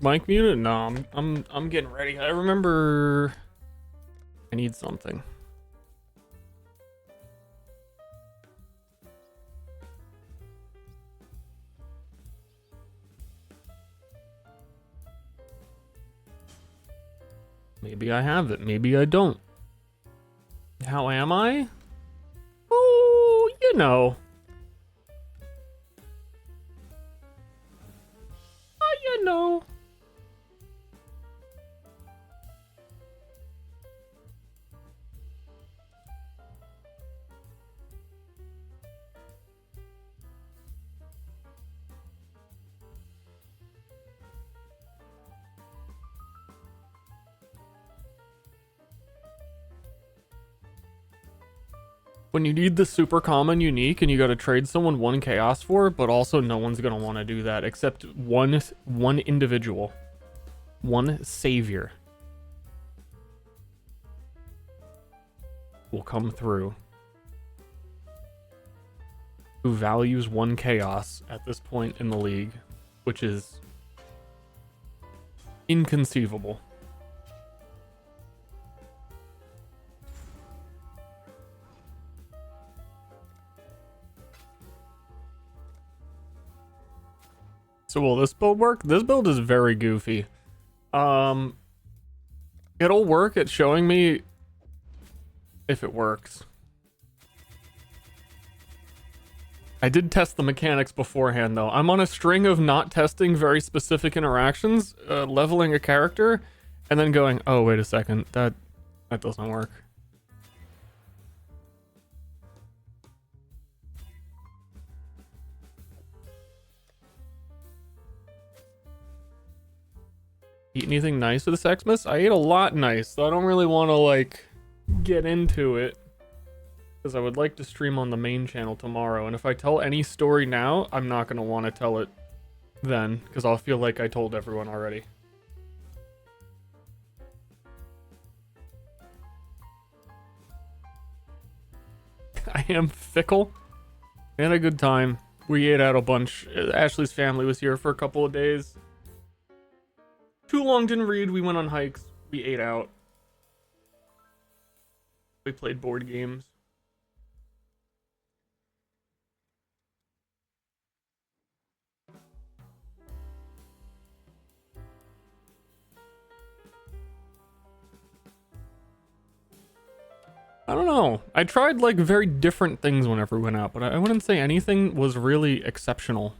mic muted? No, I'm getting ready. I remember I need something. Maybe I have it, maybe I don't. How am I? Oh, you know. Oh, you know. When you need the super common unique and you gotta trade someone one chaos for, but also no one's gonna want to do that except one individual. One savior will come through who values one chaos at this point in the league, which is inconceivable. So will this build work? This build is very goofy. It'll work at showing me if it works. I did test the mechanics beforehand though. I'm on a string of not testing very specific interactions, leveling a character, and then going, oh wait a second, that doesn't work. Eat anything nice with the Xmas? I ate a lot nice, so I don't really want to like get into it. Because I would like to stream on the main channel tomorrow, and if I tell any story now, I'm not going to want to tell it then, because I'll feel like I told everyone already. I am fickle. We had a good time. We ate out a bunch. Ashley's family was here for a couple of days. Too long didn't read. We went on hikes. We ate out. We played board games. I don't know. I tried like very different things whenever we went out, but I wouldn't say anything was really exceptional.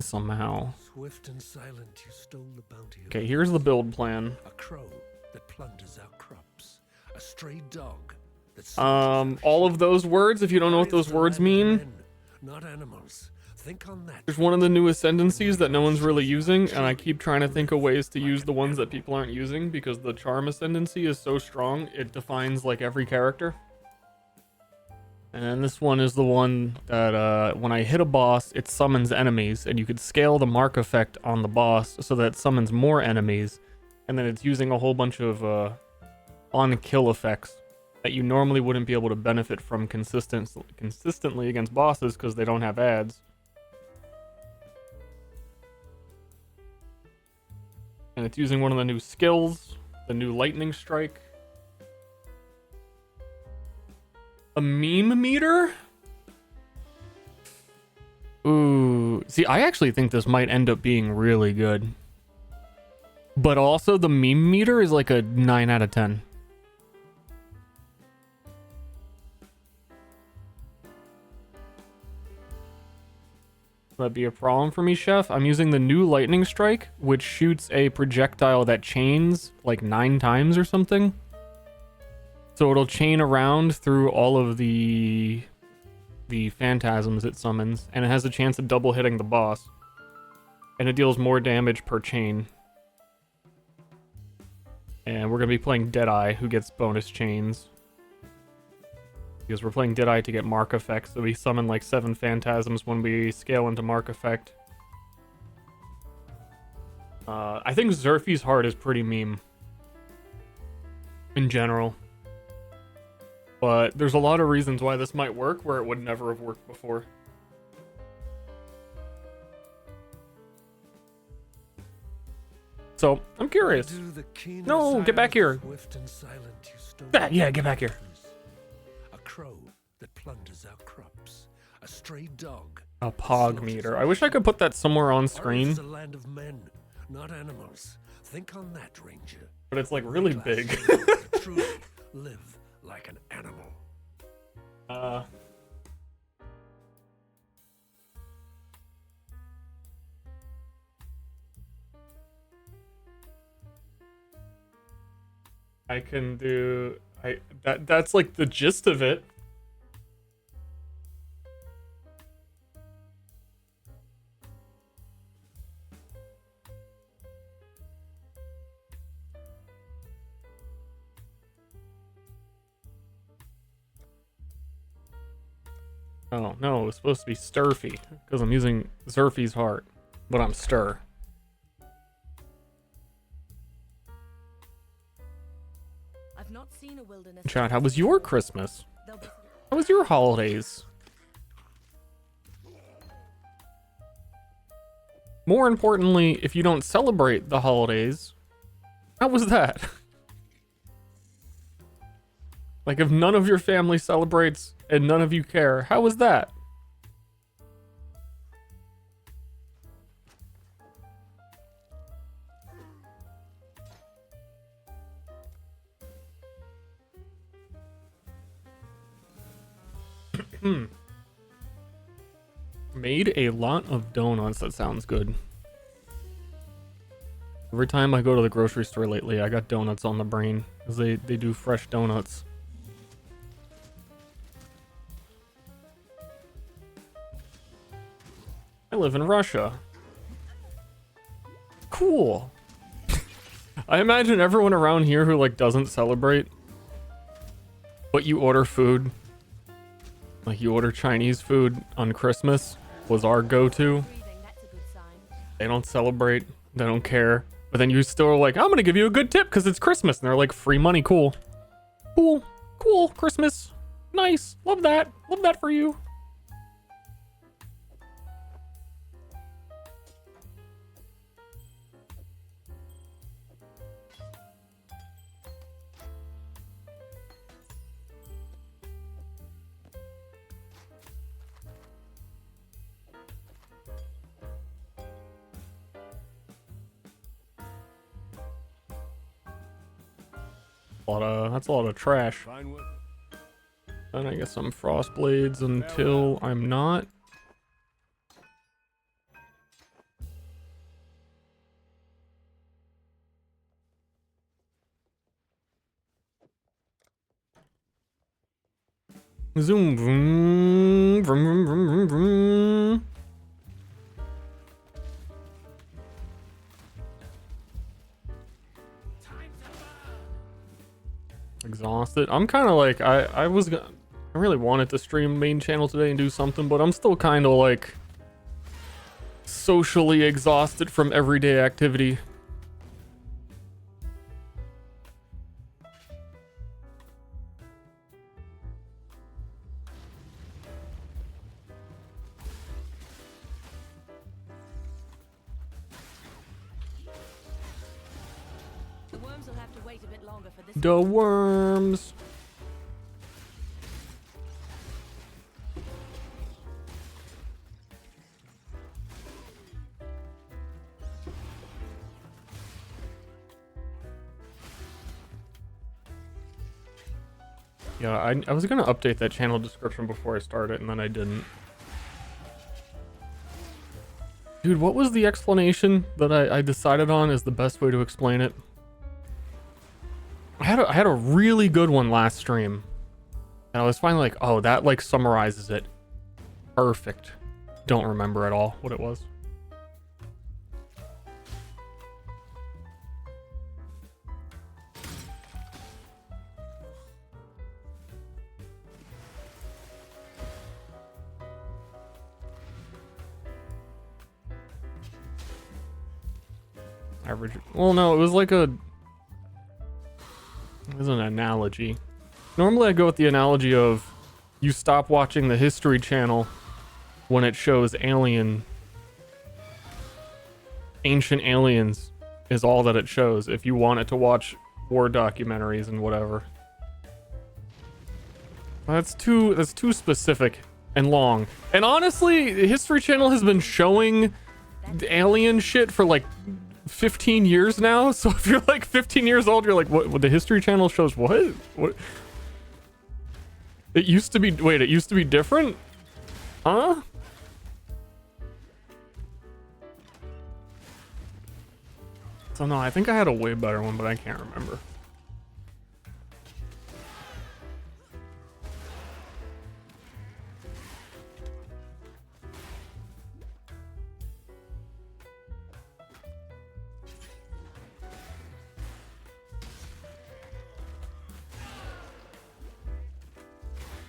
Somehow. Swift and silent, you stole the bounty. Okay, here's the build plan. A crow that plunders our crops. A stray dog that all of those words, if you don't know what those words mean. Men, not animals. Think on that. There's one of the new ascendancies that no one's really using, and I keep trying to think of ways to use the ones that people aren't using because the charm ascendancy is so strong, it defines like every character. And this one is the one that when I hit a boss, it summons enemies, and you could scale the mark effect on the boss so that it summons more enemies, and then it's using a whole bunch of on-kill effects that you normally wouldn't be able to benefit from consistently against bosses because they don't have ads. And it's using one of the new skills, the new lightning strike. A meme meter? Ooh. See, I actually think this might end up being really good. But also the meme meter is like a 9 out of 10. That'd be a problem for me, Chef. I'm using the new lightning strike, which shoots a projectile that chains like 9 times or something. So it'll chain around through all of the phantasms it summons, and it has a chance of double hitting the boss. And it deals more damage per chain. And we're gonna be playing Deadeye, who gets bonus chains. Because we're playing Deadeye to get mark effects, so we summon like 7 phantasms when we scale into mark effect. I think Zerfie's heart is pretty meme. In general. But there's a lot of reasons why this might work where it would never have worked before. So I'm curious. No, get back here. Yeah, get back here. A crow that plunders our crops. A stray dog. A pog meter. I wish I could put that somewhere on screen. It's a land of men, not animals. Think on that, Ranger. But it's like really big. Truly live like an animal. I can do that's like the gist of it. Oh, no, it was supposed to be Sturfy, because I'm using Zerfy's heart, but I'm Ster. I've not seen a wilderness. Chad, how was your Christmas? How was your holidays? More importantly, if you don't celebrate the holidays, how was that? Like, if none of your family celebrates and none of you care, how was that? Made a lot of donuts. That sounds good. Every time I go to the grocery store lately, I got donuts on the brain, because they do fresh donuts. I live in Russia. Cool. I imagine everyone around here who like doesn't celebrate, but you order food, like you order Chinese food on Christmas, was our go-to. They don't celebrate, they don't care, but then you still are like, I'm gonna give you a good tip because it's Christmas, and they're like, free money, cool. Cool, Christmas, nice, love that for you. That's a lot of trash. Then I get some frost blades until I'm not. Zoom, vroom, vroom, vroom, vroom, vroom, vroom. Exhausted. I'm kind of like, I really wanted to stream main channel today and do something, but I'm still kind of like socially exhausted from everyday activity. The worms. Yeah, I was gonna update that channel description before I started, and then I didn't. Dude, what was the explanation that I decided on as the best way to explain it? I had a really good one last stream, and I was finally like, oh, that like summarizes it. Perfect. Don't remember at all what it was. Average. Well, no, it was like a. It was an analogy. Normally I go with the analogy of you stop watching the History Channel when it shows ancient aliens is all that it shows if you want it to watch war documentaries and whatever. That's too specific and long. And honestly, the History Channel has been showing the alien shit for like 15 years now. So if you're like 15 years old, you're like, what the History Channel shows what? What? It used to be, wait, it used to be different? Huh? So no, I think I had a way better one, but I can't remember.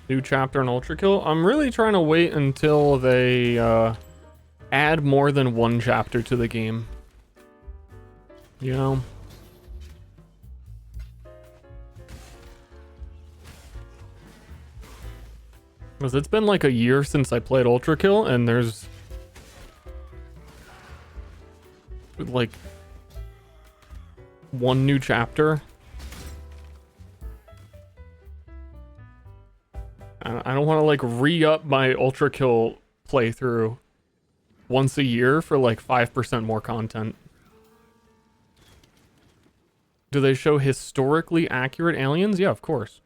New chapter in Ultra Kill. I'm really trying to wait until they add more than one chapter to the game. You know? Because it's been like a year since I played Ultra Kill, and there's like one new chapter. I don't want to like re-up my Ultra Kill playthrough once a year for like 5% more content. Do they show historically accurate aliens? Yeah, of course.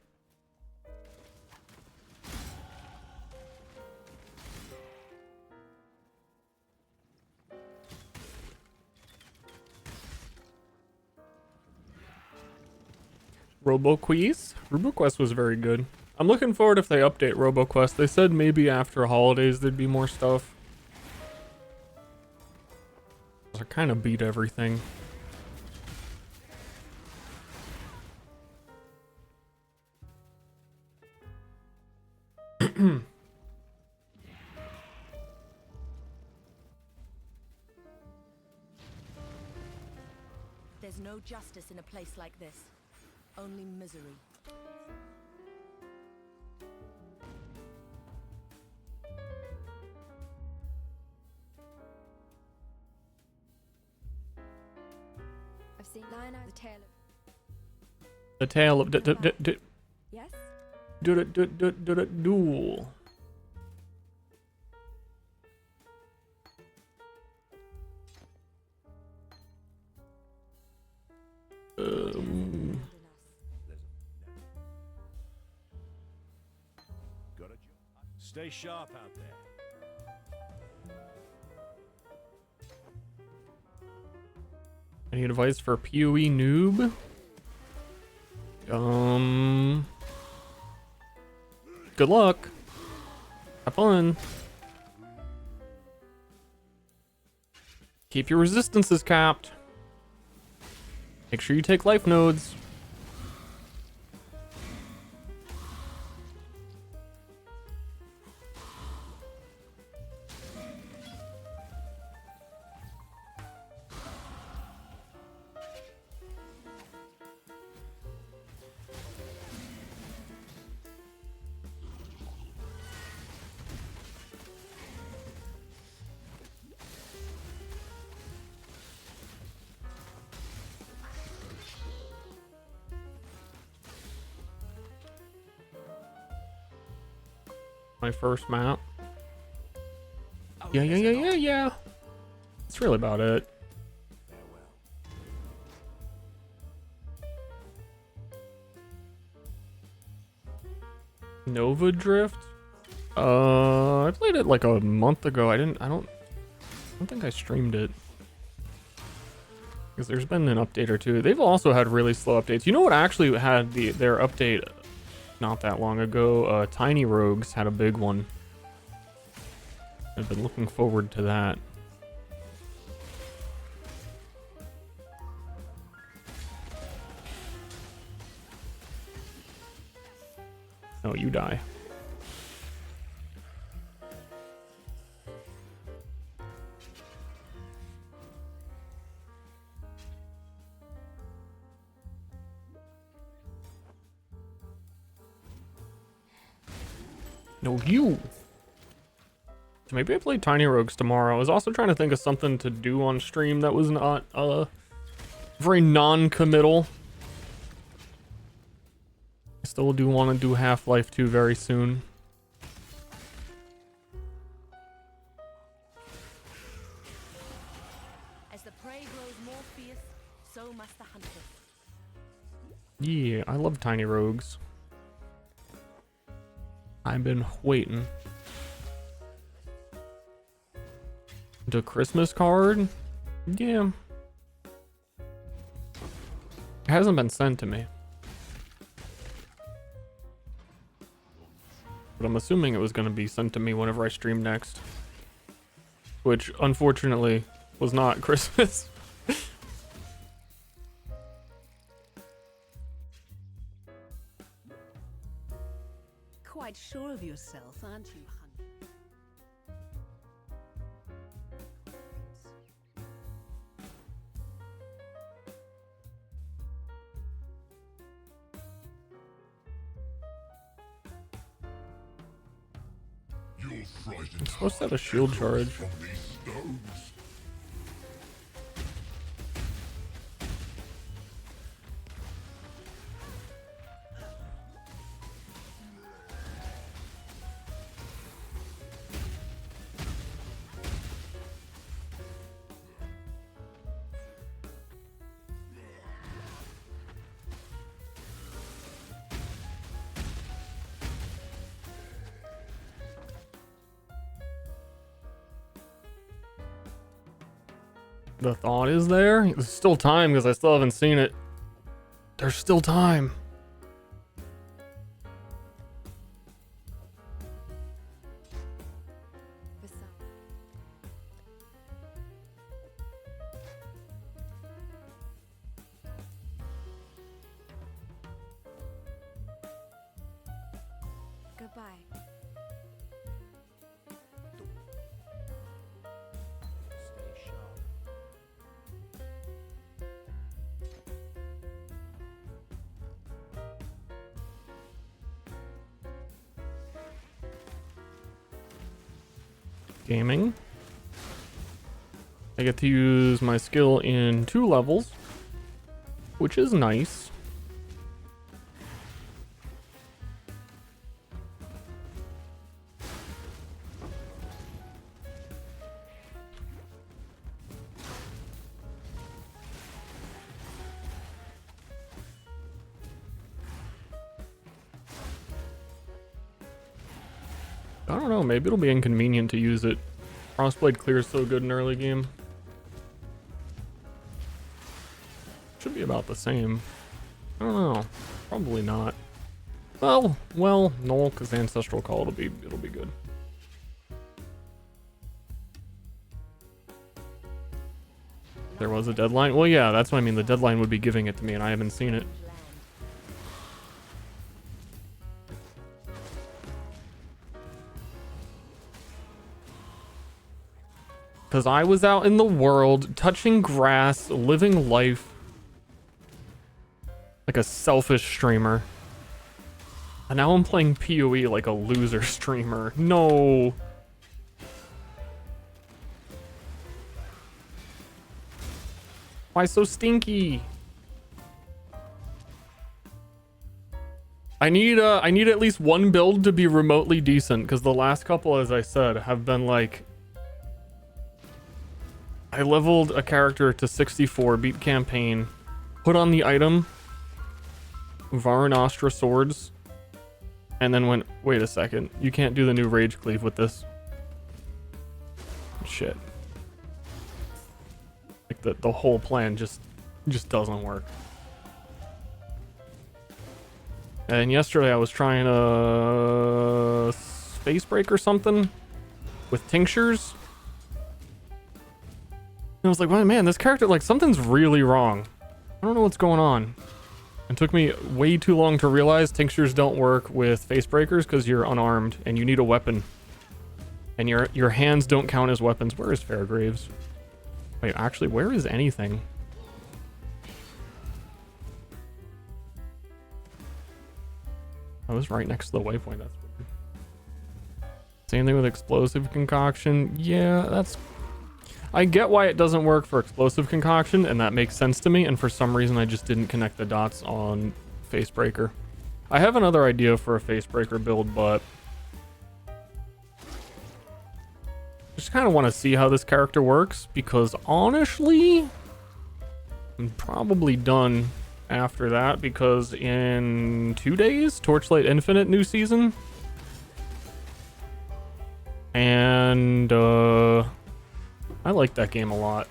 RoboQuest? RoboQuest was very good. I'm looking forward if they update RoboQuest. They said maybe after holidays there'd be more stuff. I kind of beat everything. There's no justice in a place like this. Only misery. I've seen Lion the tale of... The tale of Yes? duel. Stay sharp out there. Any advice for PoE noob? Good luck. Have fun. Keep your resistances capped. Make sure you take life nodes. My first map. Yeah. That's really about it. Nova Drift? I played it like a month ago. I don't think I streamed it. Because there's been an update or two. They've also had really slow updates. You know what actually had their update not that long ago? Tiny Rogues had a big one. I've been looking forward to that. No, you die. No, you. So maybe I play Tiny Rogues tomorrow. I was also trying to think of something to do on stream that was not very non-committal. I still do want to do Half-Life 2 very soon. As the prey grows more fierce, so must the hunter. Yeah, I love tiny rogues. I've been waiting. The Christmas card? Yeah. It hasn't been sent to me. But I'm assuming it was going to be sent to me whenever I stream next. Which, unfortunately, was not Christmas. Quite sure of yourself, aren't you, hunter? You're frightened. I'm supposed to have a shield charge. From these stones. The thought is there. There's still time because I still haven't seen it. There's still time. Goodbye. Stay sharp. Gaming. I get to use my skill in 2 levels, which is nice. I don't know, maybe it'll be inconvenient to use it. Crossblade clears so good in early game. Should be about the same. I don't know. Probably not. Well, no, because Ancestral Call it'll be good. There was a deadline? Well, yeah, that's what I mean. The deadline would be giving it to me, and I haven't seen it. Because I was out in the world, touching grass, living life like a selfish streamer. And now I'm playing PoE like a loser streamer. No. Why so stinky? I need at least one build to be remotely decent, because the last couple, as I said, have been like... I leveled a character to 64, beat campaign, put on the item, Varanastra swords, and then went, wait a second, you can't do the new Rage Cleave with this. Shit. Like the whole plan just doesn't work. And yesterday I was trying a space break or something with tinctures. And I was like, well, man, this character, like, something's really wrong. I don't know what's going on. It took me way too long to realize tinctures don't work with face breakers because you're unarmed and you need a weapon. And your hands don't count as weapons. Where is Fairgraves? Wait, actually, where is anything? I was right next to the waypoint. That's weird. Same thing with explosive concoction. Yeah, that's... I get why it doesn't work for explosive concoction, and that makes sense to me, and for some reason I just didn't connect the dots on Facebreaker. I have another idea for a Facebreaker build, but just kind of want to see how this character works, because honestly, I'm probably done after that, because in 2 days, Torchlight Infinite new season. And I like that game a lot.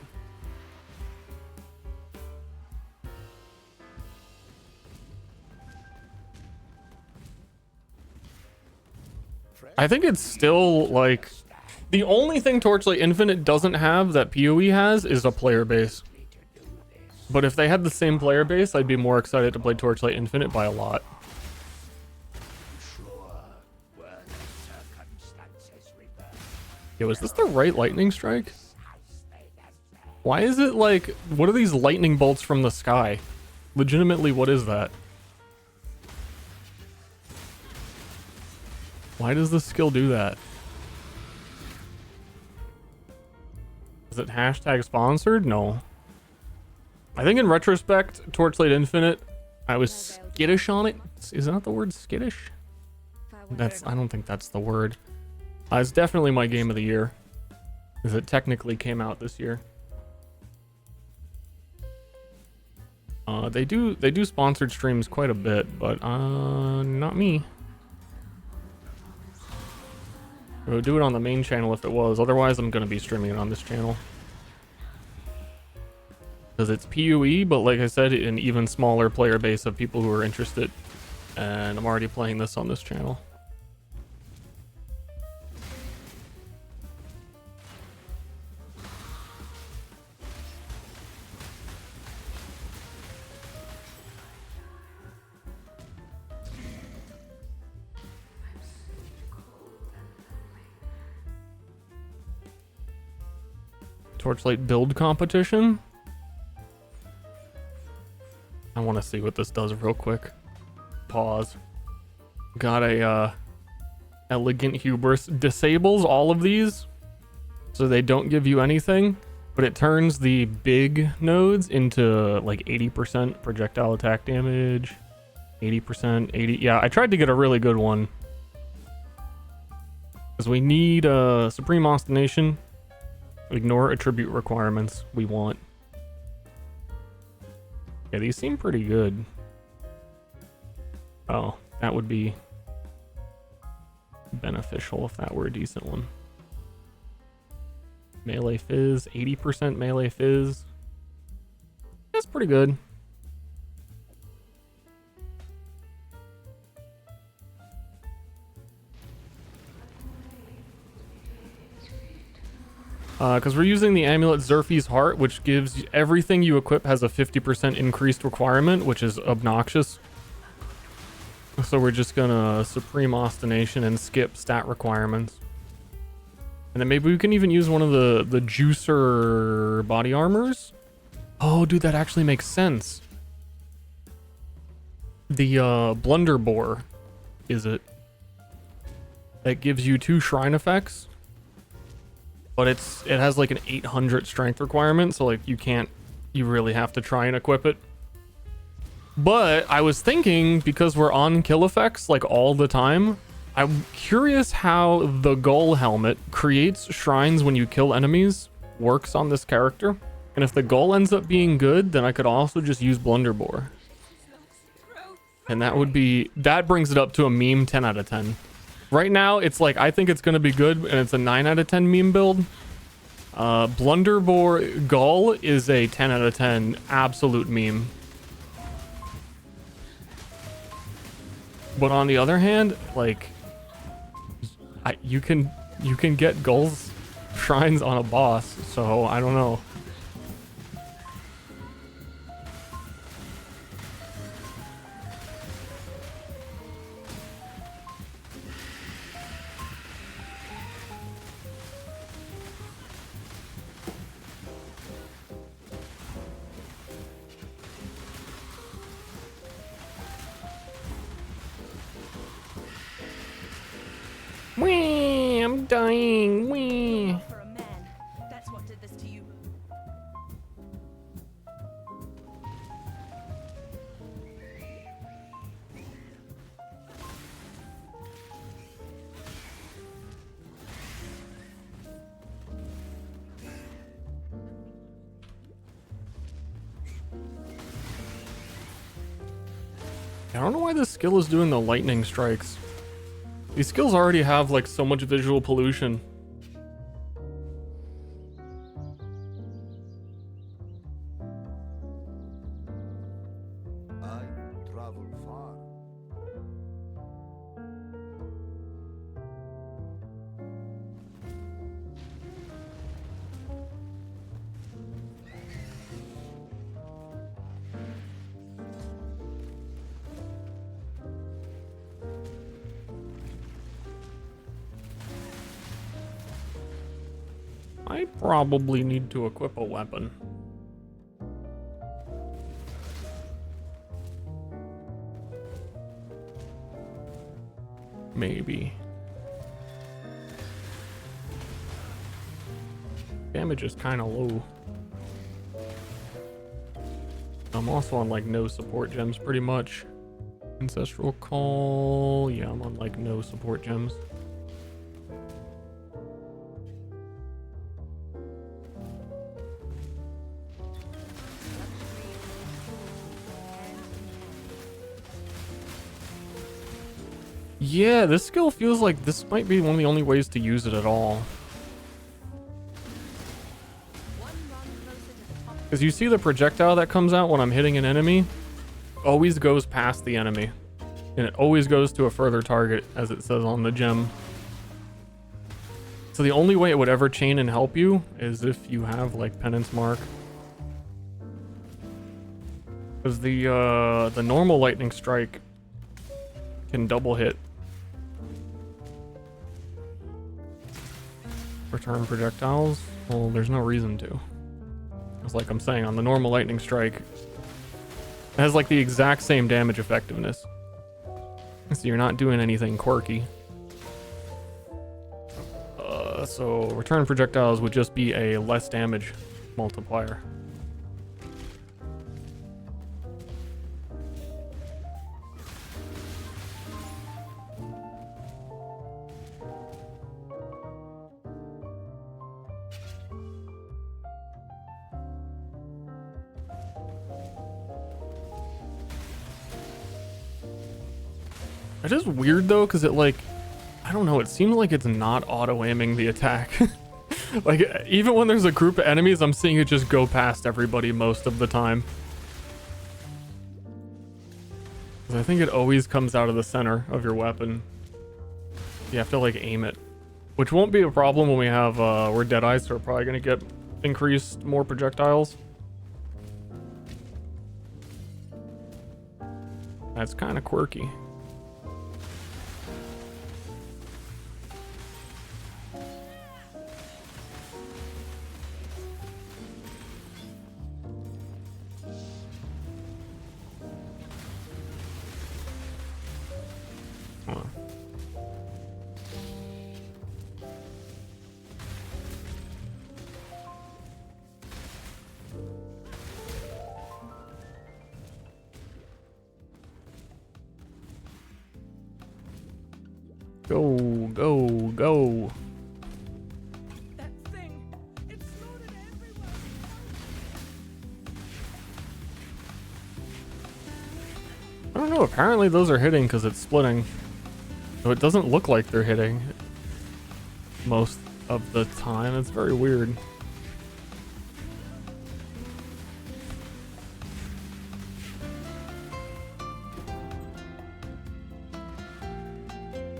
I think it's still like the only thing Torchlight Infinite doesn't have that PoE has is a player base. But if they had the same player base, I'd be more excited to play Torchlight Infinite by a lot. Yo, is this the right lightning strike? Why is it like, what are these lightning bolts from the sky? Legitimately, what is that? Why does this skill do that? Is it hashtag sponsored? No. I think in retrospect, Torchlight Infinite, I was skittish on it. Is that the word skittish? I don't think that's the word. It's definitely my game of the year, because it technically came out this year. They do sponsored streams quite a bit, but not me. I would do it on the main channel if it was. Otherwise, I'm gonna be streaming it on this channel, because it's PoE, but like I said, an even smaller player base of people who are interested, and I'm already playing this on this channel. Torchlight build competition. I want to see what this does real quick. Pause. Got a elegant hubris. Disables all of these, so they don't give you anything, but it turns the big nodes into like 80% projectile attack damage. 80%, 80. Yeah, I tried to get a really good one, because we need Supreme Ostination. Ignore attribute requirements. We want. Yeah, these seem pretty good. Oh, that would be beneficial if that were a decent one. Melee fizz, 80% melee fizz. That's pretty good. Because we're using the amulet Zerfi's Heart, which gives everything you equip has a 50% increased requirement, which is obnoxious. So we're just gonna Supreme Ostination and skip stat requirements. And then maybe we can even use one of the juicer body armors. Oh, dude, that actually makes sense. The Blunder Boar, is it? That gives you 2 shrine effects. But it has like an 800 strength requirement, so like you really have to try and equip it. But I was thinking, because we're on kill effects like all the time, I'm curious how the Gull helmet creates shrines when you kill enemies works on this character. And if the Gull ends up being good, then I could also just use Blunderbore. And that brings it up to a meme 10 out of 10. Right now, it's like, I think it's going to be good, and it's a 9 out of 10 meme build. Blunderbore Gull is a 10 out of 10 absolute meme. But on the other hand, like, you can get Gull's shrines on a boss, so I don't know. Wee, I'm dying. Wee. For a man, that's what did this to you. I don't know why this skill is doing the lightning strikes. These skills already have like so much visual pollution. I travel far. I probably need to equip a weapon. Maybe. Damage is kind of low. I'm also on like no support gems pretty much. Ancestral Call. Yeah, I'm on like no support gems. Yeah, this skill feels like this might be one of the only ways to use it at all. Because you see the projectile that comes out when I'm hitting an enemy? Always goes past the enemy. And it always goes to a further target, as it says on the gem. So the only way it would ever chain and help you is if you have like Penance MARK. Because the normal lightning strike can double hit. Return projectiles? Well, there's no reason to. It's like I'm saying, on the normal lightning strike, it has like the exact same damage effectiveness. So you're not doing anything quirky. So return projectiles would just be a less damage multiplier. It is weird though, because it like, I don't know, it seems like it's not auto-aiming the attack. Like, even when there's a group of enemies, I'm seeing it just go past everybody most of the time. 'Cause I think it always comes out of the center of your weapon. You have to like aim it. Which won't be a problem when we have, we're Deadeye, so we're probably gonna get increased more projectiles. That's kind of quirky. Go, go, go. That thing! It slaughtered everyone! I don't know, apparently those are hitting because it's splitting. So it doesn't look like they're hitting most of the time. It's very weird.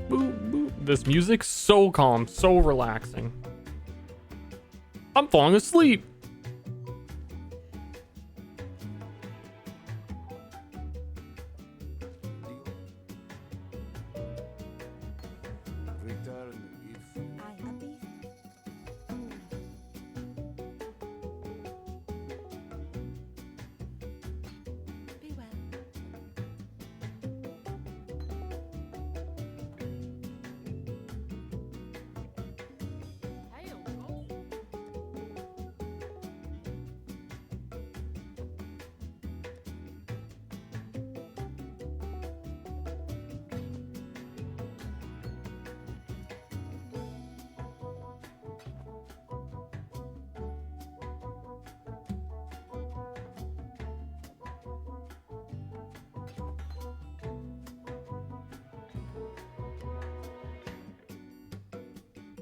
Boop, boop. This music's so calm, so relaxing. I'm falling asleep. Return if I happy. Be well.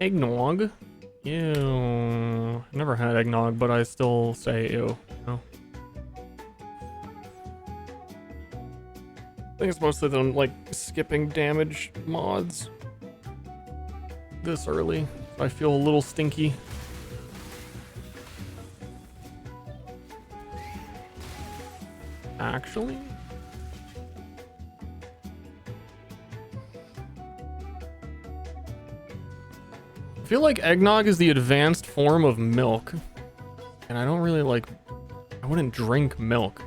Eggnog? Ew. Never had eggnog, but I still say ew. No. I think it's mostly them like skipping damage mods this early. So I feel a little stinky. Actually, I feel like eggnog is the advanced form of milk, and I don't really like. I wouldn't drink milk.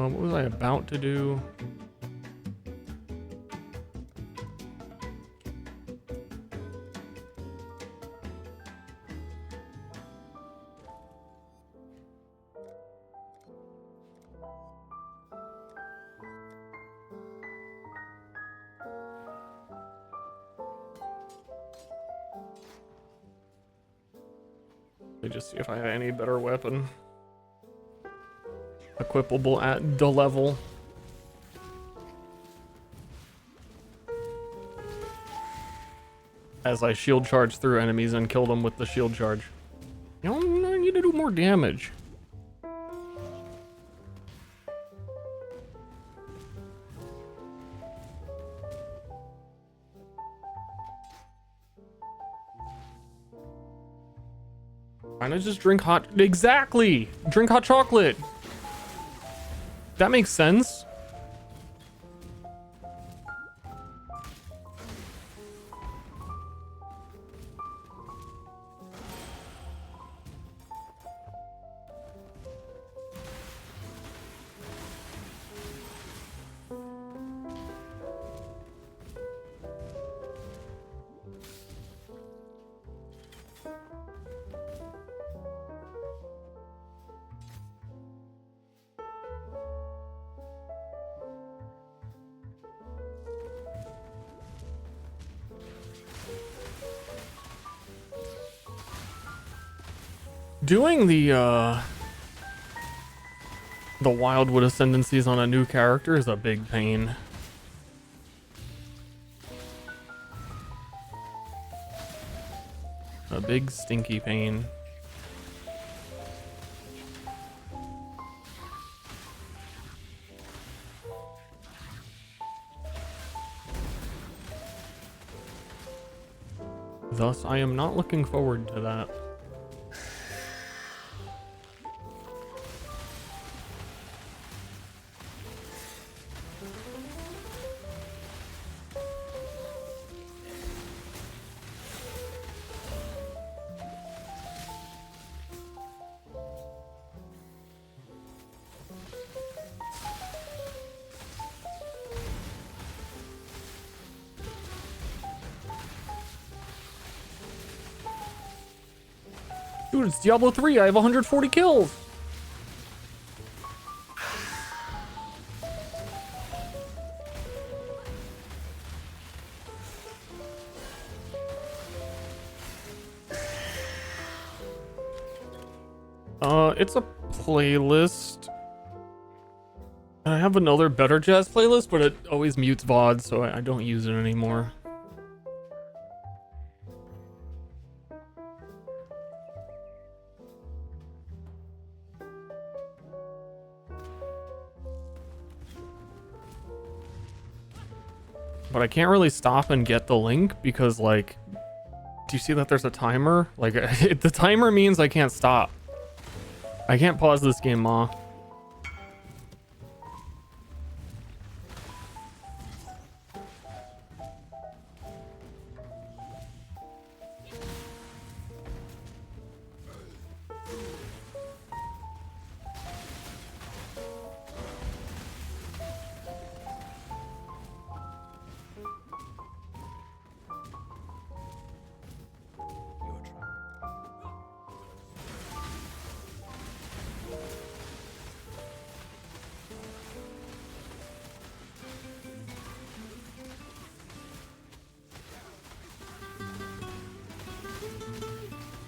What was I about to do? Let me just see if I have any better weapon equipable at the level. As I shield charge through enemies and kill them with the shield charge. You know, I need to do more damage. Why not just drink hot... Exactly! Drink hot chocolate! That makes sense. Doing the Wildwood Ascendancies on a new character is a big pain. A big stinky pain. Thus, I am not looking forward to that. Dude, it's Diablo 3. I have 140 kills. It's a playlist. I have another better jazz playlist, but it always mutes VOD, so I don't use it anymore. But I can't really stop and get the link because, like, do you see that there's a timer? Like, the timer means I can't stop. I can't pause this game, Ma.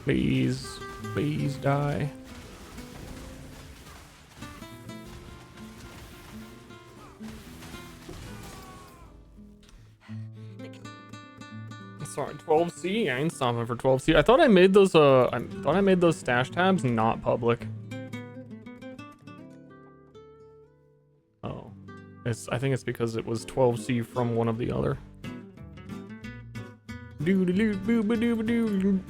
Please, please die. Sorry, 12C? I ain't stopping for 12C. I thought I made those stash tabs not public. Oh. I think it's because it was 12C from one of the other. Doo-doo-doo-boo-ba-doo-ba-doo.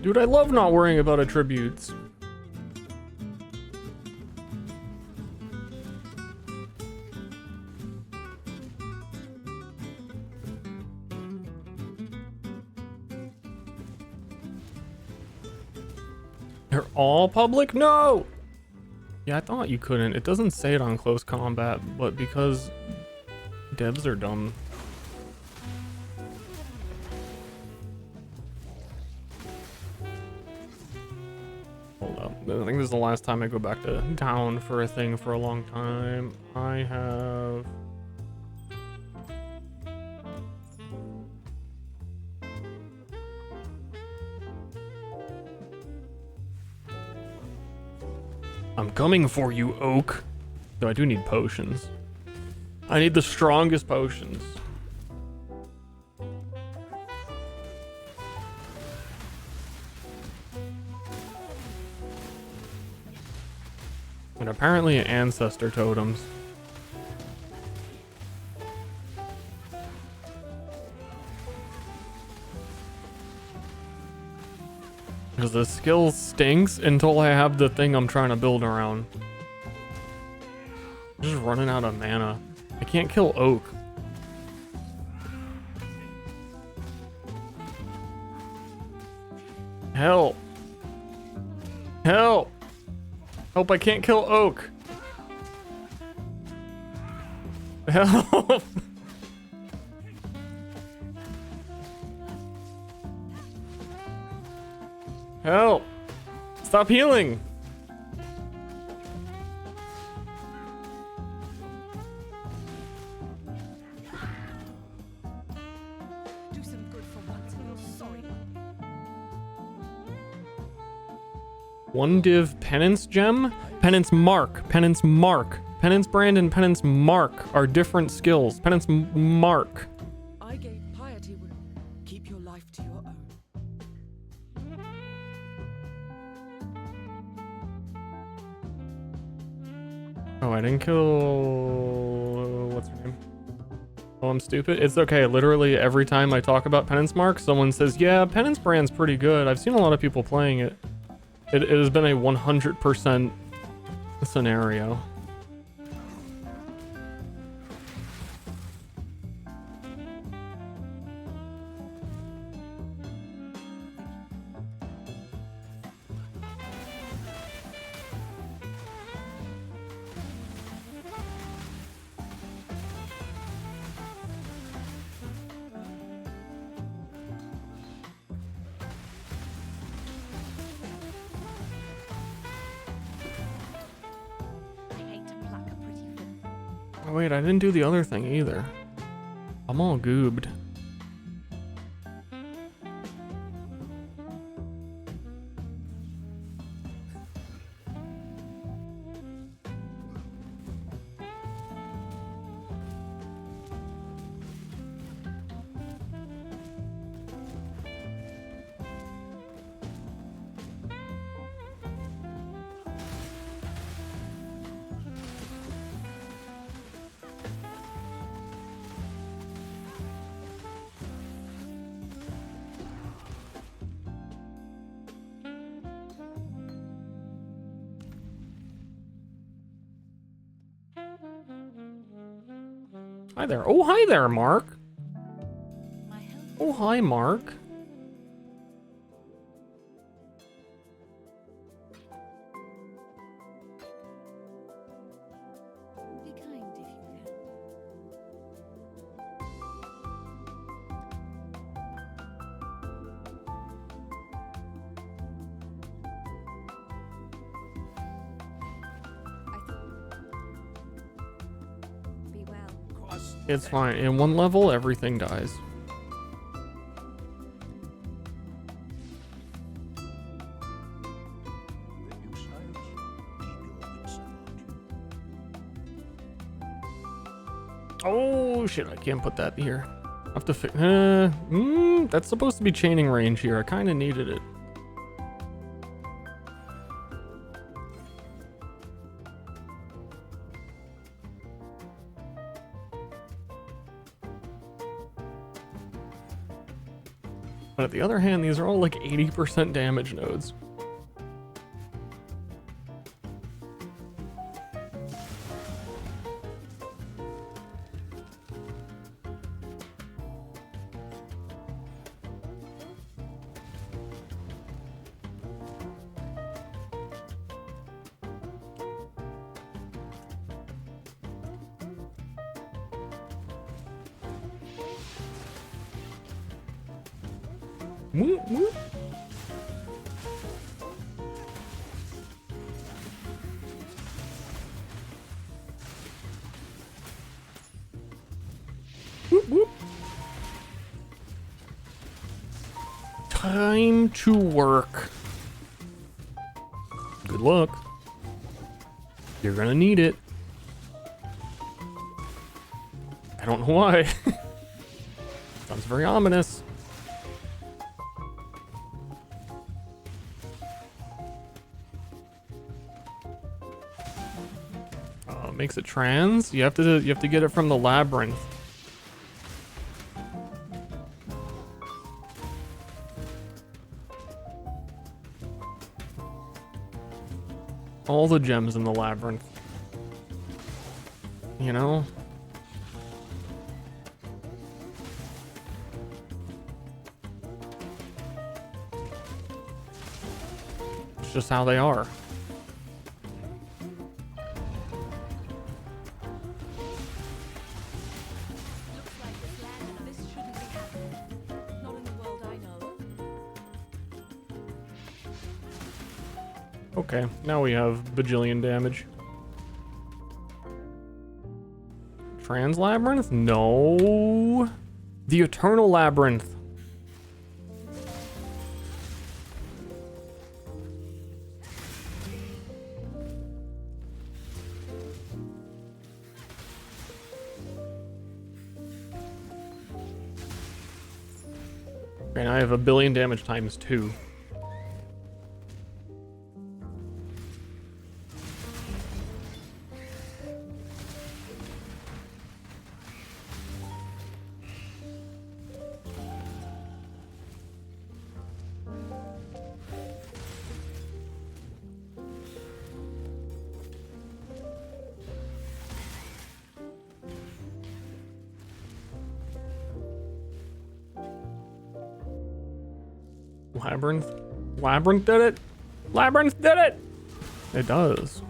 Dude, I love not worrying about attributes. They're all public? No! Yeah, I thought you couldn't. It doesn't say it on close combat, but because devs are dumb. Hold up. I think this is the last time I go back to town for a thing for a long time. I have... I'm coming for you, Oak. Though I do need potions. I need the strongest potions. And apparently ancestor totems. Because the skill stinks until I have the thing I'm trying to build around. I'm just running out of mana. I can't kill Oak. Help! Help! Help, I can't kill Oak! Help! Help! Stop healing! Do some good for once and you're sorry. One div penance gem? Penance mark. Penance mark. Penance brand and penance mark are different skills. Penance mark. I gave piety would keep your life to your own. Oh, I didn't kill... What's her name? Oh, I'm stupid. It's okay. Literally every time I talk about penance mark, someone says, yeah, penance brand's pretty good. I've seen a lot of people playing it. It has been a 100% scenario. I hate to pluck a pretty foot. Oh, wait, I didn't do the other thing either. I'm all goobed. Hi there. Oh, hi there, Mark. My health Oh, hi, Mark. Be kind if you can. Be well. It's fine. In one level, everything dies. The new science. Keep your wits about you. Oh, shit. I can't put that here. I have to that's supposed to be chaining range here. I kind of needed it. But at the other hand, these are all like 80% damage nodes. Whoop, whoop. Whoop, whoop. Time to work. Good luck. You're gonna need it. I don't know why. Sounds very ominous. Makes it trans. You have to get it from the labyrinth. All the gems in the labyrinth. You know? It's just how they are. Looks like this land and this shouldn't be happening. Not in the world I know. Okay, now we have bajillion damage. Trans labyrinth? No. The eternal labyrinth. Okay, now I have a billion damage times 2. Labyrinth? Labyrinth did it? Labyrinth did it! It does.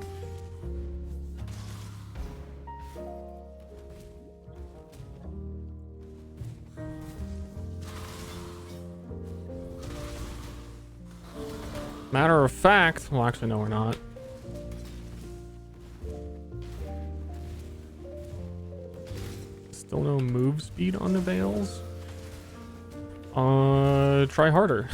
Matter of fact, well, actually, no, we're not. Still no move speed on the Veils? Try harder.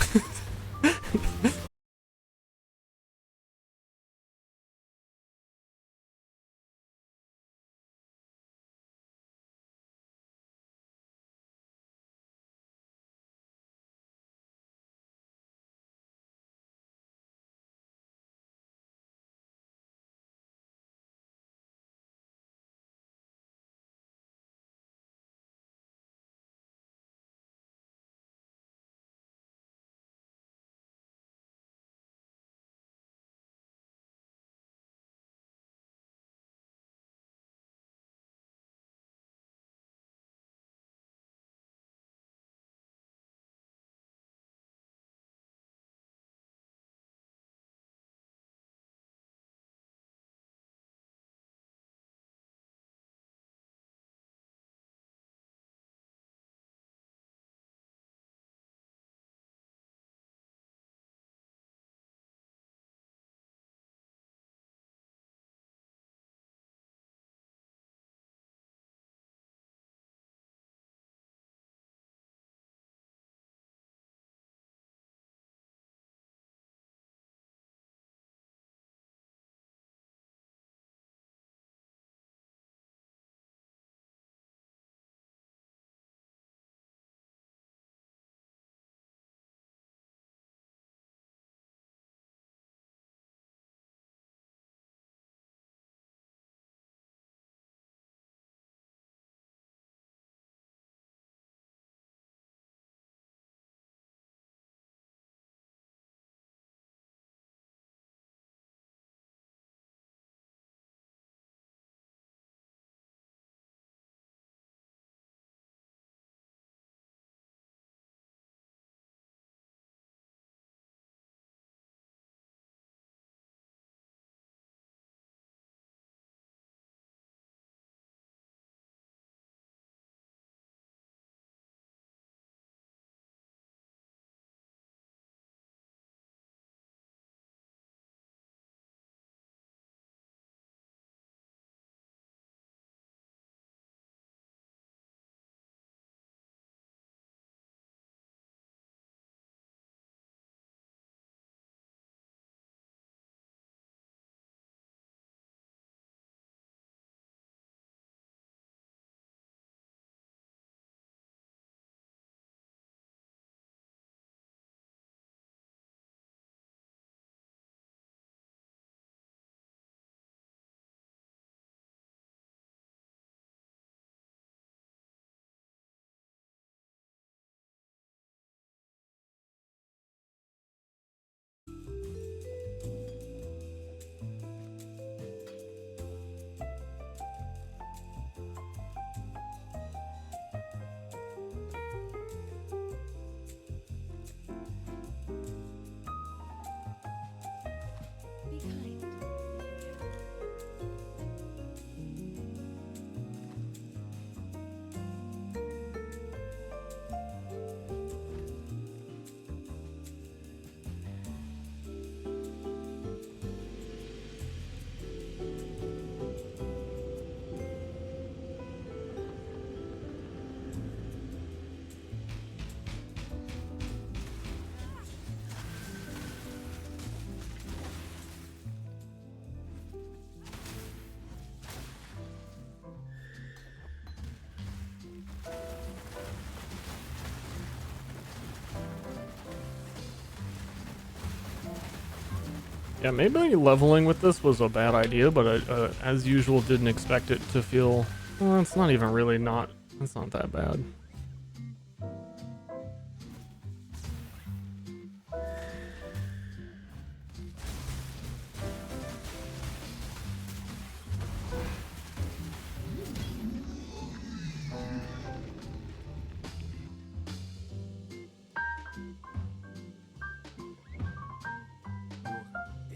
Yeah, maybe leveling with this was a bad idea, but as usual, didn't expect it to feel... Well, it's not even really not... It's not that bad.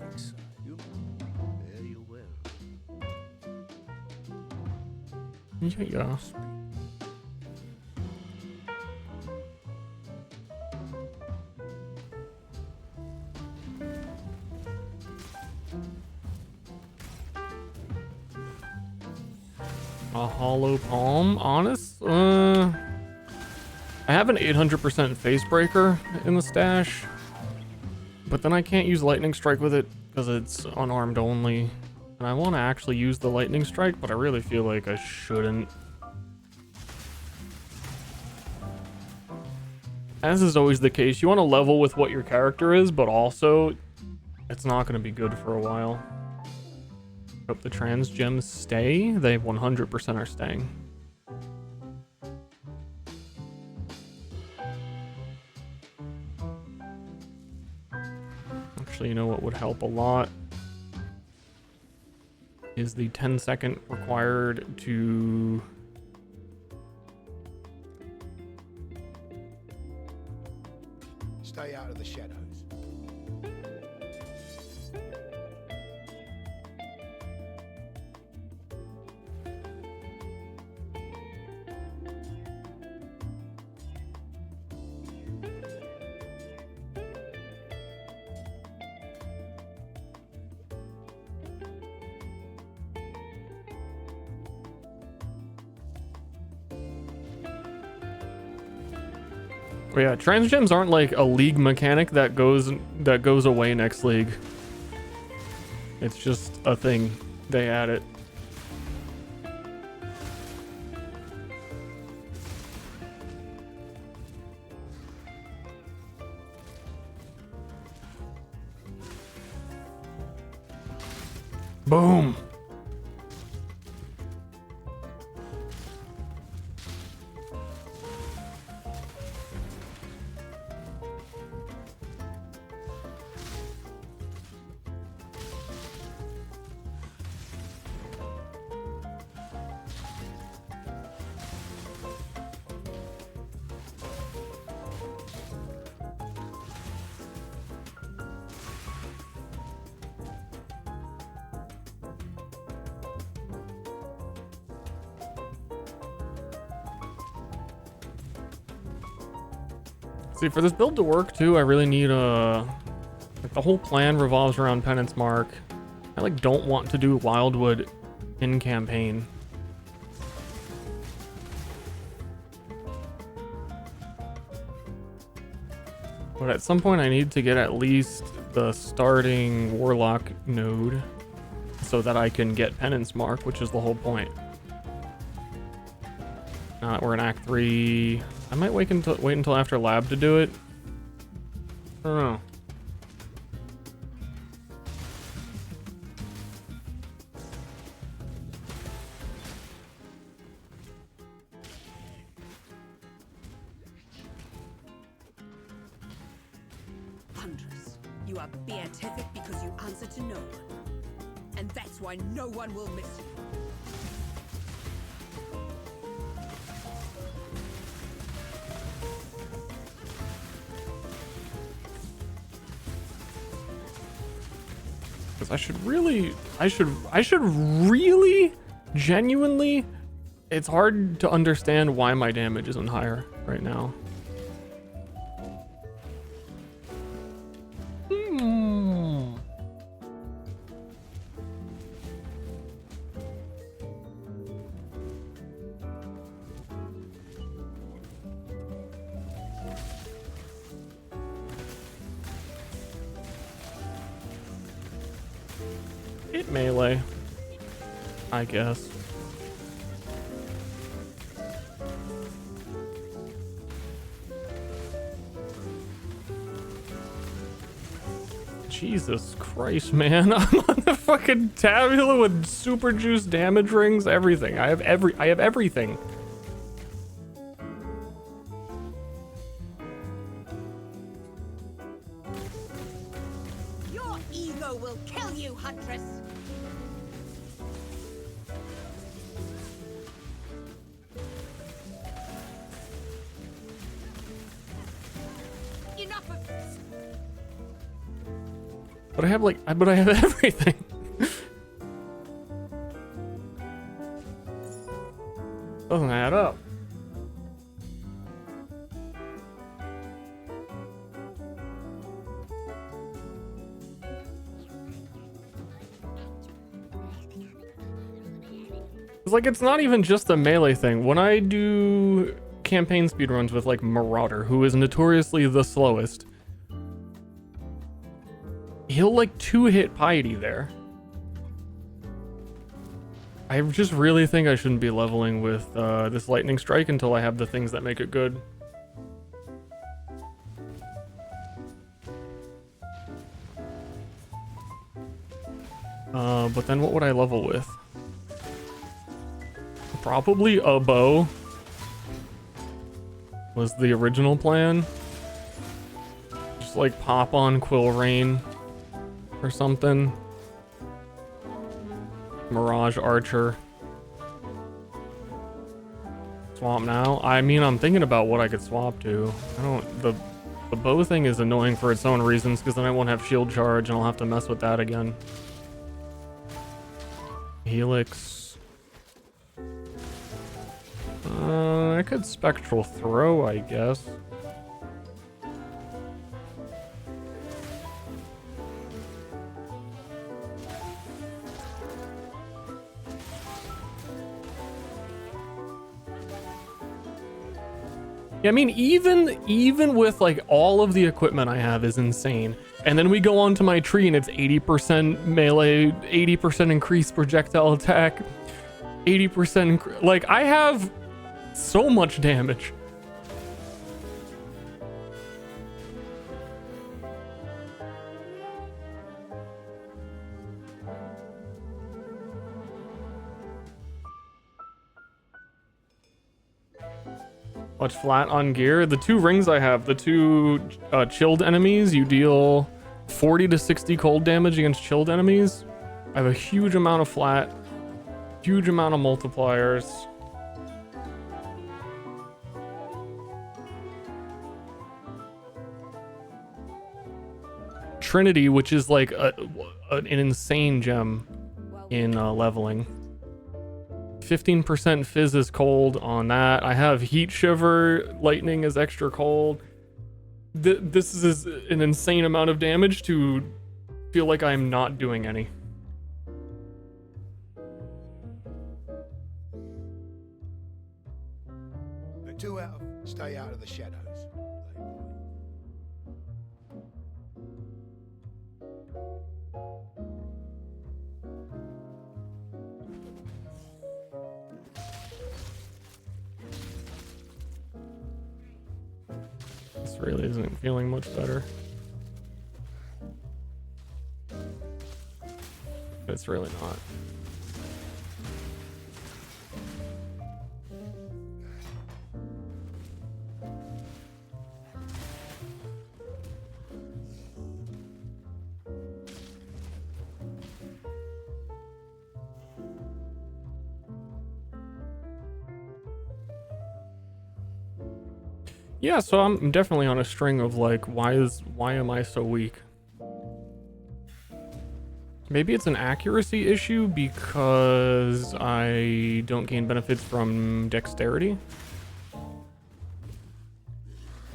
Exile. Very well. Yeah. A hollow palm, honest? I have an 800% face breaker in the stash, but then I can't use lightning strike with it because it's unarmed only. And I want to actually use the lightning strike, but I really feel like I shouldn't. As is always the case, you want to level with what your character is, but also it's not going to be good for a while. Hope the trans gems stay. They 100% are staying. Actually, you know what would help a lot is the 10-second required to... Stay out of the shadows. But yeah, trans gems aren't like a league mechanic that goes away next league. It's just a thing. They add it. Boom. See, for this build to work too, I really need a... Like, the whole plan revolves around Penance Mark. I like don't want to do Wildwood in campaign. But at some point I need to get at least the starting Warlock node so that I can get Penance Mark, which is the whole point. Now that we're in Act 3, I might wait until after Lab to do it. I don't know. Huntress, you are beatific because you answer to no one. And that's why no one will miss you. I should really, genuinely, it's hard to understand why my damage isn't higher right now. Hit melee, I guess. Jesus Christ, man. I'm on the fucking tabula with super juice damage rings, everything. I have everything. Your ego will kill you, Huntress. Enough of this. But I have everything. Doesn't add up. It's like, it's not even just a melee thing. When I do campaign speedruns with like Marauder, who is notoriously the slowest, he'll like 2-hit Piety there. I just really think I shouldn't be leveling with this Lightning Strike until I have the things that make it good. But then what would I level with? Probably a bow was the original plan. Just like pop on Quill Rain or something. Mirage Archer. Swap now? I mean, I'm thinking about what I could swap to. The bow thing is annoying for its own reasons, because then I won't have shield charge and I'll have to mess with that again. Helix. I could Spectral Throw, I guess. Yeah, I mean, even with like all of the equipment I have is insane. And then we go on to my tree and it's 80% melee, 80% increased projectile attack, 80% like I have so much damage. Watch flat on gear. The 2 rings I have, the 2 chilled enemies, you deal 40 to 60 cold damage against chilled enemies. I have a huge amount of flat, huge amount of multipliers. Trinity, which is like an insane gem in leveling. 15% fizz is cold on that. I have heat shiver, lightning is extra cold. This is an insane amount of damage to feel like I'm not doing any. The 2 out of stay out of the shadows. This really isn't feeling much better. It's really not. Yeah, so I'm definitely on a string of like, why am I so weak? Maybe it's an accuracy issue because I don't gain benefits from dexterity.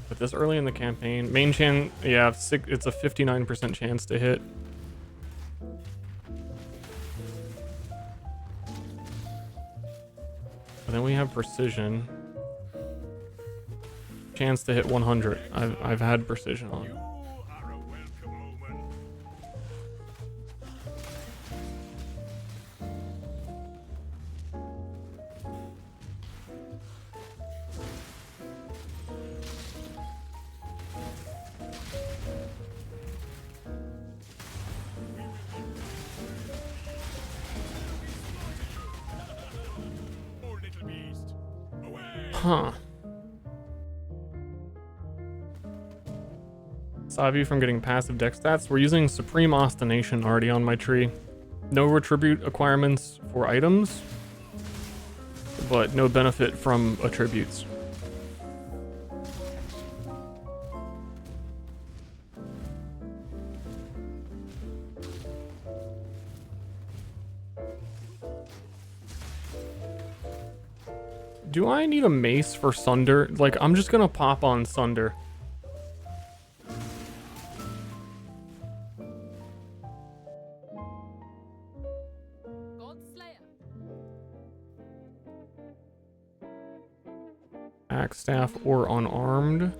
But this early in the campaign, main chance, yeah, it's a 59% chance to hit. But then we have precision. Chance to hit 100. I've had precision on. You are a welcome omen. Huh. Stop you from getting passive deck stats. We're using Supreme Ostination already on my tree. No retribute acquirements for items, but no benefit from attributes. Do I need a mace for Sunder? Like, I'm just gonna pop on Sunder. Axe staff or unarmed.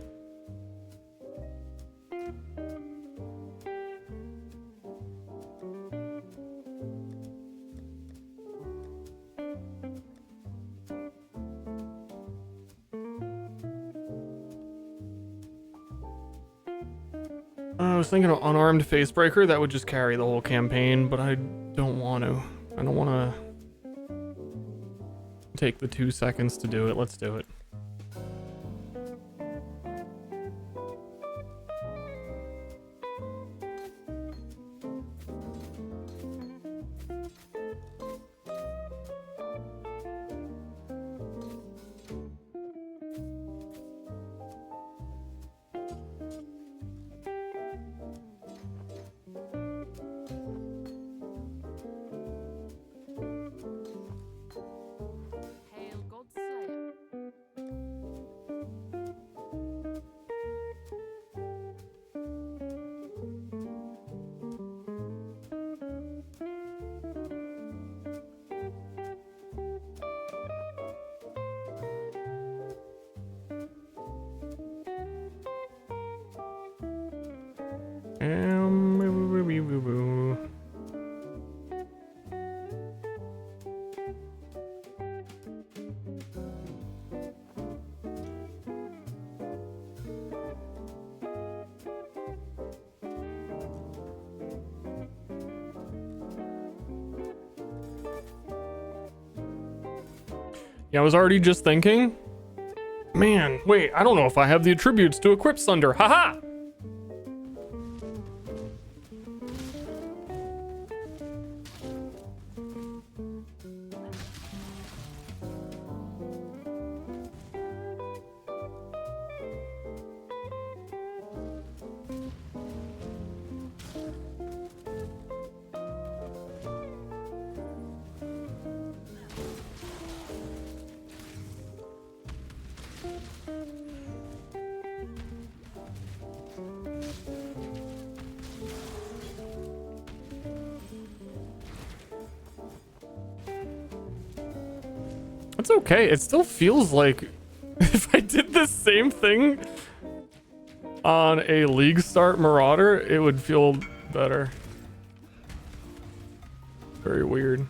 I was thinking of unarmed facebreaker. That would just carry the whole campaign, but I don't want to. I don't want to take the 2 seconds to do it. Let's do it. Hail God Slayer. Woo. Yeah, I was already just thinking. Man, wait, I don't know if I have the attributes to equip Sunder. Haha! It's okay. It still feels like if I did the same thing on a League Start Marauder, it would feel better. Very weird.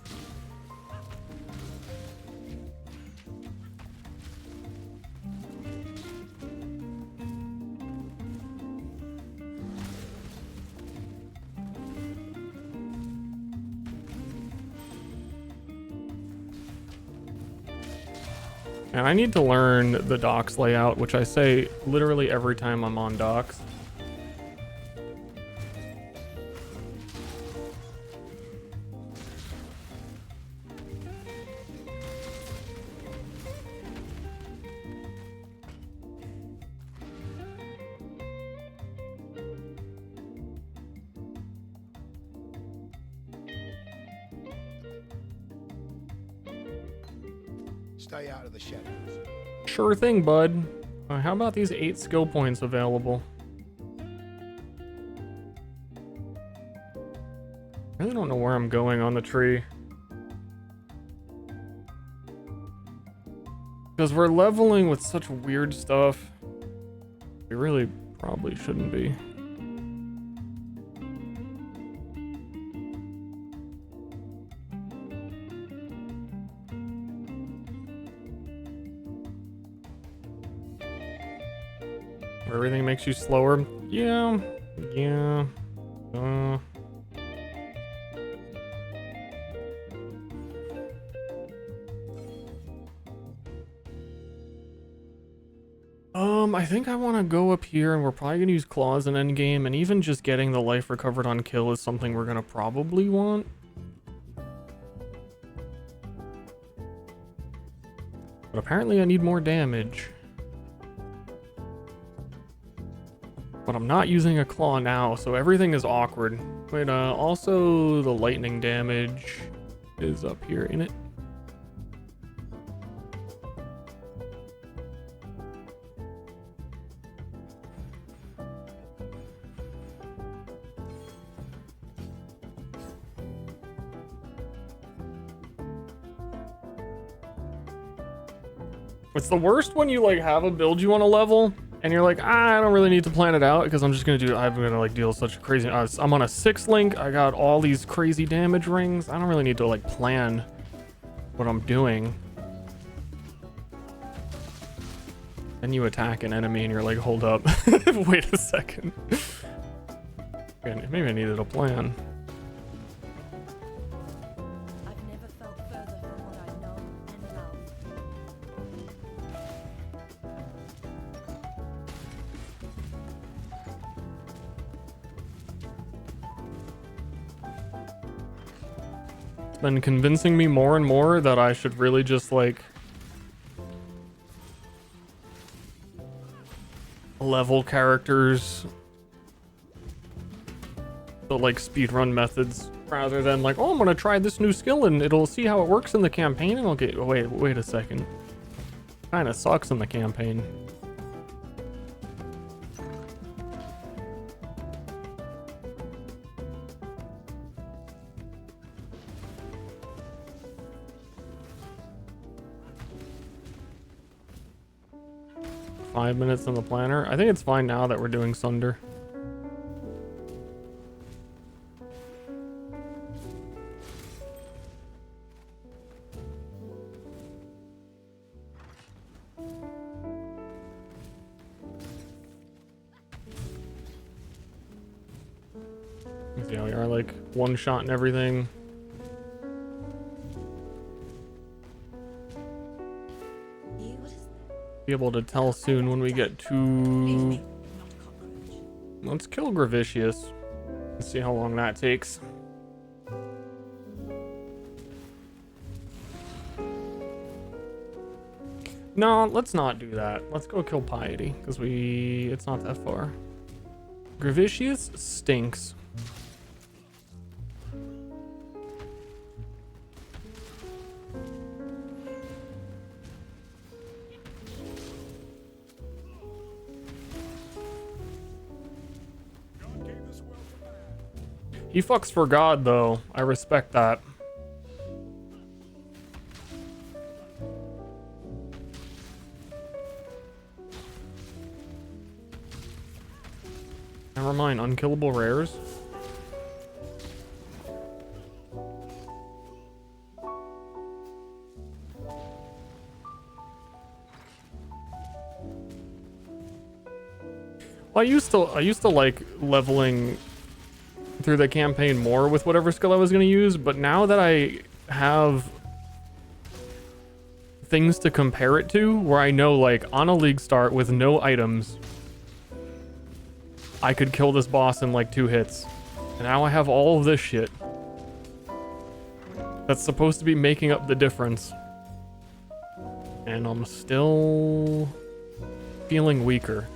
And I need to learn the docks layout, which I say literally every time I'm on docks. Stay out of the shadows. Sure thing, bud. How about these 8 skill points available? I really don't know where I'm going on the tree. Because we're leveling with such weird stuff. We really probably shouldn't be. Everything makes you slower. Yeah. I think I want to go up here, and we're probably going to use claws in endgame, and even just getting the life recovered on kill is something we're going to probably want. But apparently I need more damage. But I'm not using a claw now, so everything is awkward. Wait, also the lightning damage is up here, ain't it? It's the worst when you like have a build you want to level and you're like, I don't really need to plan it out because I'm gonna like deal with such a crazy, I'm on a 6 link, I got all these crazy damage rings. I don't really need to like plan what I'm doing. Then you attack an enemy and you're like, hold up, wait a second. Okay, maybe I needed a plan. I've never felt further from what I know and love. 's been convincing me more and more that I should really just like level characters, the like speedrun methods, rather than like, oh, I'm gonna try this new skill and it'll see how it works in the campaign and I'll get, wait a second, kind of sucks in the campaign. Five minutes on the planner. I think it's fine now that we're doing Sunder. Yeah, we are like one shot and everything. Be able to tell soon when we get to... Let's kill Gravicious. Let's see how long that takes. No, let's not do that. Let's go kill Piety, because it's not that far. Gravicious stinks. He fucks for God, though. I respect that. Never mind, unkillable rares. Well, I used to like leveling through the campaign more with whatever skill I was going to use, but now that I have things to compare it to, where I know like on a league start with no items, I could kill this boss in like 2 hits. And now I have all of this shit that's supposed to be making up the difference. And I'm still feeling weaker.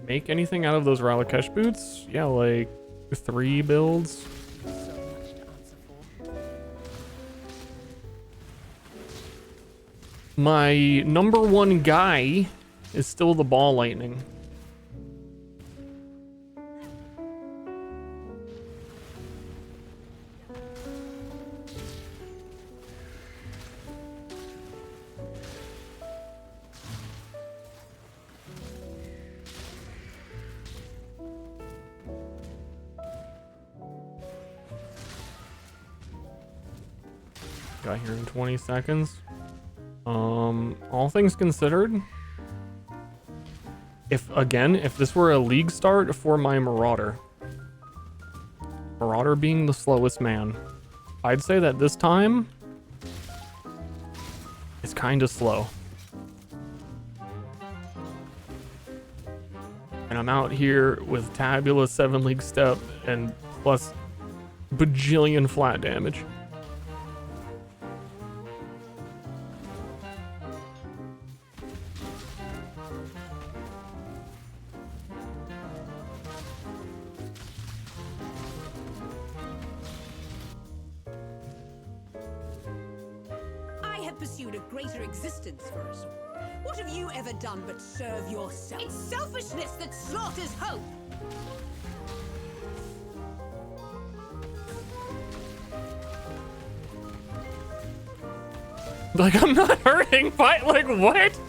Make anything out of those Ralakesh boots? Yeah, like 3 builds. So much to answer for. My number 1 guy is still the ball lightning. Got here in 20 seconds. All things considered, if this were a league start for my Marauder, Marauder being the slowest man. I'd say that this time it's kind of slow. And I'm out here with Tabula 7 League Step and plus bajillion flat damage. I have pursued a greater existence for us all. What have you ever done but serve yourself? It's selfishness that slaughters hope! Like, I'm not hurting, but like, what?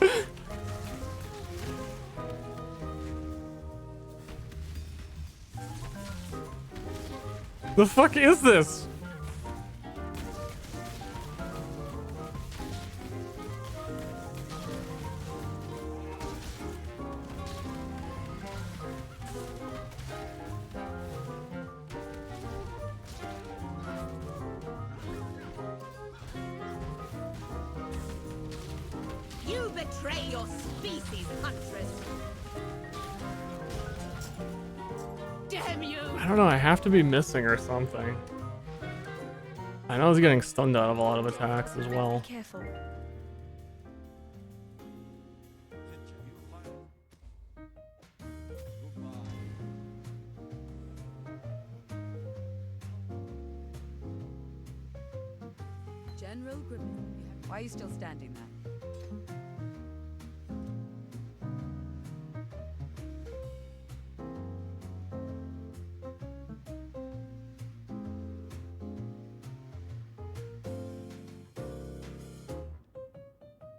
The fuck is this? You betray your species, Huntress! Damn you! I don't know, I have to be missing or something. I know I was getting stunned out of a lot of attacks as well. Be careful. General Grimmel, why are you still standing there?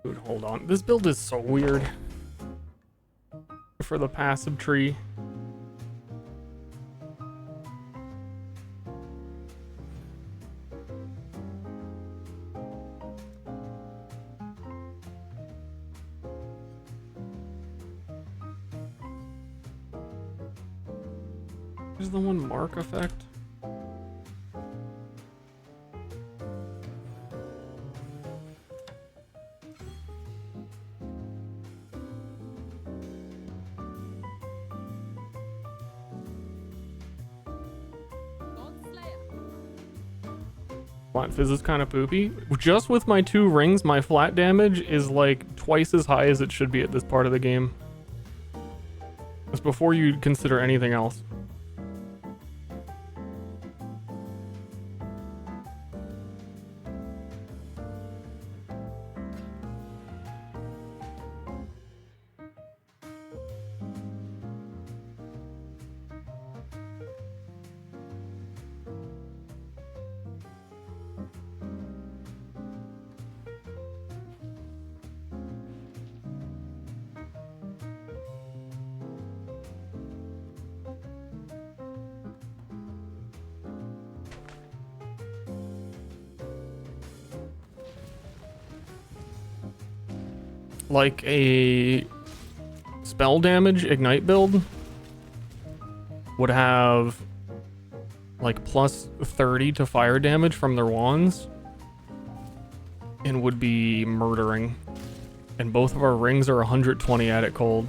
Dude, hold on. This build is so weird. For the passive tree. Is the one mark effect? Flat fizz is kind of poopy. Just with my 2 rings, my flat damage is like twice as high as it should be at this part of the game. That's before you consider anything else. Like a spell damage ignite build would have like plus 30 to fire damage from their wands and would be murdering. And both of our rings are 120 at it cold.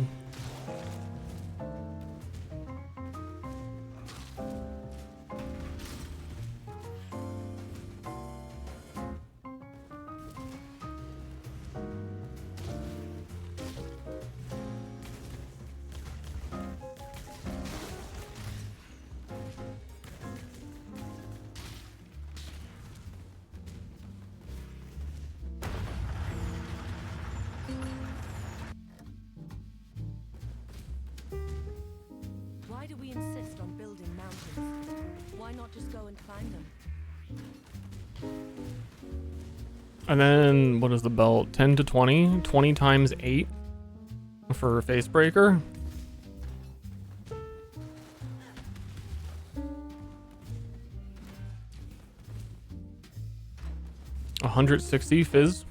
Why do we insist on building mountains? Why not just go and climb them? And then, what is the belt? 10 to 20? 20 times 8 for Facebreaker. $160 fizz.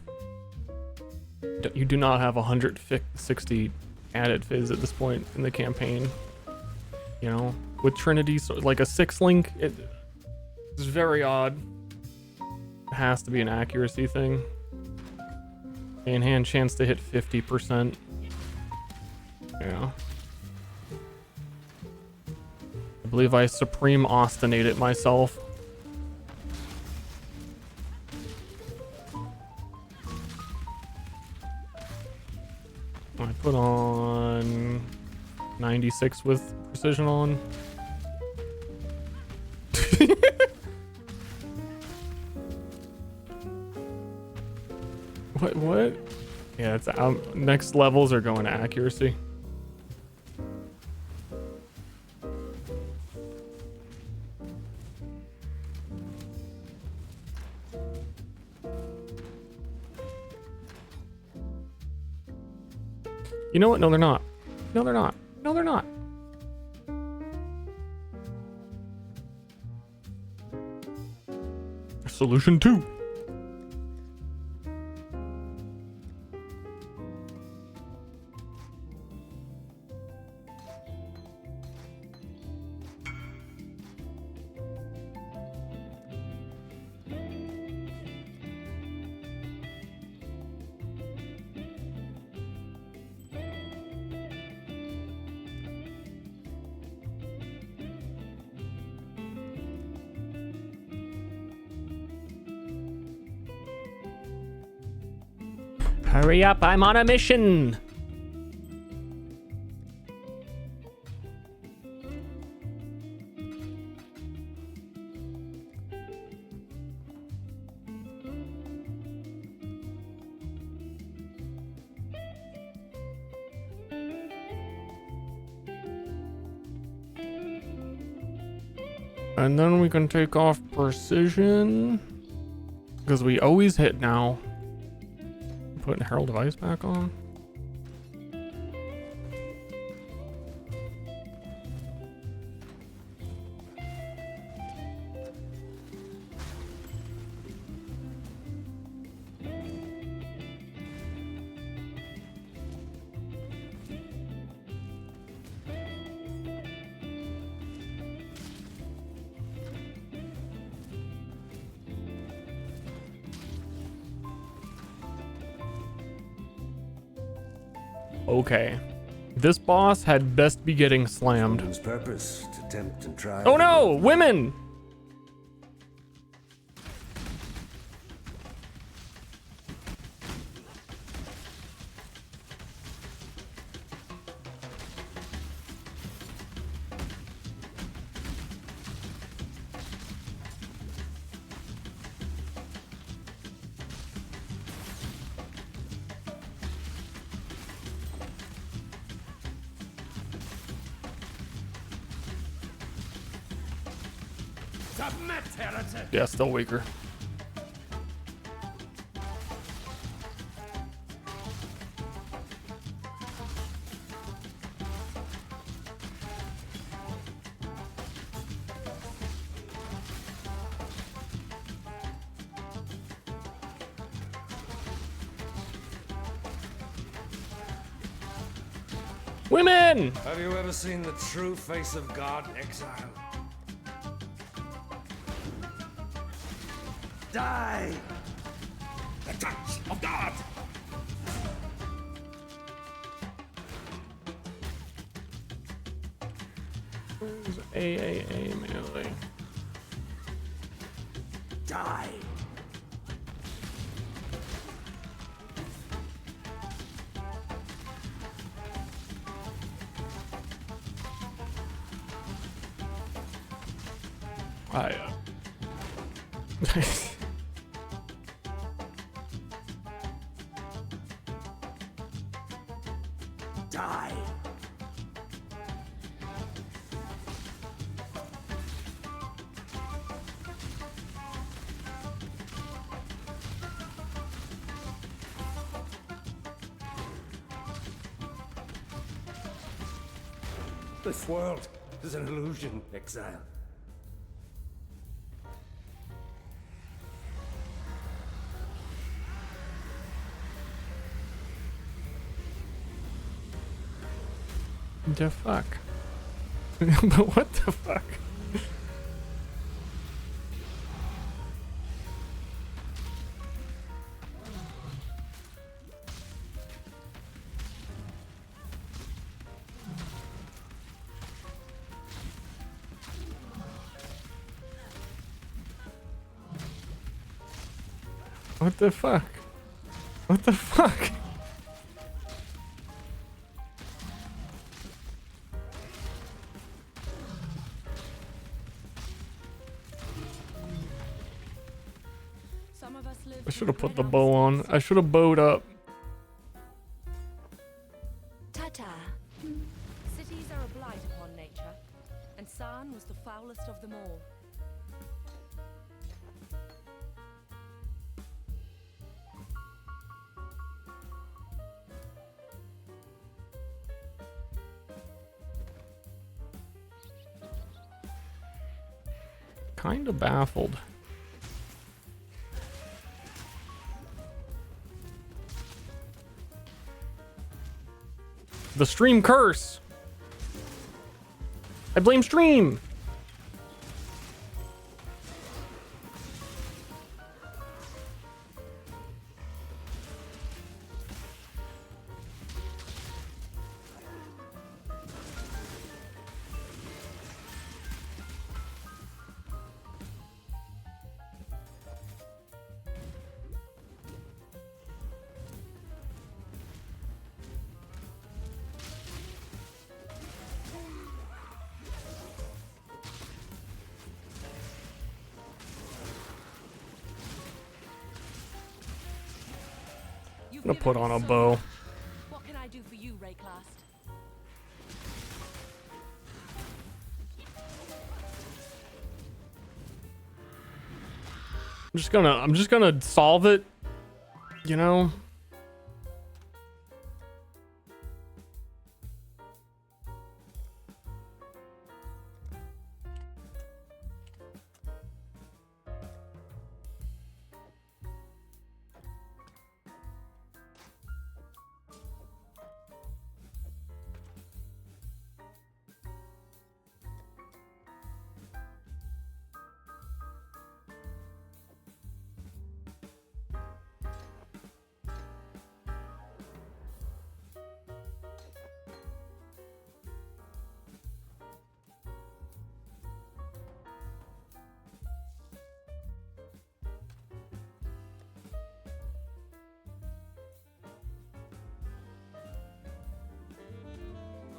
You do not have 160 added fizz at this point in the campaign. You know, with Trinity, so like a 6 link, It's very odd. It has to be an accuracy thing. In hand chance to hit 50%. Yeah. I believe I supreme ostinate it myself. I put on 96 with precision on. What? Yeah, it's next levels are going to accuracy. You know what? No, they're not. No, they're not. No, they're not. Solution 2. Hurry up, I'm on a mission! And then we can take off precision, because we always hit now. Putting Herald of Ice back on. Okay. This boss had best be getting slammed. Someone's purpose to tempt and try. Oh no! Women! Submit, heretic! Yeah, still weaker. Women! Have you ever seen the true face of God, Exile? Die! The touch of God! Where's AAA melee? Die! Die! This world is an illusion, Exile. The fuck? But what the fuck? What the fuck? What the fuck? Some of us live I to should have put tread the on bow on. snakes. I should have bowed up. Ta-ta. Cities are a blight upon nature, and San was the foulest of them all. Kinda baffled. The stream curse! I blame stream! You've I'm gonna put given on me a so bow. much. What can I do for you, Rayclast? I'm just gonna solve it, you know?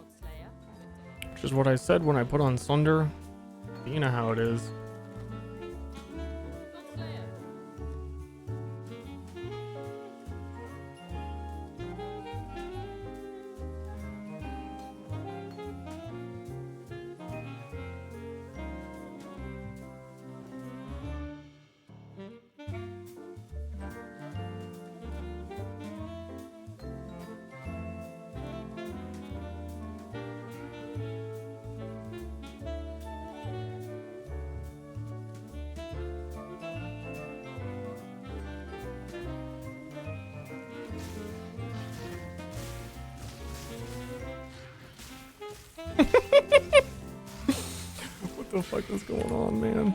Godslayer? Which is what I said when I put on Sunder. You know how it is. Godslayer? What the fuck is going on, man?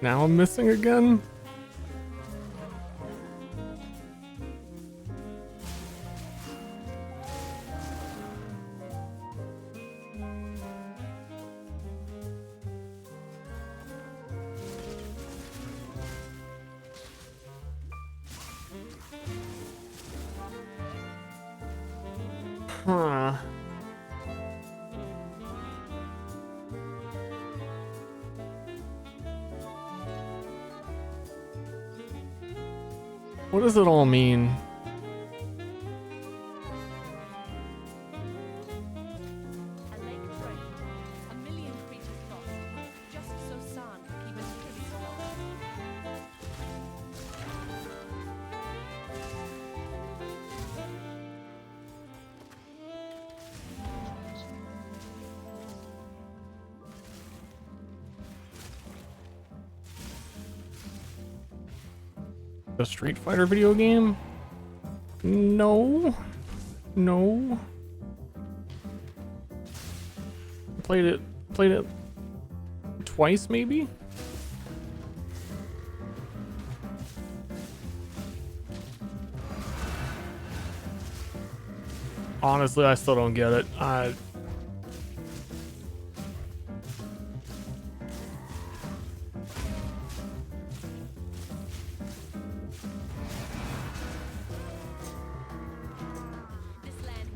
Now I'm missing again? Huh. What does it all mean? A lake drained, a million creatures lost, just so San could keep his kids alive. The Street Fighter video game? No. No. Played it twice maybe? Honestly, I still don't get it.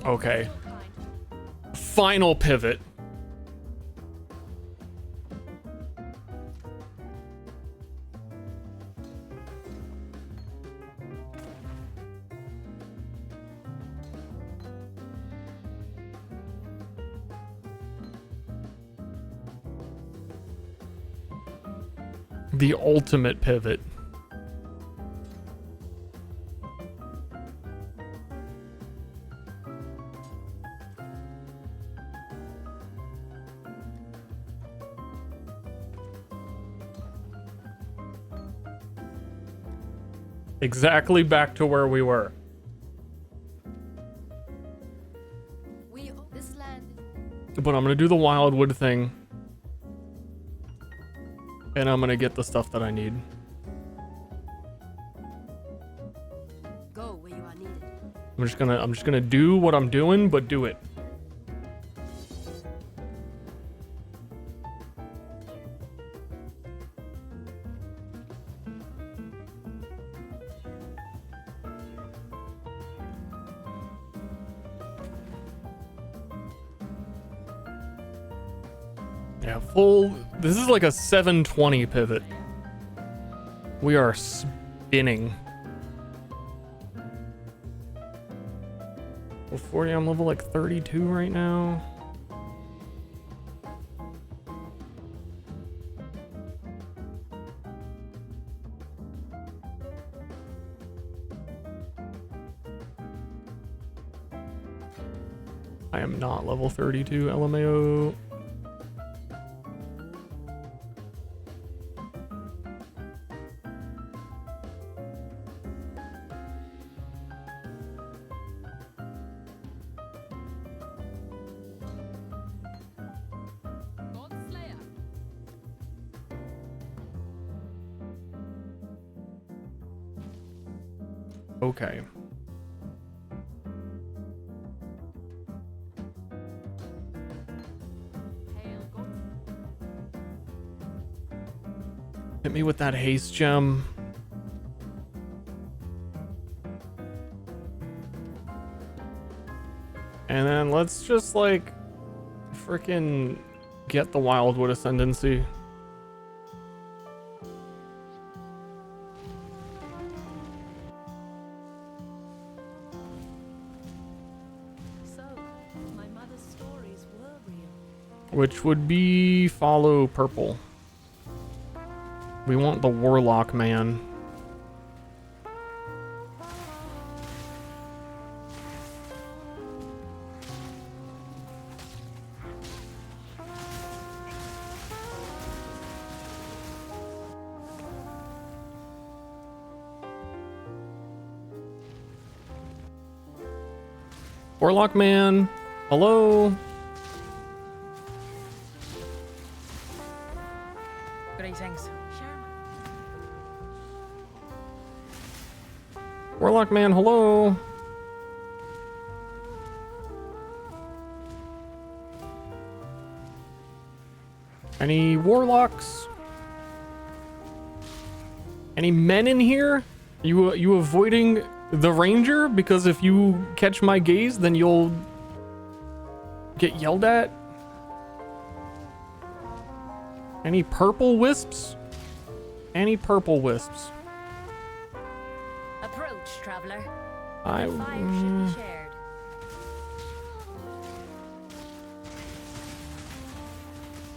Okay. Your kind. Final pivot. The ultimate pivot. Exactly back to where we were. This land But I'm gonna do the wildwood thing. And I'm gonna get the stuff that I need. Go where you are needed. I'm just gonna do what I'm doing, but do it. Yeah, full. This is like a 720 pivot. We are spinning. Well, 40, I'm level like 32 right now. I am not level 32, LMAO. Godslayer. Okay. Hail God. Hit me with that haste gem. And then let's just like freaking get the Wildwood Ascendancy. So, my mother's stories were real. Which would be follow purple. We want the Warlock man. Warlock man, hello. Greetings. Warlock man, hello. Any warlocks? Any men in here? You avoiding the ranger? Because if you catch my gaze, then you'll get yelled at. Any purple wisps? Any purple wisps? Approach, traveler. I The fire should be shared.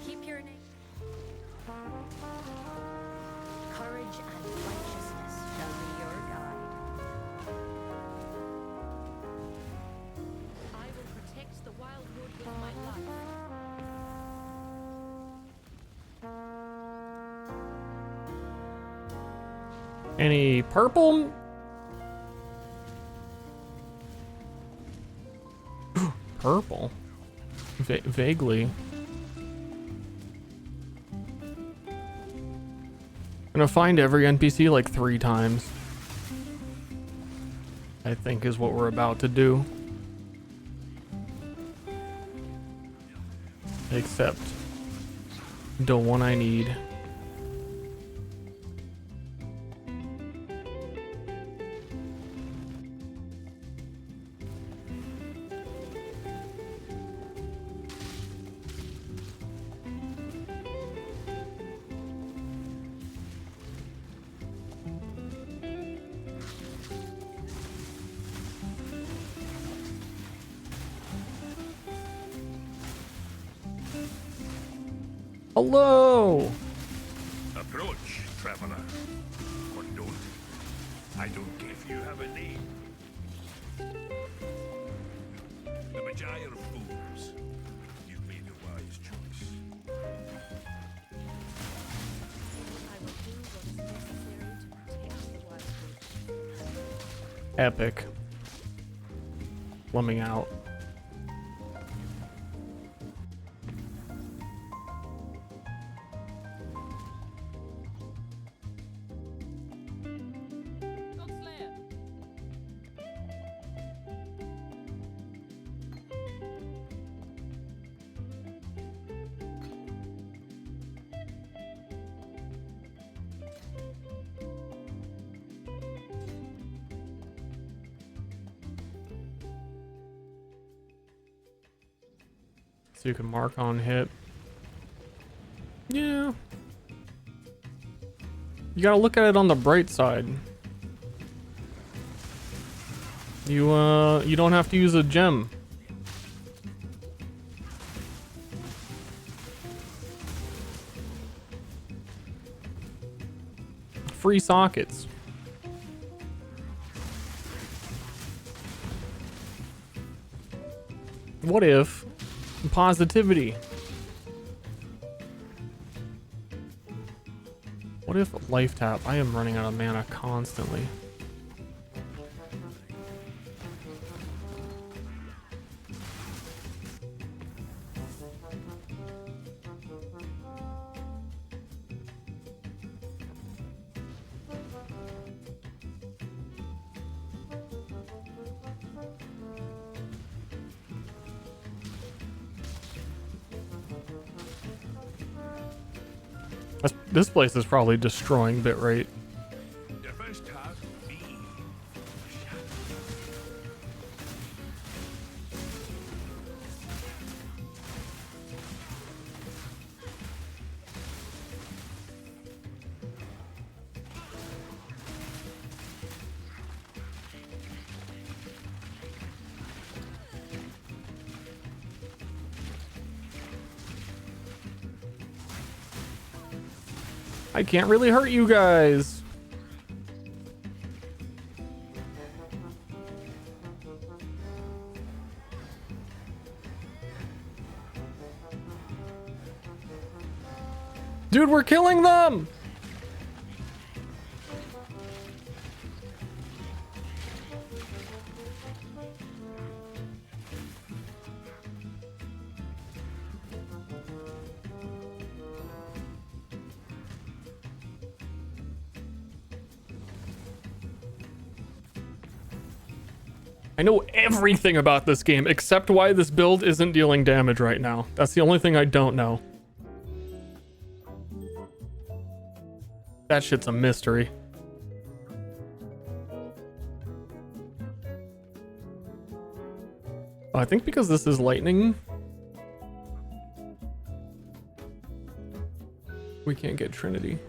Keep your name. Courage and righteousness shall be your guide. I will protect the wildwood with my life. any purple? Purple? Vaguely. Gonna find every NPC like 3 times. I think is what we're about to do. Except the one I need. Hello. Approach, traveler. Or don't. I don't care if you have a name. The Magi are fools. You've made a wise choice. I will do what is necessary to protect the wildwood. Epic. Slumming out. Godslayer. So you can mark on hit. Yeah. You gotta look at it on the bright side. You don't have to use a gem. Free sockets. What if positivity? What if life tap? I am running out of mana constantly. This place is probably destroying bitrate. Your first task will be I can't really hurt you guys. Dude, we're killing them. I know everything about this game except why this build isn't dealing damage right now. That's the only thing I don't know. That shit's a mystery. Oh, I think because this is lightning, we can't get Trinity.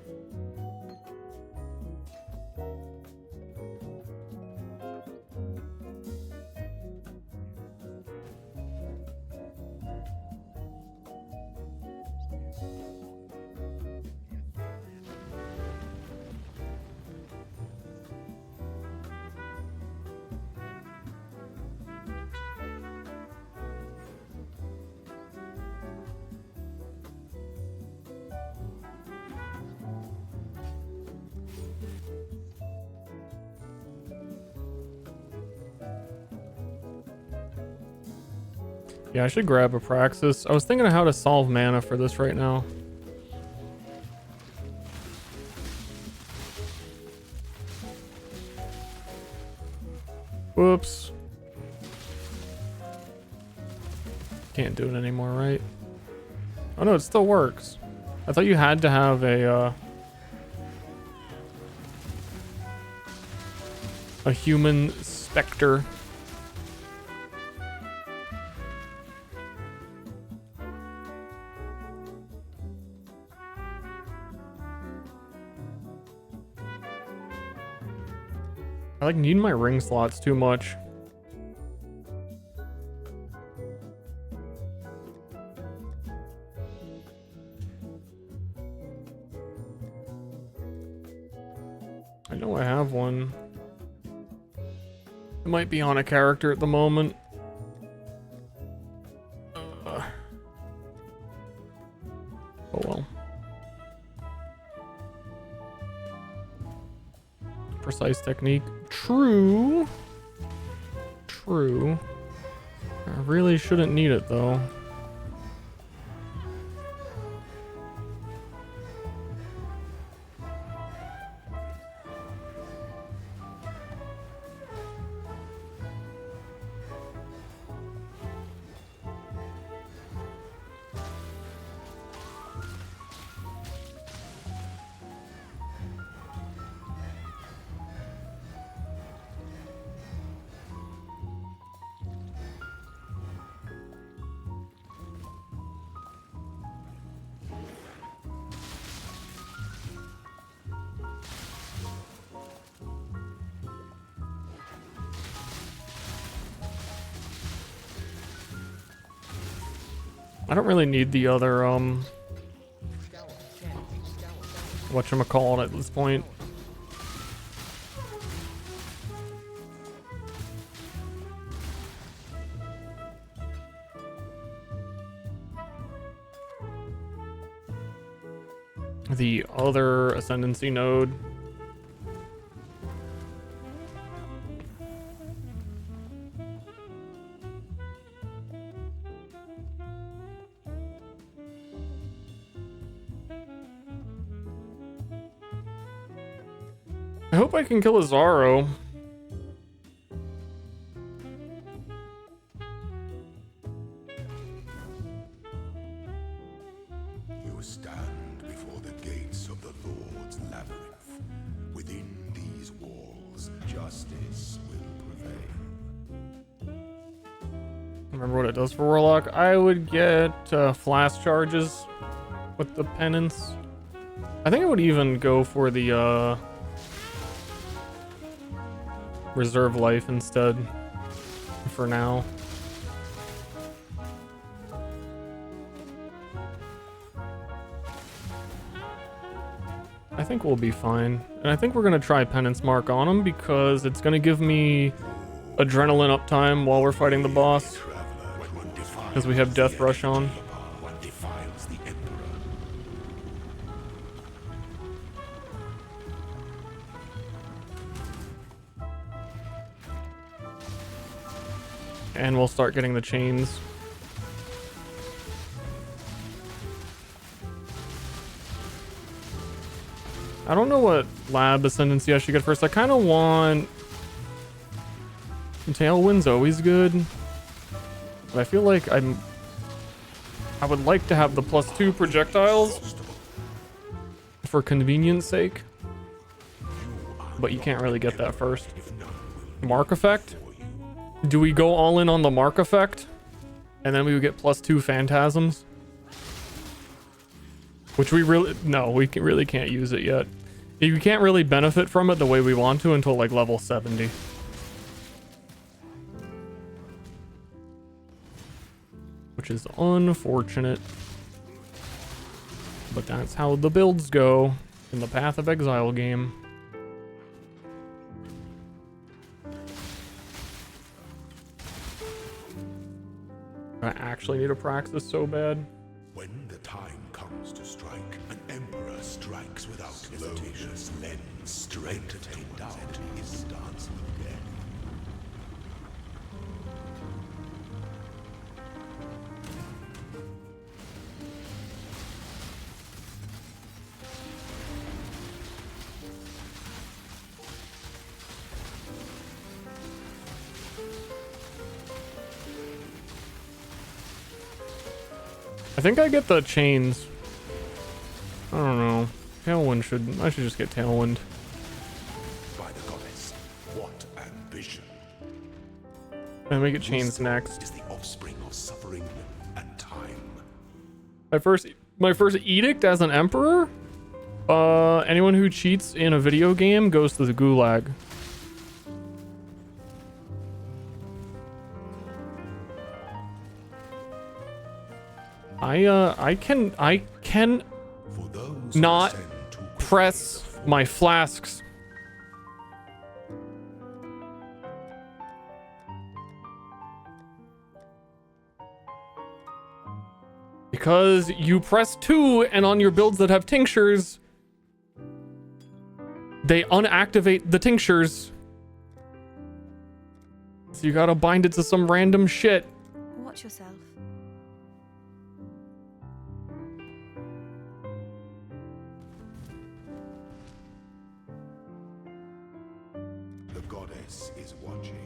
Yeah, I should grab a Praxis. I was thinking of how to solve mana for this right now. Whoops. Can't do it anymore, right? Oh no, it still works. I thought you had to have a human specter. I like need my ring slots too much. I know I have one. It might be on a character at the moment. Oh well. Precise technique. True. True. I really shouldn't need it though. I don't really need the other, whatchamacallit at this point. The other ascendancy node. I hope I can kill a Zaro. You stand before the gates of the Lord's labyrinth. Within these walls, justice will prevail. Remember what it does for Warlock? I would get flash charges with the penance. I think I would even go for the reserve life instead for now. I think we'll be fine. And I think we're going to try Penance Mark on him because it's going to give me adrenaline uptime while we're fighting the boss. Because we have Death Rush on. What defiles the Emperor? And we'll start getting the chains. I don't know what lab ascendancy I should get first. I kind of want... Tailwind's always good. But I feel like I would like to have the +2 projectiles for convenience sake. But you can't really get that first. Mark effect? Do we go all in on the mark effect? And then we would get +2 phantasms? Which we really... No, we really can't use it yet. You can't really benefit from it the way we want to until like level 70. Which is unfortunate. But that's how the builds go in the Path of Exile game. I actually need a Praxis so bad. When the time comes to strike, an emperor strikes without hesitation. Lends straight to doubt his stance again. I think I get the chains. I don't know. Tailwind should... I should just get Tailwind. By the goddess, what ambition Then we get chains next. is the offspring of suffering and time. My first edict as an emperor? Anyone who cheats in a video game goes to the gulag. I can For those not who send to press my flasks Because you press 2 and on your builds that have tinctures, they unactivate the tinctures. So you gotta bind it to some random shit. Watch yourself. The goddess is watching.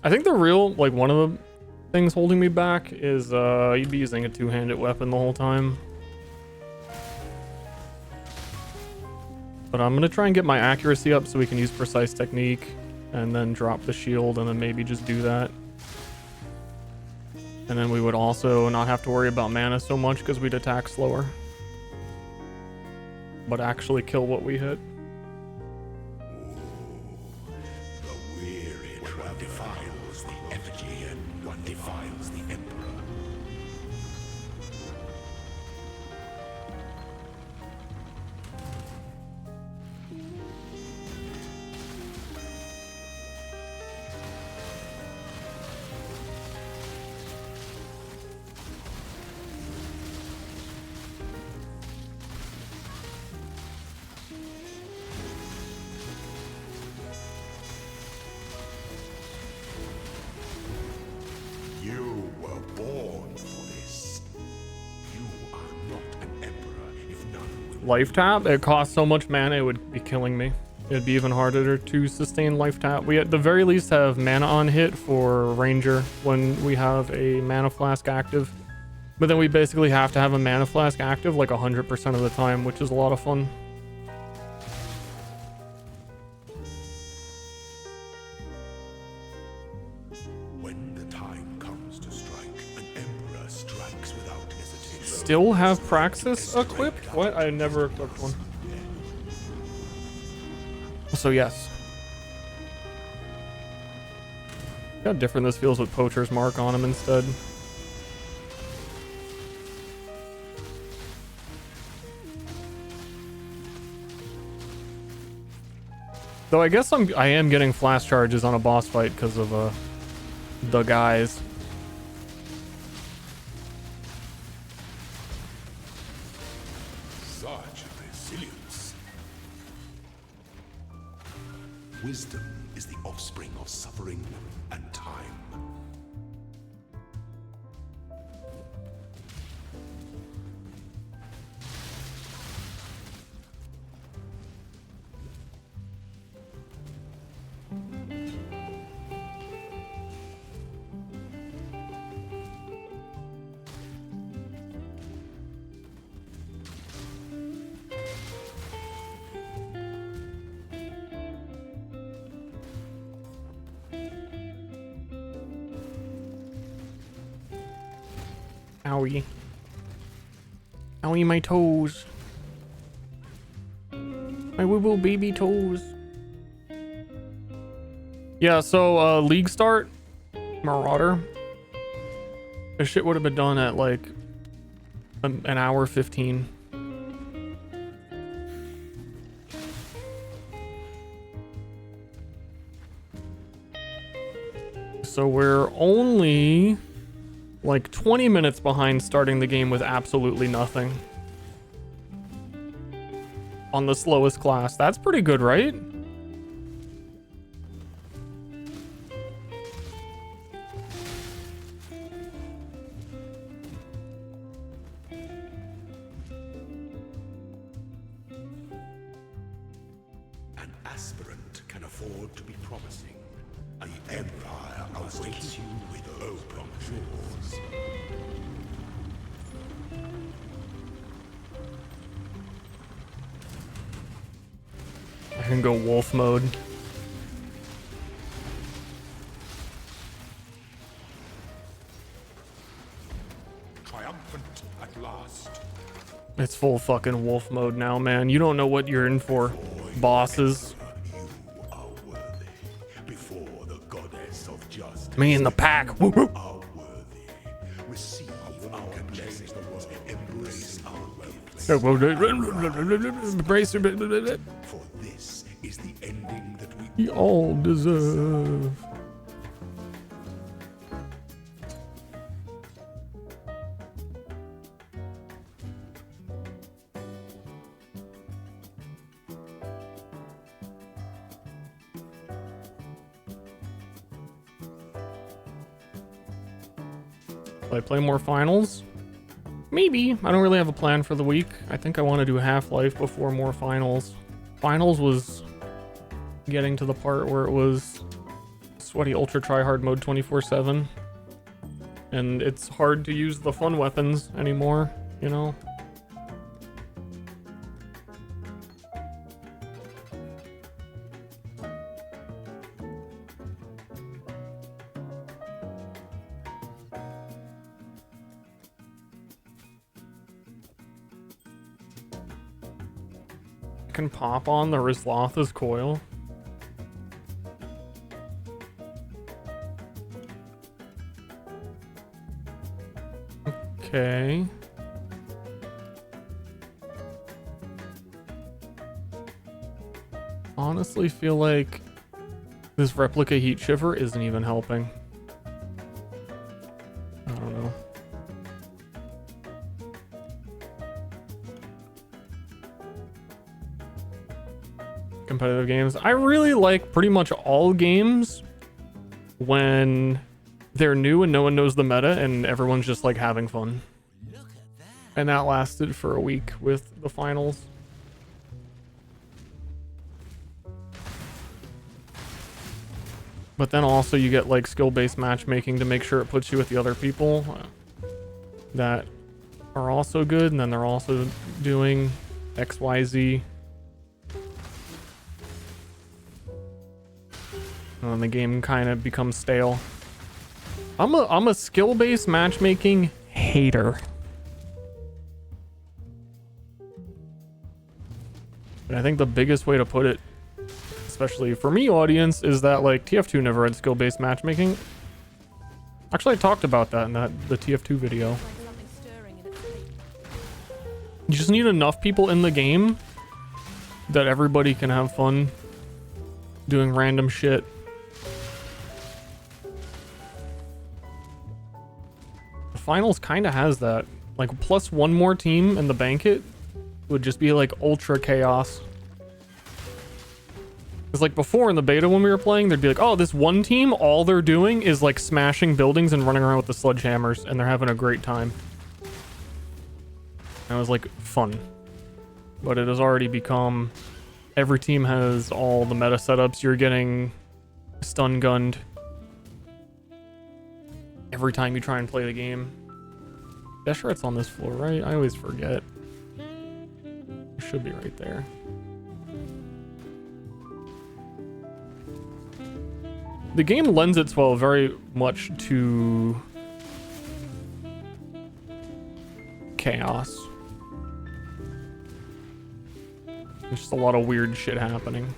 I think the real, like, one of the things holding me back is you'd be using a two-handed weapon the whole time. But I'm gonna try and get my accuracy up so we can use precise technique and then drop the shield and then maybe just do that. And then we would also not have to worry about mana so much because we'd attack slower. But actually kill what we hit. The weary what defiles the effigy and what defiles the emperor. You were born for this. You are not an emperor if none will. Life tap, it costs so much mana it would be killing me. It'd be even harder to sustain life tap. We at the very least have mana on hit for ranger when we have a mana flask active. But then we basically have to have a mana flask active like 100% of the time, which is a lot of fun. When the time comes to strike, an emperor strikes without hesitation. Still have Praxis equipped? What? I never equipped one. So yes. How different this feels with Poacher's Mark on him instead. Though I guess I am getting flash charges on a boss fight because of the guys. Such resilience. Wisdom is the offspring of suffering and time. Owie. Owie, my toes. My woo-woo baby toes. Yeah, so, league start, Marauder. This shit would have been done at, like, an hour 15. So we're only like 20 minutes behind starting the game with absolutely nothing on the slowest class. That's pretty good, right? An aspirant can afford to be promising. An empire awaits you with open doors. I can go wolf mode. Triumphant at last. It's full fucking wolf mode now, man. You don't know what you're in for, bosses. You are worthy. Before the goddess of justice. Me in the pack. Woo-hoo. Are worthy. Receive our change the world. Embrace our wealth. For this is the ending that we all deserve. Will I play more finals? Maybe. I don't really have a plan for the week. I think I want to do Half-Life before more finals. Finals was getting to the part where it was sweaty ultra tryhard mode 24/7. And it's hard to use the fun weapons anymore, you know? I can pop on the Rizlatha's coil. Okay. Honestly feel like this replica heat shiver isn't even helping. I don't know. Competitive games. I really like pretty much all games when they're new and no one knows the meta and everyone's just like having fun. And that lasted for a week with the finals. But then also you get like skill-based matchmaking to make sure it puts you with the other people that are also good, and then they're also doing XYZ. And then the game kind of becomes stale. I'm a skill-based matchmaking hater. And I think the biggest way to put it, especially for me audience, is that like TF2 never had skill-based matchmaking. Actually, I talked about that in the TF2 video. You just need enough people in the game that everybody can have fun doing random shit. The finals kind of has that. Like, plus one more team in the banquet would just be like ultra chaos. Because like before in the beta when we were playing, there'd be like, oh, this one team, all they're doing is like smashing buildings and running around with the sledgehammers, and they're having a great time. And it was like fun. But it has already become, every team has all the meta setups. You're getting stun gunned every time you try and play the game. Desheret's on this floor, right? I always forget. It should be right there. The game lends itself very much to chaos. There's just a lot of weird shit happening.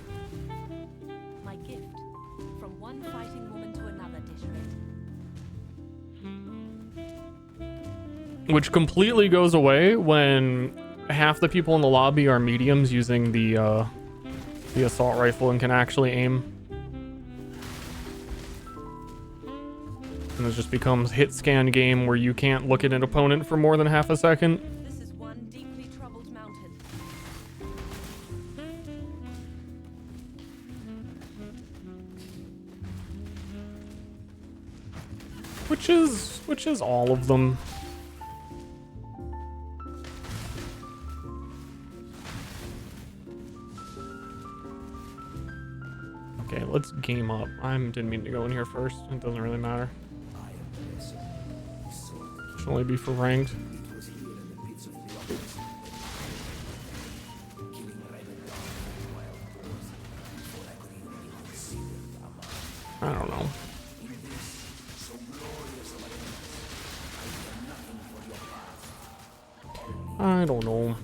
My gift, from one fighting woman to another, Dishrit. Which completely goes away when half the people in the lobby are mediums using the assault rifle and can actually aim. And it just becomes hit scan game where you can't look at an opponent for more than half a second. This is one deeply troubled mountain. Which is all of them. Okay, let's game up. I didn't mean to go in here first. It doesn't really matter. Should only be for ranked. I don't know. I don't know.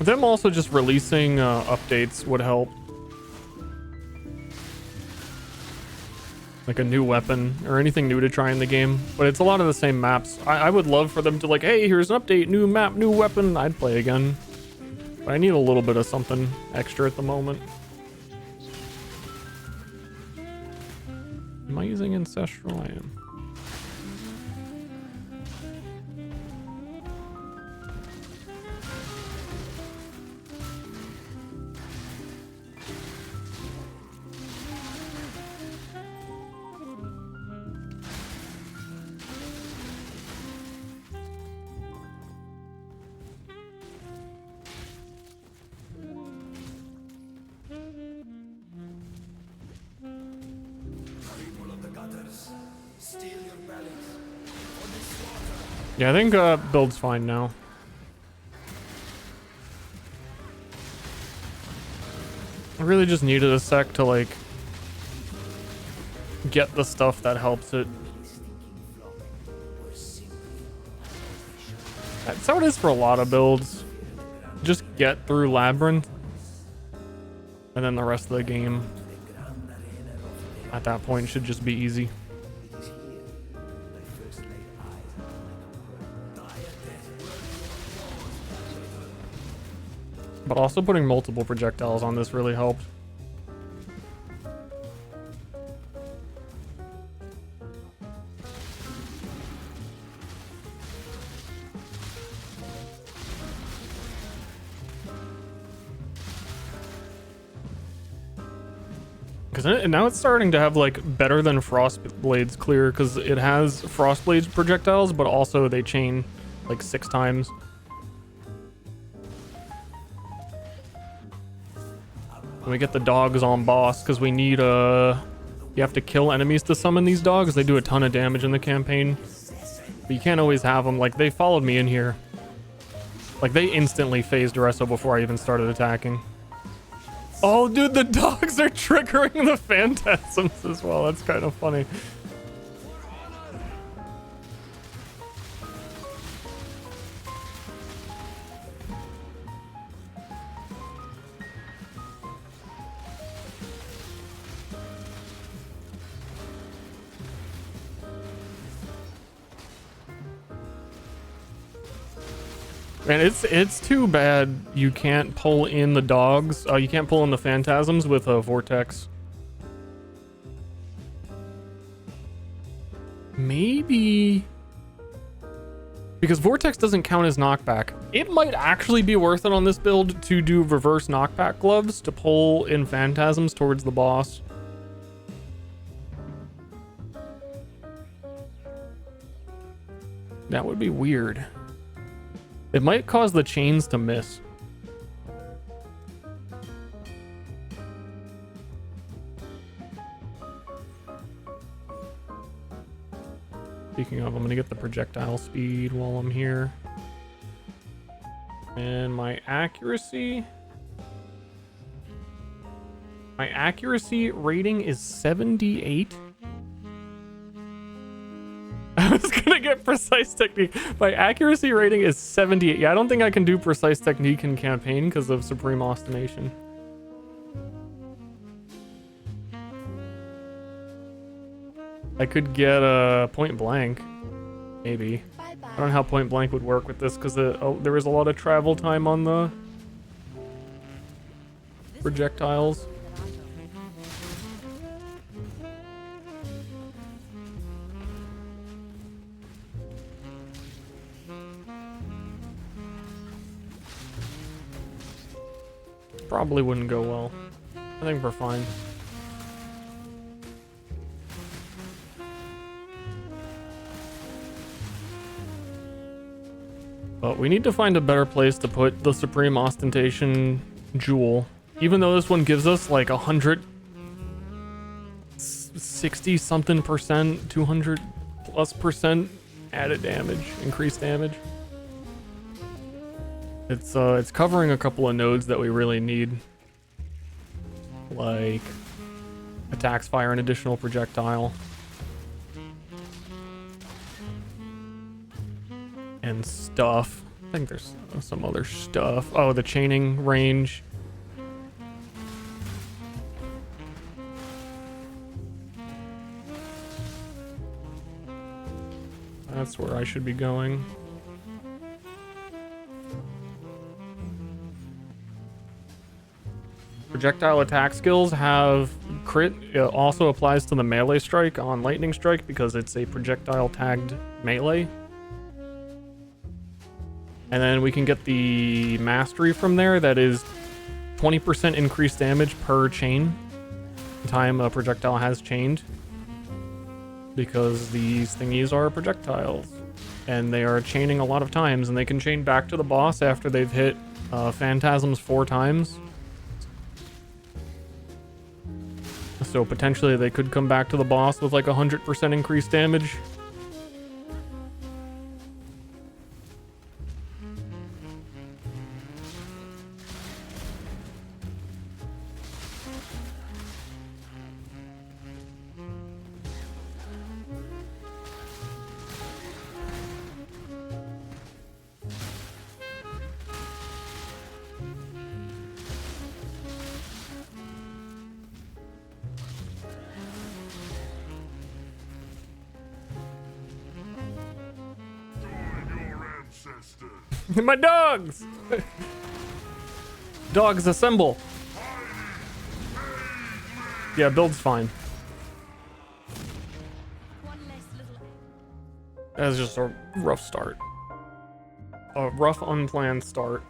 Them also just releasing updates would help. Like a new weapon or anything new to try in the game. But it's a lot of the same maps. I would love for them to like, hey, here's an update, new map, new weapon. I'd play again. But I need a little bit of something extra at the moment. Am I using Ancestral? I am. Yeah, I think build's fine now. I really just needed a sec to like get the stuff that helps it. That's how it is for a lot of builds. Just get through Labyrinth, and then the rest of the game at that point should just be easy. But also putting multiple projectiles on this really helped. Because now it's starting to have like better than Frostblade's clear, because it has Frostblade's projectiles, but also they chain like 6 times. And we get the dogs on boss because we need you have to kill enemies to summon these dogs. They do a ton of damage in the campaign, but you can't always have them. Like, they followed me in here. Like, they instantly phased Resso before I even started attacking. Oh, dude, the dogs are triggering the phantasms as well. That's kind of funny. And it's too bad you can't pull in the dogs. You can't pull in the phantasms with a vortex. Maybe because vortex doesn't count as knockback. It might actually be worth it on this build to do reverse knockback gloves to pull in phantasms towards the boss. That would be weird. It might cause the chains to miss. Speaking of, I'm gonna get the projectile speed while I'm here. And my accuracy. My accuracy rating is 78. I was gonna get precise technique. My accuracy rating is 78. Yeah, I don't think I can do precise technique in campaign because of Supreme Ostination. I could get a point blank, maybe. I don't know how point blank would work with this because there is a lot of travel time on the projectiles. Probably wouldn't go well. I think we're fine. But we need to find a better place to put the Supreme Ostentation Jewel. Even though this one gives us like 160 something percent, 200 plus percent added damage, increased damage. It's covering a couple of nodes that we really need. Like attacks, fire, and additional projectile. And stuff. think there's some other stuff. Oh, the chaining range. That's where I should be going. Projectile attack skills have crit. It also applies to the melee strike on lightning strike because it's a projectile tagged melee. And then we can get the mastery from there. That is 20% increased damage per chain time a projectile has chained. Because these thingies are projectiles. And they are chaining a lot of times. And they can chain back to the boss after they've hit phantasms 4 times. So potentially they could come back to the boss with like 100% increased damage. My dogs! Dogs assemble! Yeah, build's fine. One less little. That's just a rough start. A rough, unplanned start.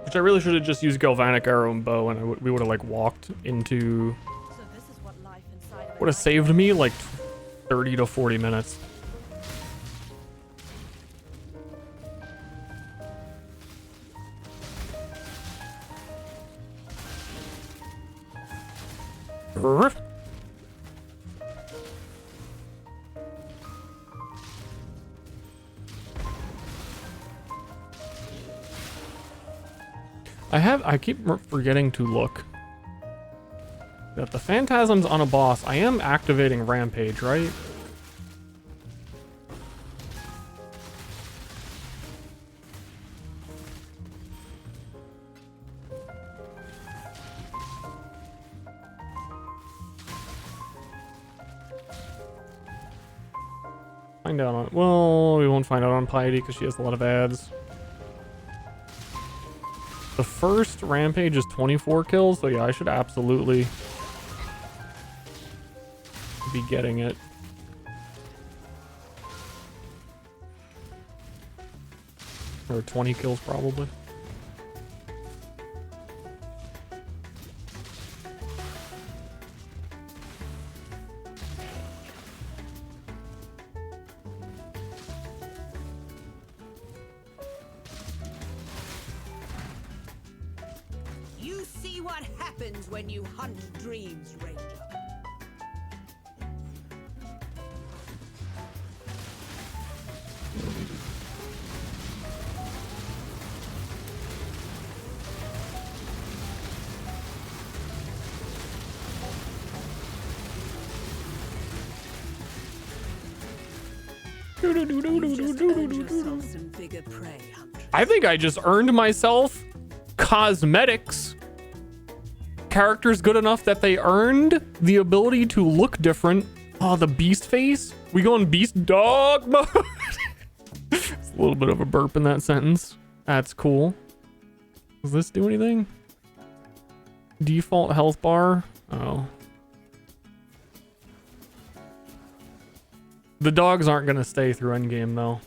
Which I really should have just used Galvanic Arrow and Bow, and we would have like walked into... So this is what life inside of a Would have saved me like 30 to 40 minutes. I keep forgetting to look. That the phantasms on a boss, I am activating Rampage, right? Find out on, well, we won't find out on Piety because she has a lot of ads. The first Rampage is 24 kills, so yeah, I should absolutely be getting it. Or 20 kills probably. You see what happens when you hunt dreams, Ranger. You just earned yourself some bigger prey, Huntress. I think I just earned myself cosmetics. Characters good enough that they earned the ability to look different. Oh, the beast face? We going beast dog mode? It's a little bit of a burp in that sentence. That's cool. Does this do anything? Default health bar? Oh. The dogs aren't gonna stay through endgame though.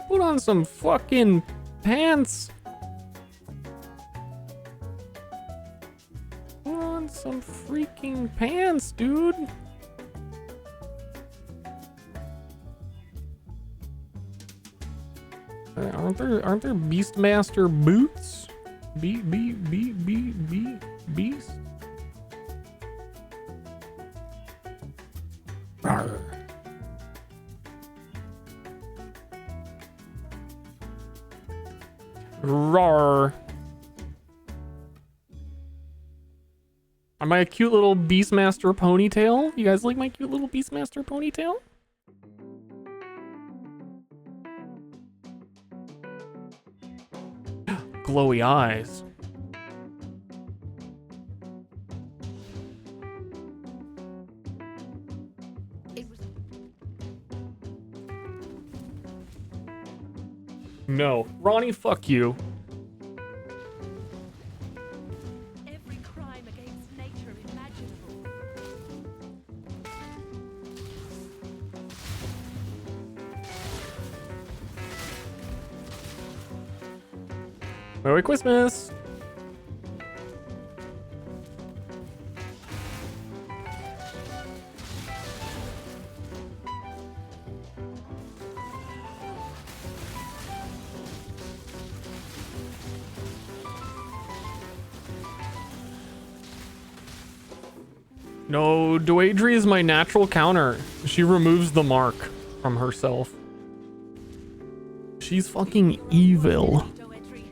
Put on some fucking pants. Put on some freaking pants, dude. Aren't there Beastmaster boots? Beast? Arr. Rawr. Am I a cute little Beastmaster ponytail? You guys like my cute little Beastmaster ponytail? Glowy eyes. No. Ronnie, fuck you. Every crime against nature imaginable. Merry Christmas! No, Dwaydri is my natural counter. She removes the mark from herself. She's fucking evil. Doedry.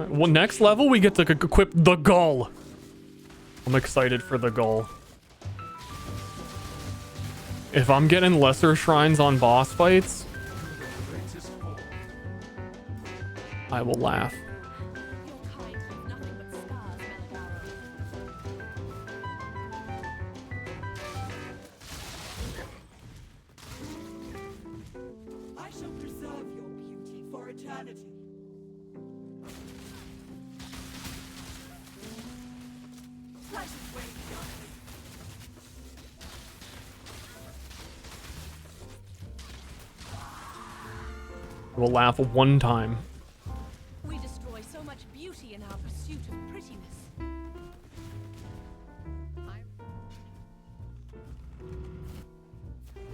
Well, next level, we get to equip the Gull. I'm excited for the Gull. If I'm getting lesser shrines on boss fights, I will laugh. Your kind leave nothing but scars, Meladaro. I shall preserve your beauty for eternity. Slice its way beyond me. I will laugh one time. We destroy so much beauty in our pursuit of prettiness.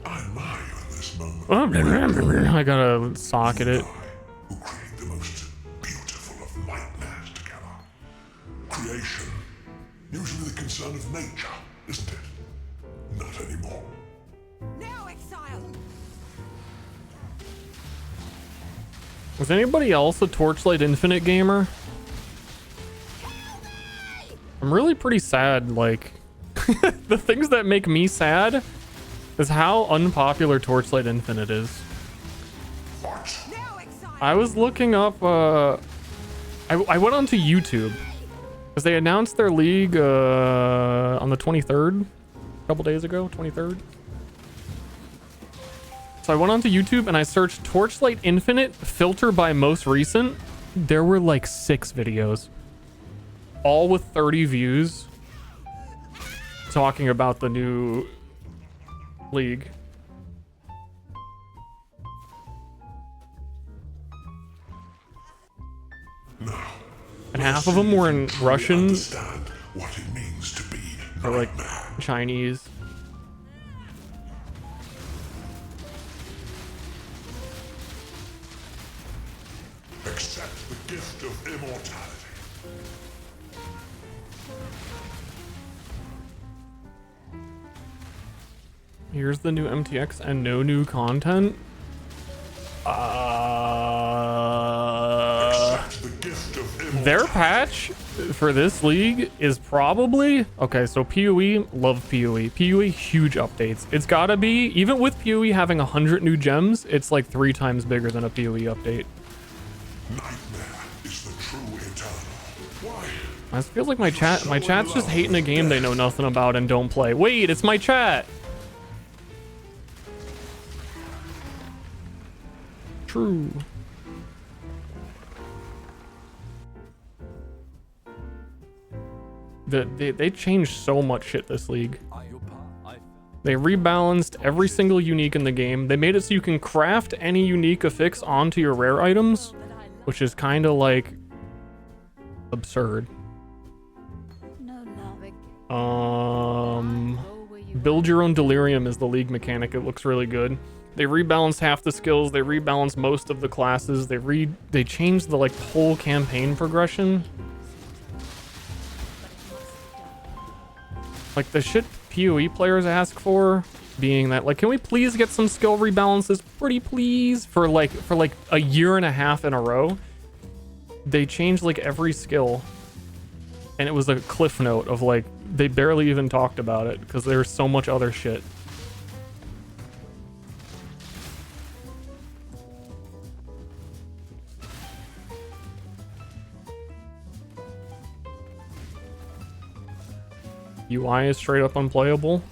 I admire you in this moment. I gotta socket it. Who create the most beautiful of nightmares together. Creation, usually the concern of nature, isn't it? Not anymore. Now, exile! Was anybody else a Torchlight Infinite gamer? I'm really pretty sad, like... the things that make me sad is how unpopular Torchlight Infinite is. What? Now, exile! I was looking up, I went onto YouTube, because they announced their league, on the 23rd, a couple days ago, 23rd. So I went onto YouTube and I searched Torchlight Infinite filter by most recent. There were like 6 videos, all with 30 views, talking about the new league. Now, And half of them were in Russian understand what it means to be or like nightmare. Chinese. Accept the gift of immortality. Here's the new MTX and no new content. Accept the gift of immortality. Their patch for this league is probably okay. So PoE, love PoE. PoE, huge updates. It's gotta be, even with PoE having 100 new gems, it's like 3 times bigger than a PoE update. Nightmare is the true eternal. Why? It feels like my chat's just hating a game they know nothing about and don't play. Wait, it's my chat. True. They changed so much shit this league. They rebalanced every single unique in the game. They made it so you can craft any unique affix onto your rare items, which is kind of like absurd. Build your own delirium is the league mechanic. It looks really good. They rebalanced half the skills. They rebalanced most of the classes. They changed the like whole campaign progression. Like the shit PoE players ask for, being that, like, can we please get some skill rebalances, pretty please, for like a year and a half in a row. They changed like every skill, and it was a cliff note of like they barely even talked about it because there's so much other shit. UI is straight up unplayable.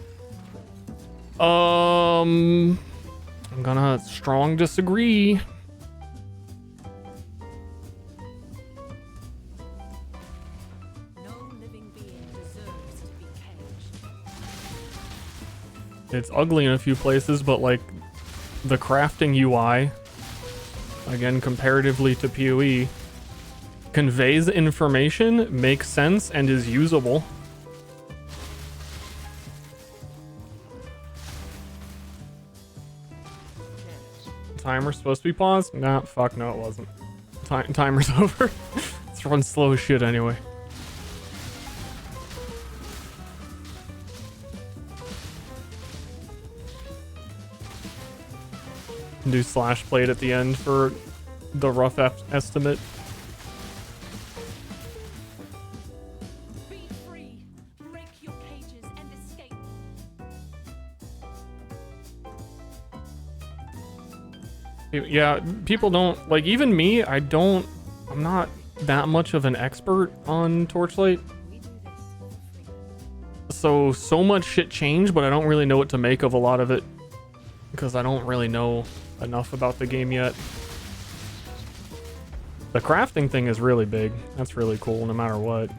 I'm gonna strong disagree. No living being deserves to be caged. It's ugly in a few places, but like the crafting UI, again comparatively to PoE, conveys information, makes sense, and is usable. Timer's supposed to be paused? Nah, fuck no, it wasn't. Timer's over. It's run slow as shit anyway. Do slash plate at the end for the rough estimate. Be free. Break your cages and escape. Yeah, people don't like, even me, I'm not that much of an expert on Torchlight. We do this for free. So much shit changed, but I don't really know what to make of a lot of it because I don't really know enough about the game yet. The crafting thing is really big. That's really cool no matter what.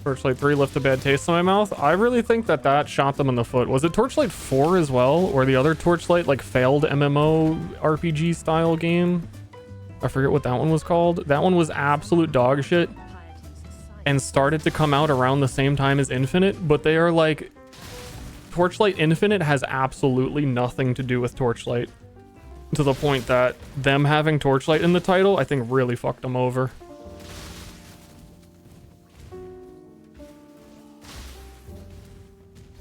Torchlight 3 left a bad taste in my mouth. I really think that shot them in the foot. Was it Torchlight 4 as well? Or the other Torchlight, like, failed MMO RPG style game? I forget what that one was called. That one was absolute dog shit and started to come out around the same time as Infinite, but they are like... Torchlight Infinite has absolutely nothing to do with Torchlight. To the point that them having Torchlight in the title, I think really fucked them over.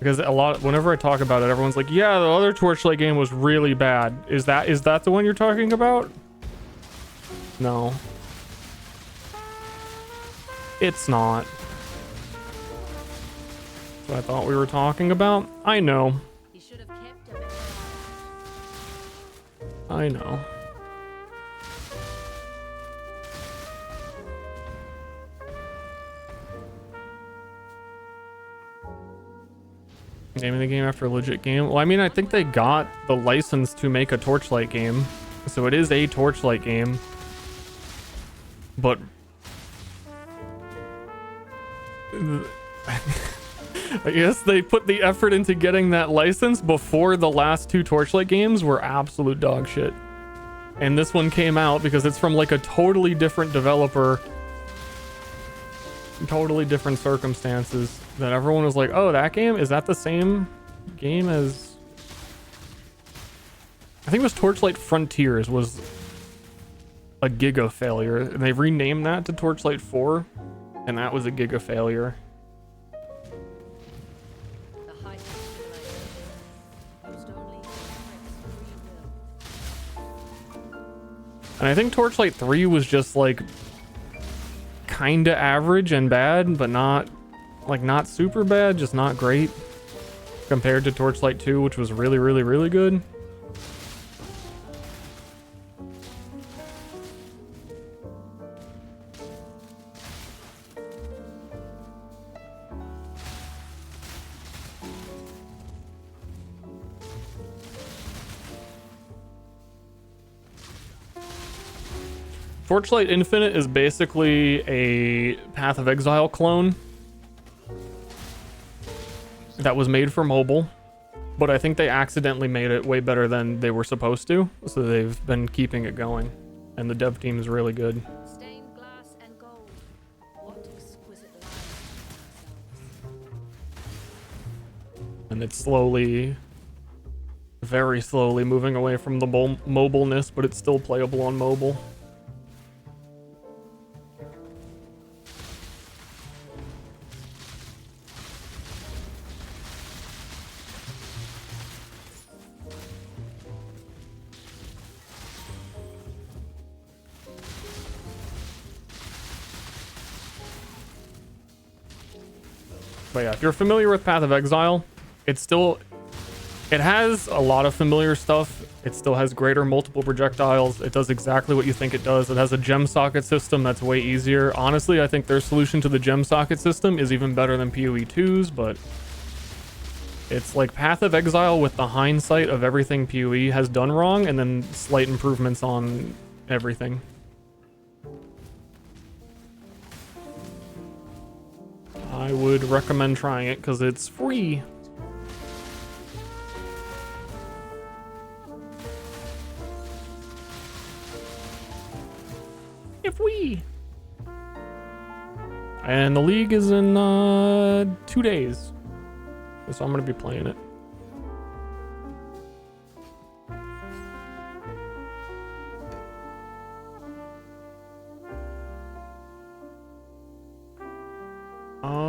Because whenever I talk about it, everyone's like, yeah, the other Torchlight game was really bad. Is that the one you're talking about? No. It's not. That's what I thought we were talking about. I know. You should have kept him. I know. Naming the game after a legit game. Well, I mean, I think they got the license to make a Torchlight game, so it is a Torchlight game. But I guess they put the effort into getting that license before the last two Torchlight games were absolute dog shit. And this one came out because it's from like a totally different developer, totally different circumstances, that everyone was like, oh, that game? Is that the same game as... I think it was Torchlight Frontiers was a giga failure. And they renamed that to Torchlight 4, and that was a giga failure. The height of civilization used only free will. And I think Torchlight 3 was just like kinda average and bad, but not super bad, just not great compared to Torchlight 2, which was really, really, really good. Torchlight Infinite is basically a Path of Exile clone that was made for mobile, but I think they accidentally made it way better than they were supposed to, so they've been keeping it going, and the dev team is really good. Stained glass and gold. What exquisite lives. And it's slowly, very slowly moving away from the mobileness, but it's still playable on mobile. But yeah, if you're familiar with Path of Exile, it has a lot of familiar stuff. It still has greater multiple projectiles. It does exactly what you think it does. It has a gem socket system that's way easier. Honestly, I think their solution to the gem socket system is even better than PoE 2's, but it's like Path of Exile with the hindsight of everything PoE has done wrong and then slight improvements on everything. I would recommend trying it because it's free. If we. And the league is in 2 days. So I'm gonna be playing it.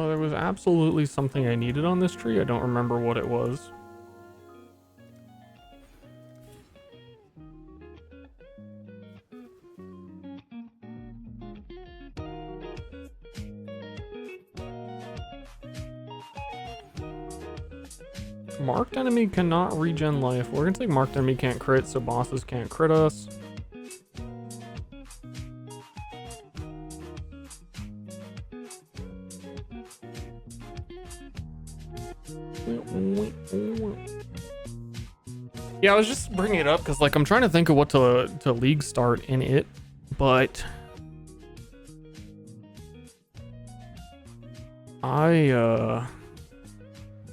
There was absolutely something I needed on this tree. I don't remember what it was. Marked enemy cannot regen life. We're gonna take marked enemy can't crit, so bosses can't crit us. Yeah, I was just bringing it up because, like, I'm trying to think of what to league start in it, but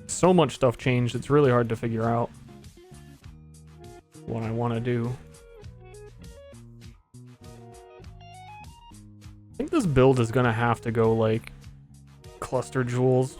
so much stuff changed. It's really hard to figure out what I want to do. I think this build is gonna have to go like cluster jewels.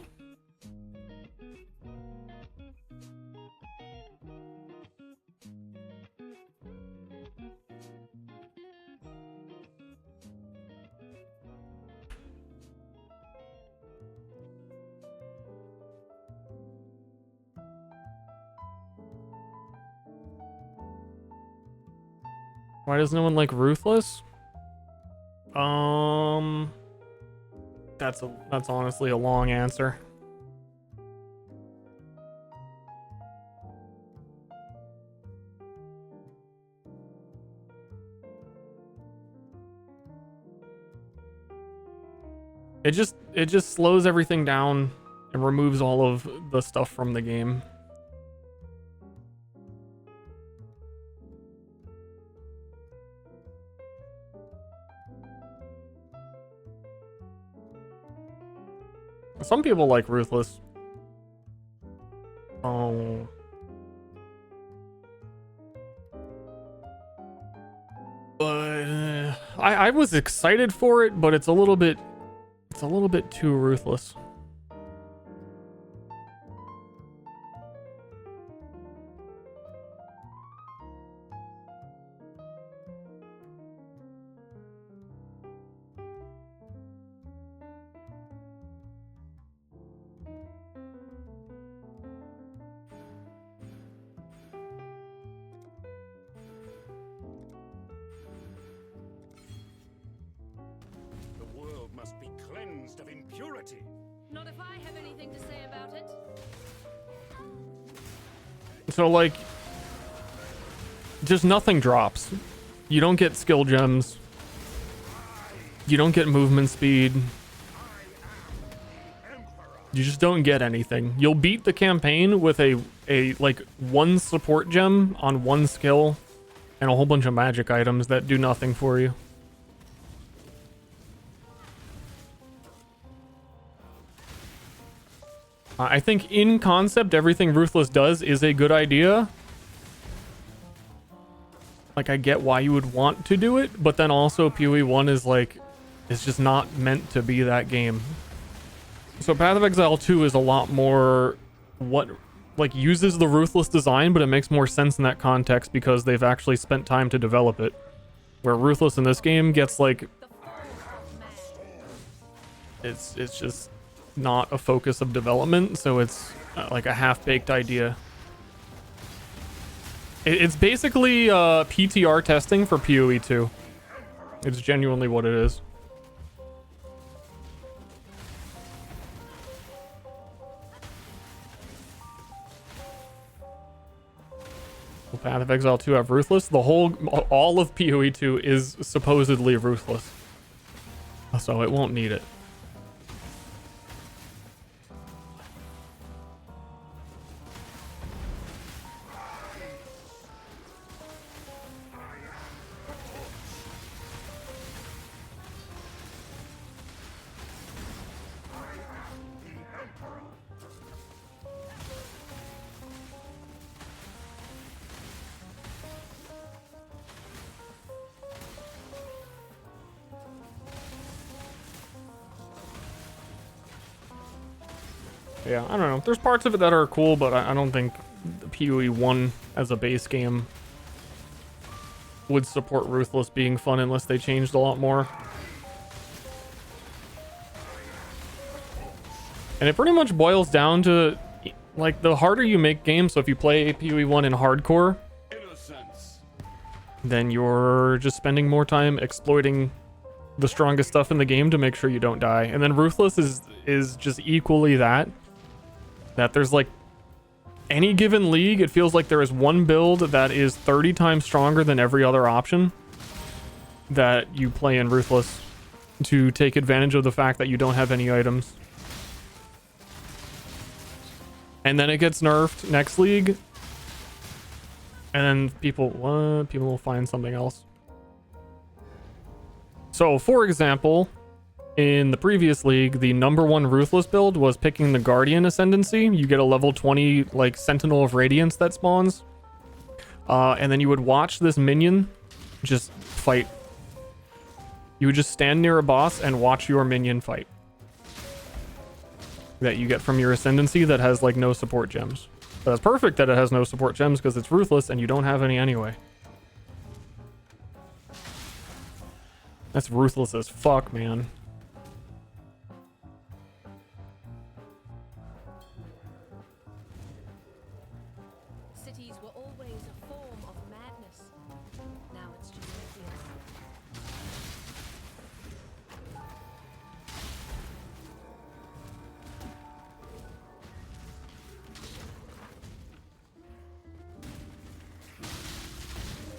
Why does no one like Ruthless? That's honestly a long answer. It just slows everything down and removes all of the stuff from the game. Some people like Ruthless. Oh. But I was excited for it, but it's a little bit too ruthless. Must be cleansed of impurity. Not if I have anything to say about it. So, like, just nothing drops. You don't get skill gems. You don't get movement speed. You just don't get anything. You'll beat the campaign with a like one support gem on one skill and a whole bunch of magic items that do nothing for you. I think in concept, everything Ruthless does is a good idea. Like, I get why you would want to do it, but then also PoE 1 is like, it's just not meant to be that game. So Path of Exile 2 is a lot more uses the Ruthless design, but it makes more sense in that context because they've actually spent time to develop it. Where Ruthless in this game gets like, it's just not a focus of development, so it's like a half-baked idea. It's basically PTR testing for PoE 2. It's genuinely what it is. Path of Exile 2 have Ruthless. All of PoE 2 is supposedly Ruthless. So it won't need it. Yeah, I don't know. There's parts of it that are cool, but I don't think the PoE 1 as a base game would support Ruthless being fun unless they changed a lot more. And it pretty much boils down to, like, the harder you make games, so if you play PoE 1 in hardcore, then you're just spending more time exploiting the strongest stuff in the game to make sure you don't die. And then Ruthless is just equally that there's like any given league, it feels like there is one build that is 30 times stronger than every other option that you play in Ruthless to take advantage of the fact that you don't have any items. And then it gets nerfed next league, and then people will find something else. So for example, in the previous league, the #1 Ruthless build was picking the Guardian Ascendancy. You get a level 20 like Sentinel of Radiance that spawns. And then you would watch this minion just fight. You would just stand near a boss and watch your minion fight. That you get from your Ascendancy that has like no support gems. But it's perfect that it has no support gems because it's Ruthless and you don't have any anyway. That's ruthless as fuck, man. Cities were always a form of madness. Now it's just obvious.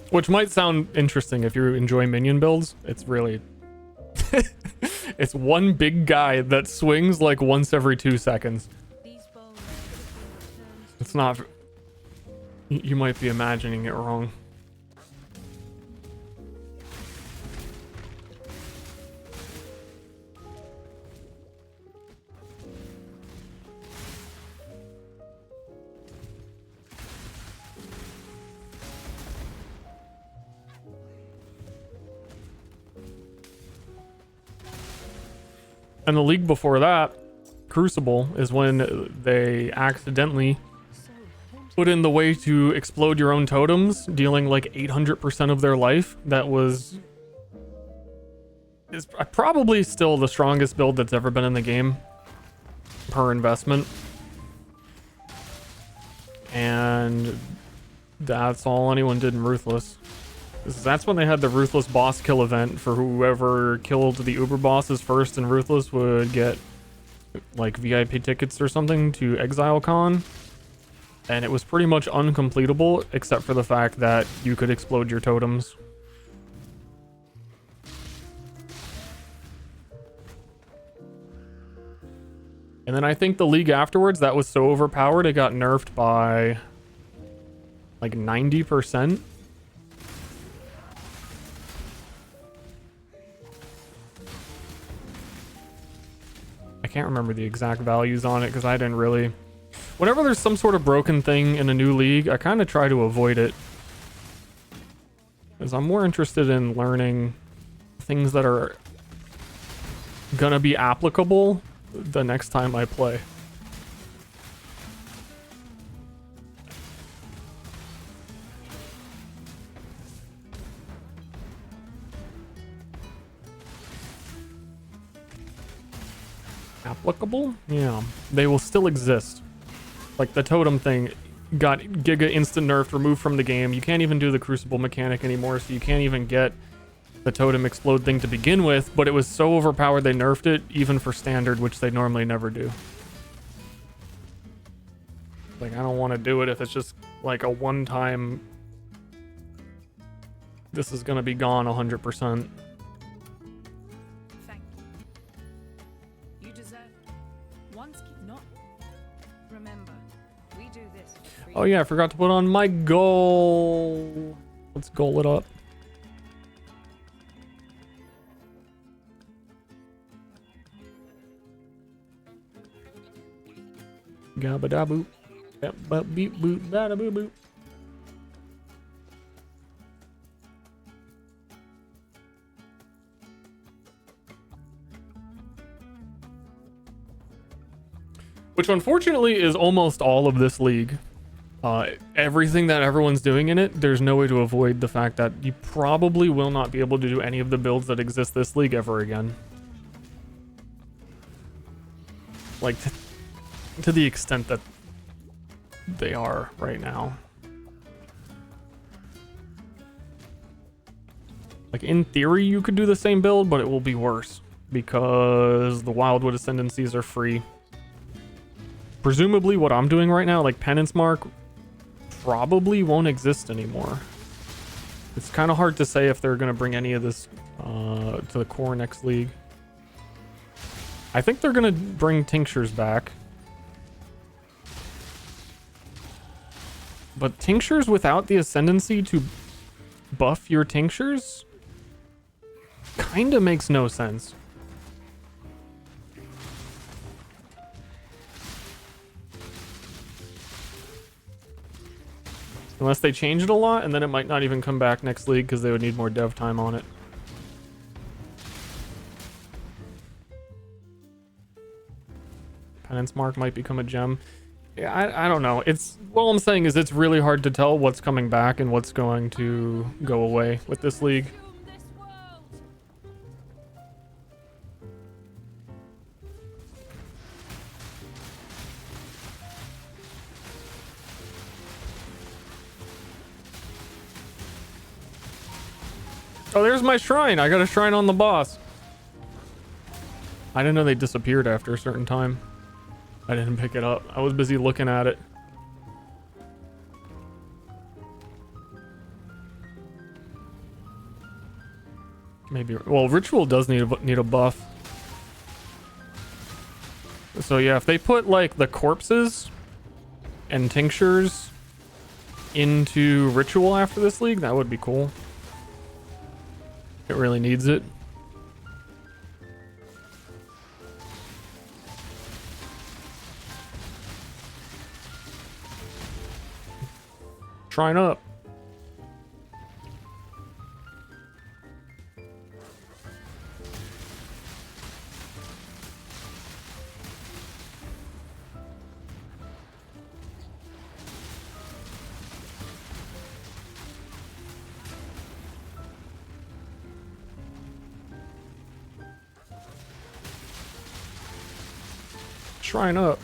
Which might sound interesting if you enjoy minion builds. It's really... it's one big guy that swings like once every 2 seconds. These bones could have been returned to It's not... You might be imagining it wrong. And the league before that, Crucible, is when they accidentally put in the way to explode your own totems, dealing like 800% of their life. That is probably still the strongest build that's ever been in the game per investment. And that's all anyone did in Ruthless. That's when they had the Ruthless boss kill event for whoever killed the Uber bosses first in Ruthless would get like VIP tickets or something to ExileCon. And it was pretty much uncompletable except for the fact that you could explode your totems. And then I think the league afterwards, that was so overpowered it got nerfed by like 90%. I can't remember the exact values on it because I didn't really... Whenever there's some sort of broken thing in a new league, I kind of try to avoid it. Because I'm more interested in learning things that are gonna be applicable the next time I play. Applicable? Yeah. They will still exist. Like the totem thing got Giga instant nerfed, removed from the game. You can't even do the Crucible mechanic anymore, so you can't even get the totem explode thing to begin with, but it was so overpowered they nerfed it even for standard, which they normally never do. Like, I don't want to do it if it's just like a one-time This is gonna be gone 100%. Thank you. You deserve it. Once keep not. Remember, we do this for free. Oh yeah, I forgot to put on my goal. Let's goal it up. Gabba da boop. Yep, beep boop, bada boop boop. Which unfortunately is almost all of this league. Everything that everyone's doing in it, there's no way to avoid the fact that you probably will not be able to do any of the builds that exist this league ever again. Like, to the extent that they are right now. Like, in theory, you could do the same build, but it will be worse because the Wildwood Ascendancies are free. Presumably what I'm doing right now, like Penance Mark, probably won't exist anymore. It's kind of hard to say if they're going to bring any of this to the core next league. I think they're going to bring Tinctures back. But Tinctures without the Ascendancy to buff your Tinctures kind of makes no sense. Unless they change it a lot, and then it might not even come back next league because they would need more dev time on it. Penance Mark might become a gem. Yeah, I don't know. It's, all I'm saying is it's really hard to tell what's coming back and what's going to go away with this league. Consume this world. Oh, there's my shrine. I got a shrine on the boss. I didn't know they disappeared after a certain time. I didn't pick it up. I was busy looking at it. Maybe, well, Ritual does need a buff. So yeah, if they put like the corpses and tinctures into Ritual after this league, that would be cool. It really needs it. Shrine up. Shrine up.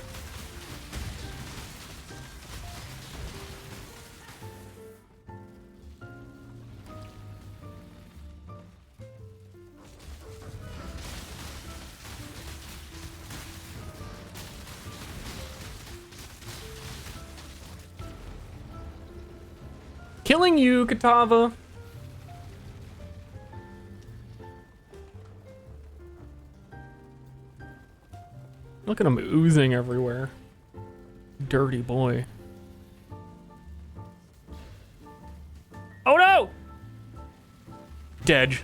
Killing you, Katava. Look at him oozing everywhere. Dirty boy. Oh no! Dead.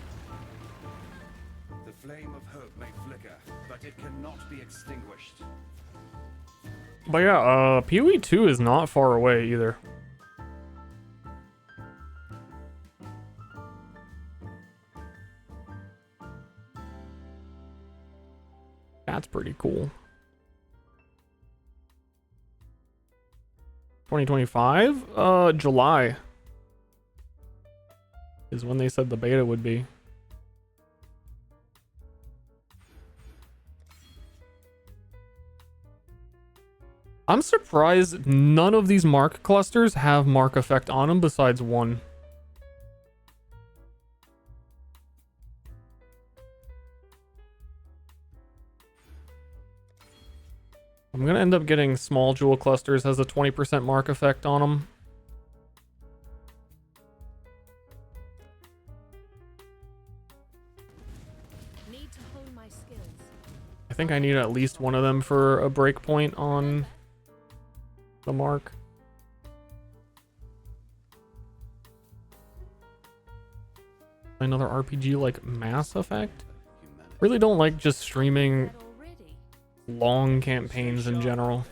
The flame of hope may flicker, but it cannot be extinguished. But yeah, PoE 2 is not far away either. That's pretty cool. 2025? July is when they said the beta would be. I'm surprised none of these mark clusters have mark effect on them besides one. I'm gonna end up getting small jewel clusters, has a 20% mark effect on them. I think I need at least one of them for a breakpoint on the mark. Another RPG like Mass Effect? Really don't like just streaming Already. long campaigns in general.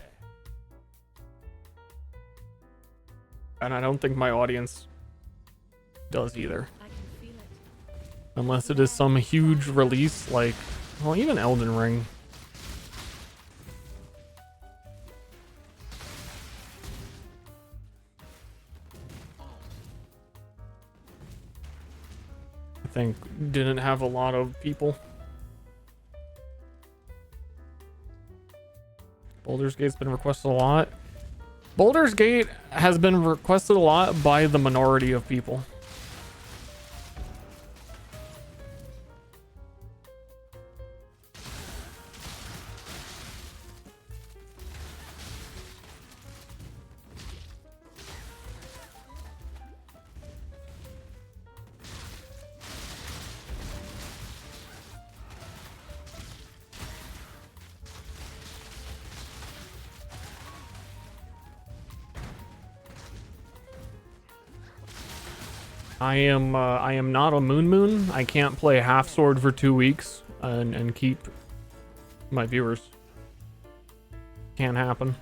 And I don't think my audience does either. I can feel it. Unless it is some huge release like, well, even Elden Ring. I think didn't have a lot of people. Baldur's Gate's been requested a lot. Baldur's Gate has been requested a lot by the minority of people. I am not a moon. I can't play half sword for 2 weeks and keep my viewers. Can't happen.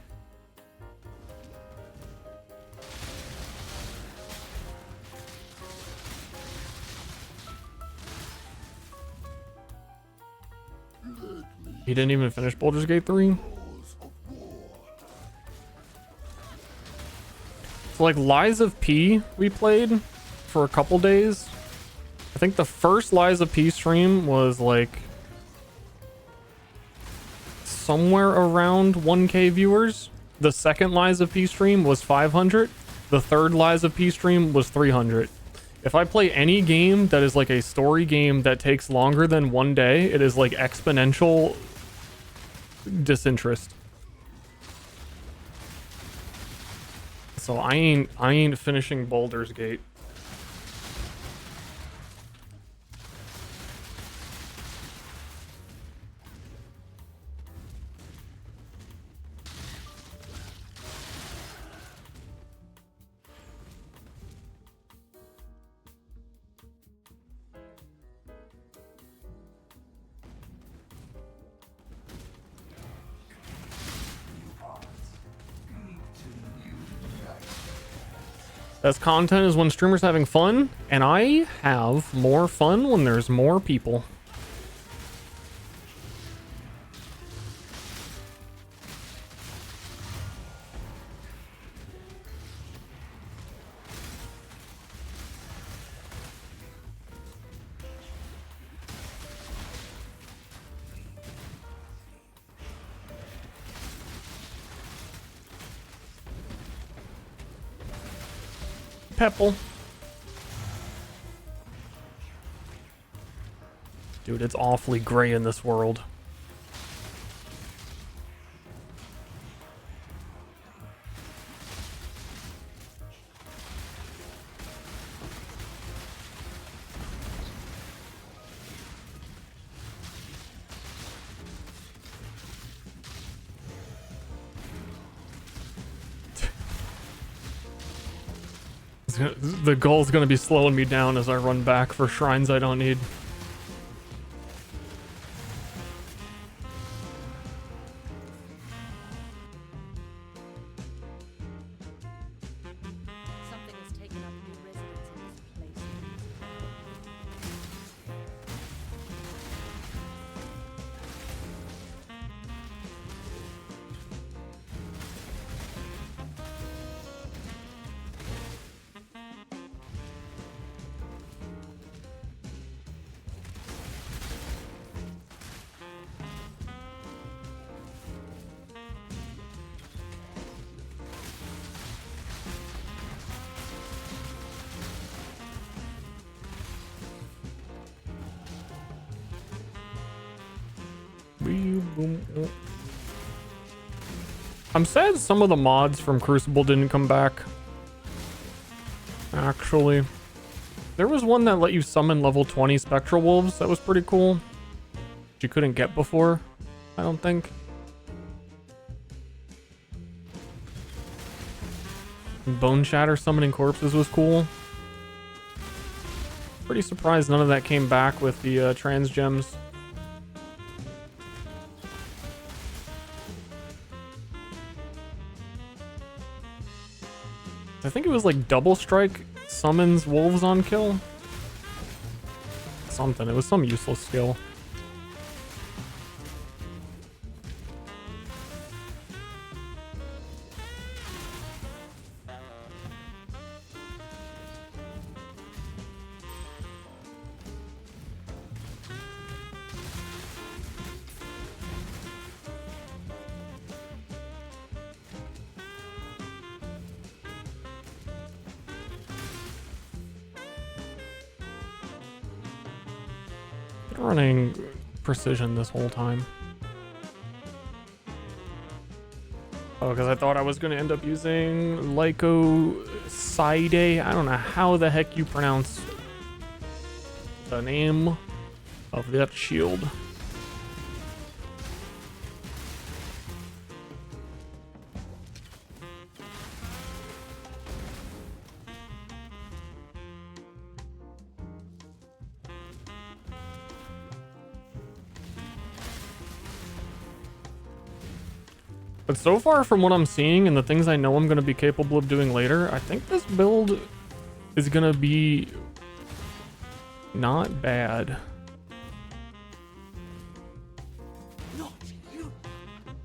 He didn't even finish Baldur's Gate 3. So like Lies of P we played for a couple days. I think the first Lies of P stream was like somewhere around 1K viewers. The second Lies of P stream was 500. The third Lies of P stream was 300. If I play any game that is like a story game that takes longer than 1 day, it is like exponential disinterest. So I ain't finishing Baldur's Gate. Best content is when streamers having fun, and I have more fun when there's more people. Pepple. Dude, it's awfully gray in this world. The goal's gonna be slowing me down as I run back for shrines I don't need. Something has taken up new residence in this place. I'm sad some of the mods from Crucible didn't come back. Actually, there was one that let you summon level 20 spectral wolves. That was pretty cool. you couldn't get before, I don't think. Bone Shatter summoning corpses was cool. Pretty surprised none of that came back with the trans gems. I think it was like double strike summons wolves on kill. Something. It was some useless skill. Running precision this whole time. Oh, because I thought I was going to end up using Lycoside. I don't know how the heck you pronounce the name of that shield. But so far from what I'm seeing and the things I know I'm going to be capable of doing later, I think this build is going to be not bad. Not you!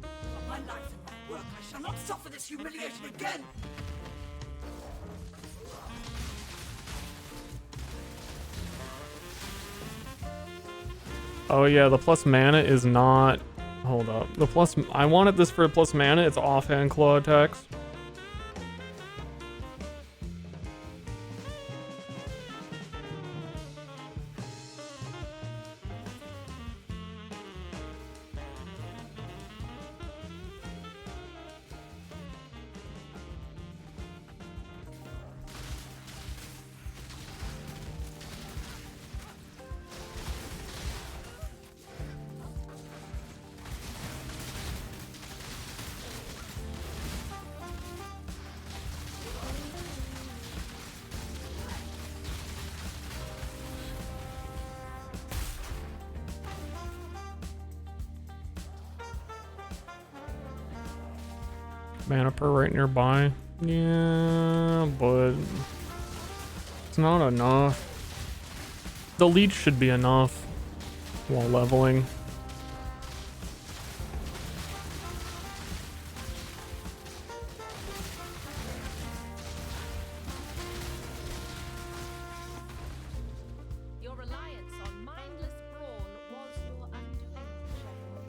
For my life and my work, I shall not suffer this humiliation again! Oh yeah, the plus mana is not... Hold up. The plus... I wanted this for plus mana. It's offhand claw attacks. Mana per right nearby. Yeah, but it's not enough. The leech should be enough while leveling. Your reliance on mindless brawn was your undoing, Shadow.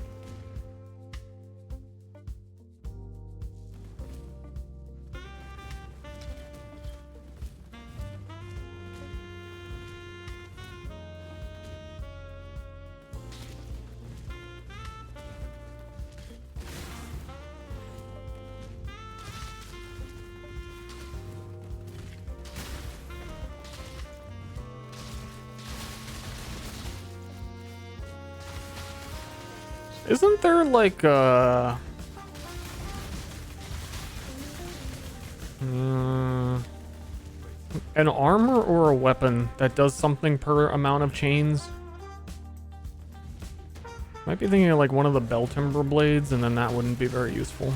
Isn't there like an armor or a weapon that does something per amount of chains? Might be thinking of like one of the bell timber blades, and then that wouldn't be very useful.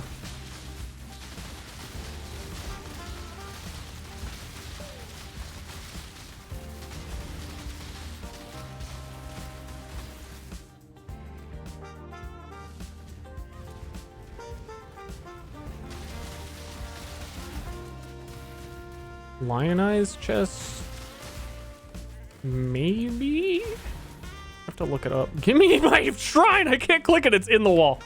Lionized chest? Maybe? I have to look it up. Give me my shrine! I can't click it, it's in the wall.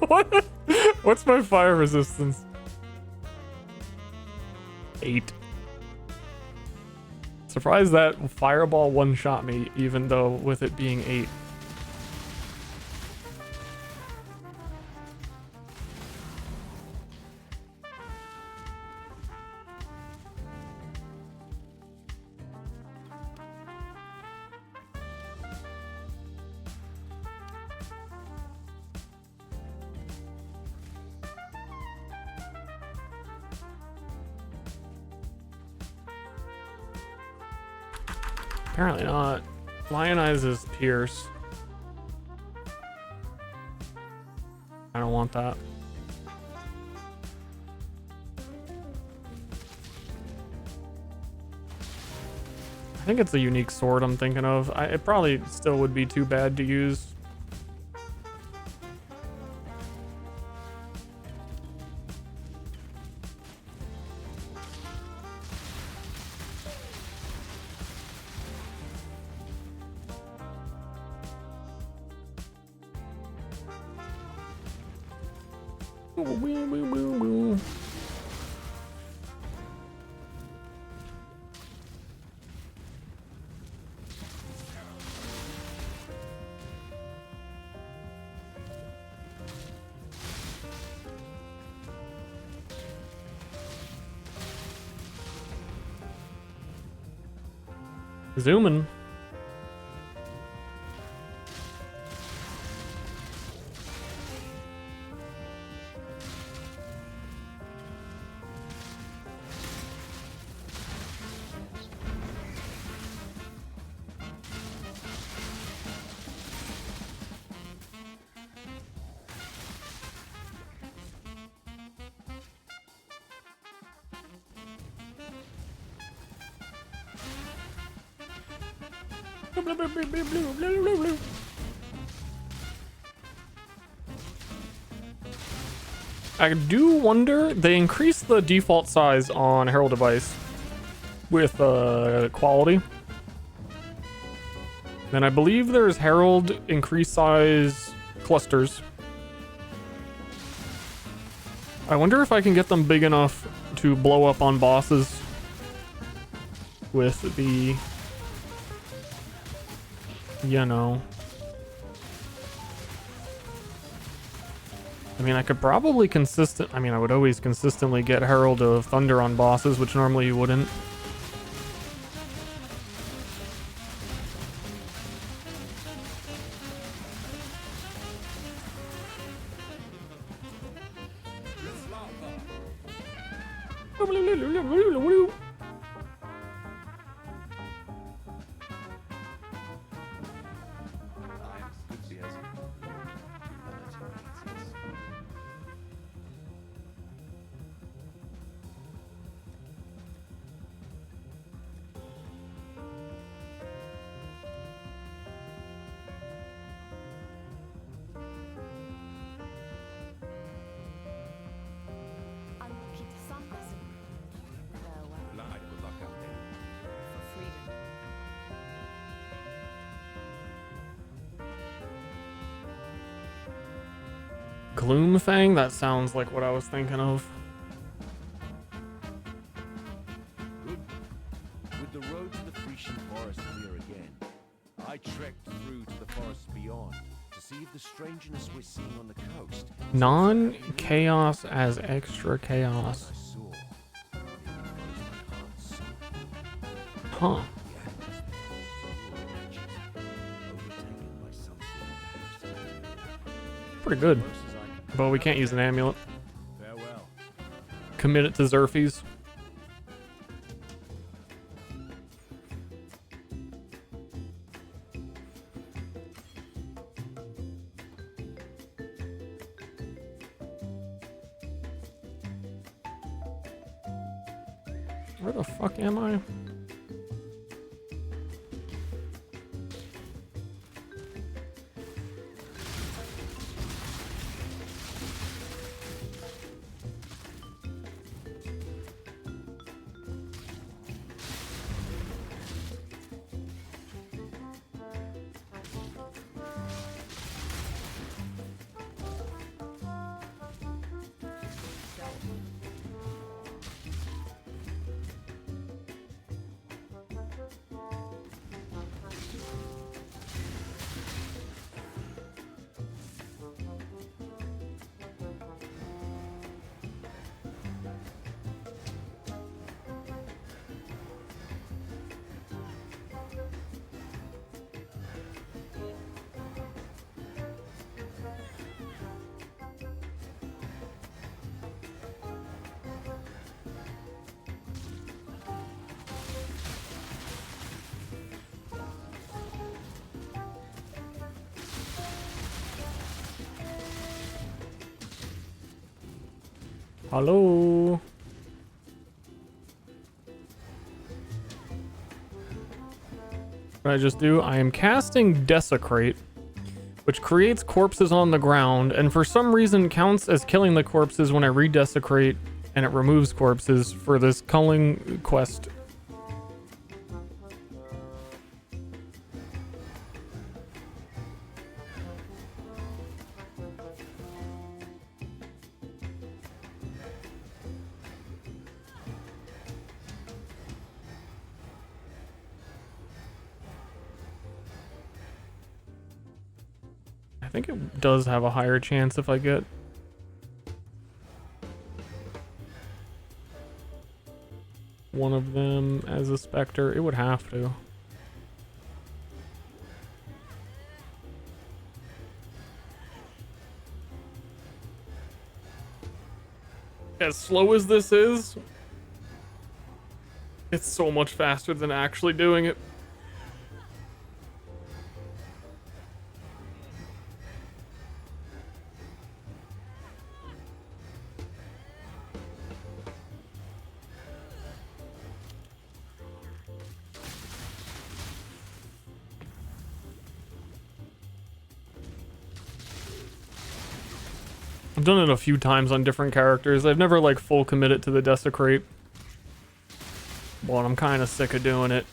What? What's my fire resistance? 8. Surprised that fireball one-shot me, even though with it being 8. Apparently not. Lionize is Pierce. I don't want that. I think it's a unique sword I'm thinking of. It probably still would be too bad to use. Zooming. I do wonder, they increased the default size on Herald Device with quality. Then I believe there's Herald increased size clusters. I wonder if I can get them big enough to blow up on bosses with the, you know. I mean, I could probably I would always consistently get Herald of Thunder on bosses, which normally you wouldn't. Gloom Fang? That sounds like what I was thinking of. Good. With the road to the Frisian forest clear again, I trekked through to the forest beyond to see if the strangeness we're seeing on the coast. Non-chaos as extra chaos. Huh. Pretty good. But we can't use an amulet. Farewell. Commit it to Xerfes. Where the fuck am I? Hello. What I just do? I am casting Desecrate, which creates corpses on the ground, and for some reason counts as killing the corpses when I redesecrate, and it removes corpses for this culling quest. I think it does have a higher chance if I get one of them as a specter. It would have to. As slow as this is, it's so much faster than actually doing it. I've done it a few times on different characters. I've never like full committed to the Desecrate. But I'm kind of sick of doing it.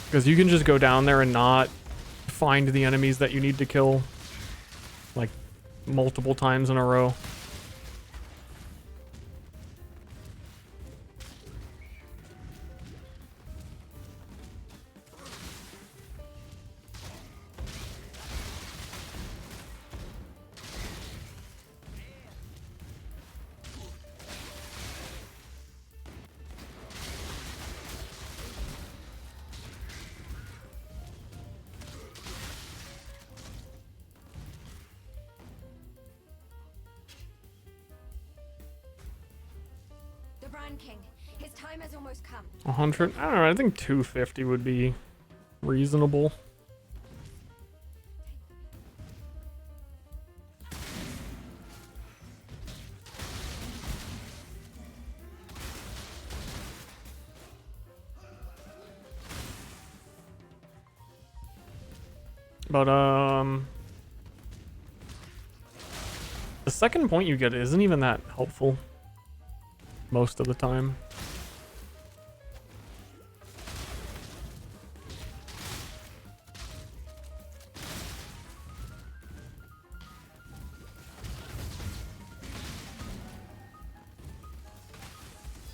Because you can just go down there and not find the enemies that you need to kill like multiple times in a row. King, his time has almost come. 100? I don't know. I think 250 would be reasonable. But the second point you get isn't even that helpful most of the time.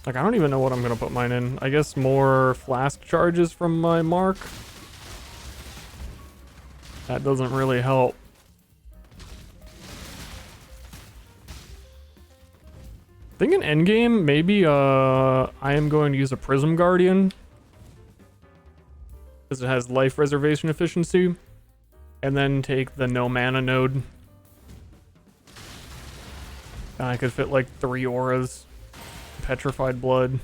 Like, I don't even know what I'm gonna put mine in. I guess more flask charges from my mark. That doesn't really help. I think in endgame, maybe I am going to use a Prism Guardian. Because it has life reservation efficiency. And then take the no mana node. And I could fit like 3 auras. Petrified Blood.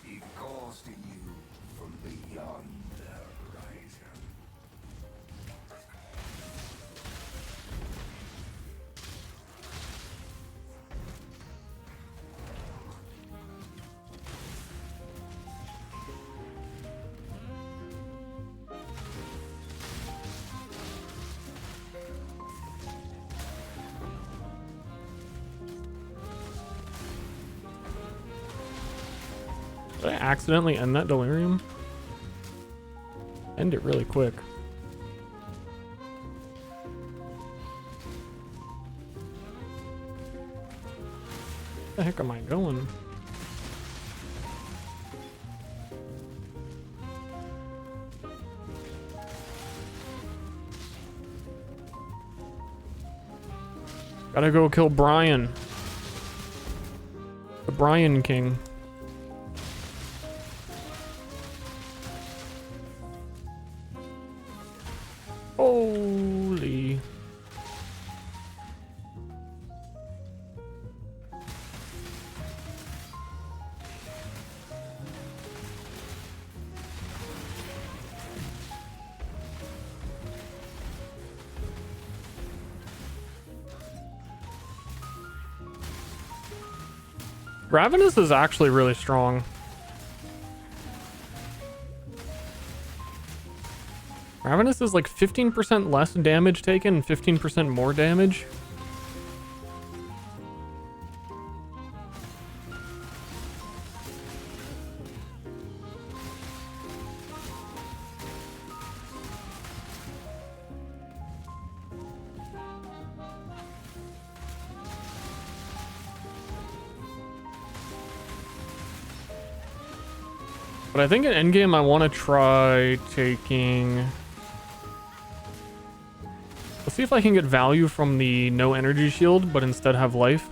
It calls to you from beyond the horizon. Did I accidentally end that delirium? End it really quick. Where the heck am I going? Gotta go kill Brian. The Brian King. Holy. Ravenous is actually really strong. Ravenous is like 15% less damage taken and 15% more damage. But I think in endgame I want to try taking... Let's see if I can get value from the no energy shield, but instead have life.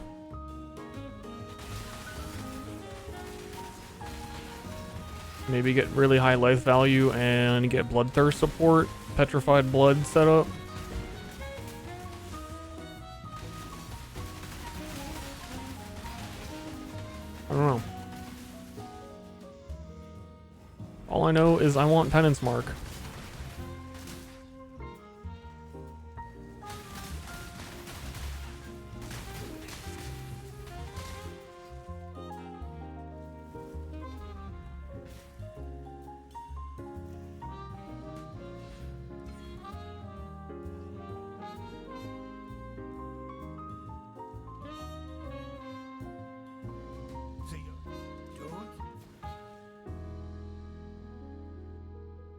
Maybe get really high life value and get bloodthirst support, petrified blood setup. I don't know. All I know is I want Penance Mark.